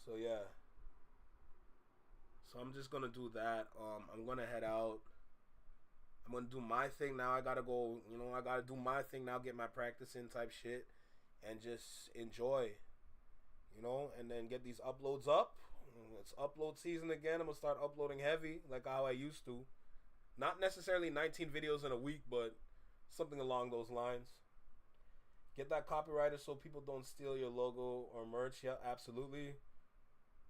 So yeah. So I'm just going to do that. I'm going to head out. I'm going gonna do my thing now. I gotta go. I gotta do my thing now. Get my practice in type shit, and just enjoy. And then get these uploads up. It's upload season again. I'm gonna start uploading heavy like how I used to. Not necessarily 19 videos in a week, but something along those lines. Get that copyrighted so people don't steal your logo or merch. Yeah, absolutely.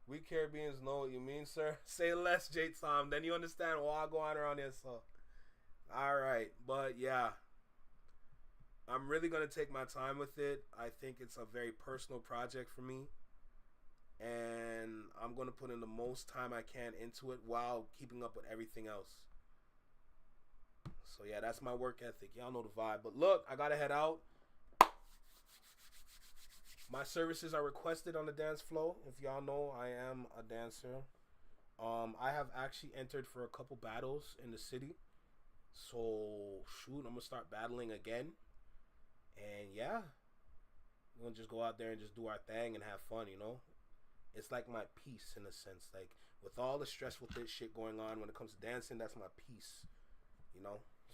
We Caribbeans know what you mean, sir. Say less, J Tom. Then you understand why I go on around here. So, all right, but yeah, I'm really gonna take my time with it. I think it's a very personal project for me, and I'm gonna put in the most time I can into it while keeping up with everything else. So yeah, that's my work ethic. Y'all know the vibe. But look, I gotta head out. My services are requested on the dance floor. If y'all know, I am a dancer. I have actually entered for a couple battles in the city. So, shoot, I'm going to start battling again. And yeah, we're going to just go out there and just do our thing and have fun, It's like my peace in a sense. Like, with all the stressful shit going on when it comes to dancing, that's my peace,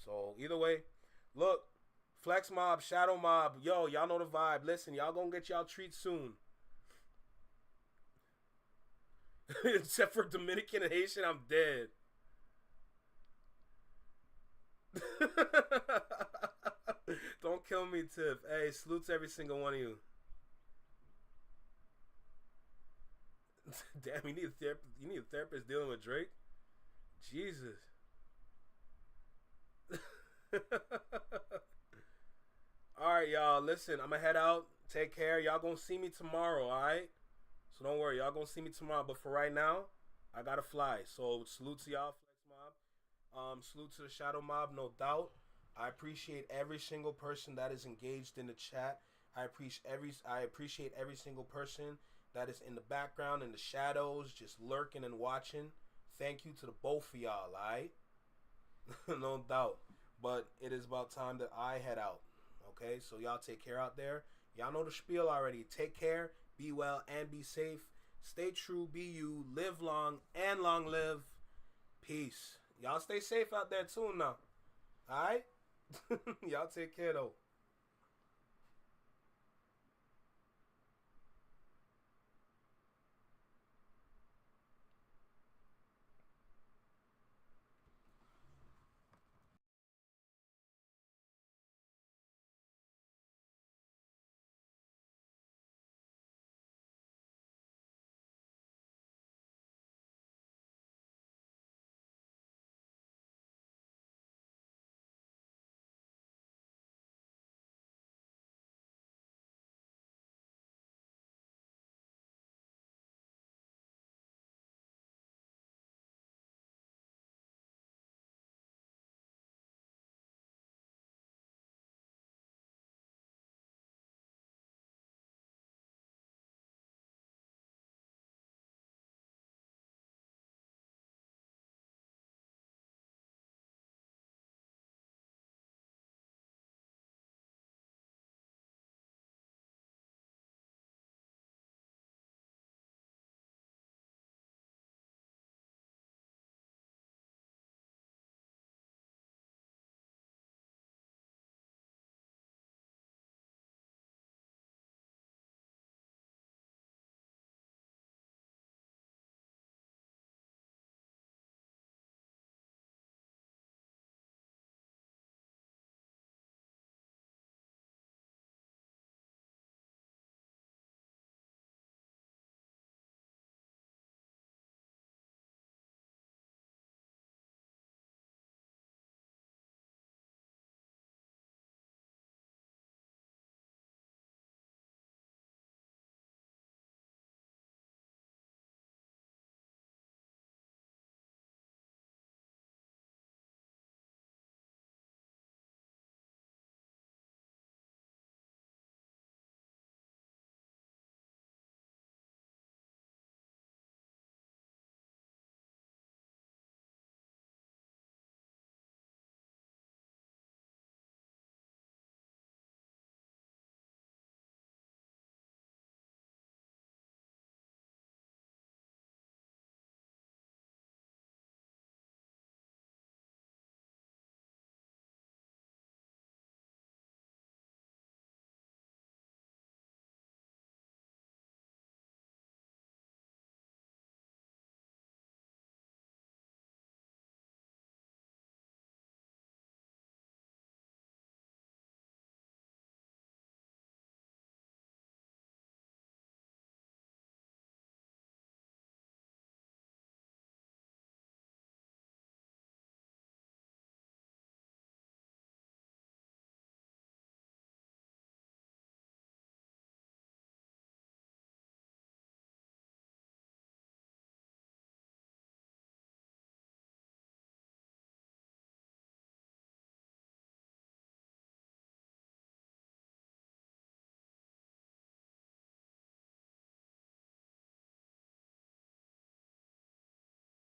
So, either way, look. Flex Mob, Shadow Mob, yo, y'all know the vibe. Listen, y'all gonna get y'all treats soon. Except for Dominican and Haitian, I'm dead. Don't kill me, Tiff. Hey, salute to every single one of you. Damn, you need a therapist dealing with Drake? Jesus. Alright, y'all. Listen, I'm going to head out. Take care. Y'all going to see me tomorrow, alright? So don't worry. Y'all going to see me tomorrow. But for right now, I got to fly. So salute to y'all, Flex Mob. Salute to the Shadow Mob, no doubt. I appreciate every single person that is engaged in the chat. I appreciate every single person that is in the background, in the shadows, just lurking and watching. Thank you to the both of y'all, alright? No doubt. But it is about time that I head out. Okay, so y'all take care out there. Y'all know the spiel already. Take care, be well, and be safe. Stay true, be you, live long, and long live. Peace. Y'all stay safe out there too now. Alright? Y'all take care though.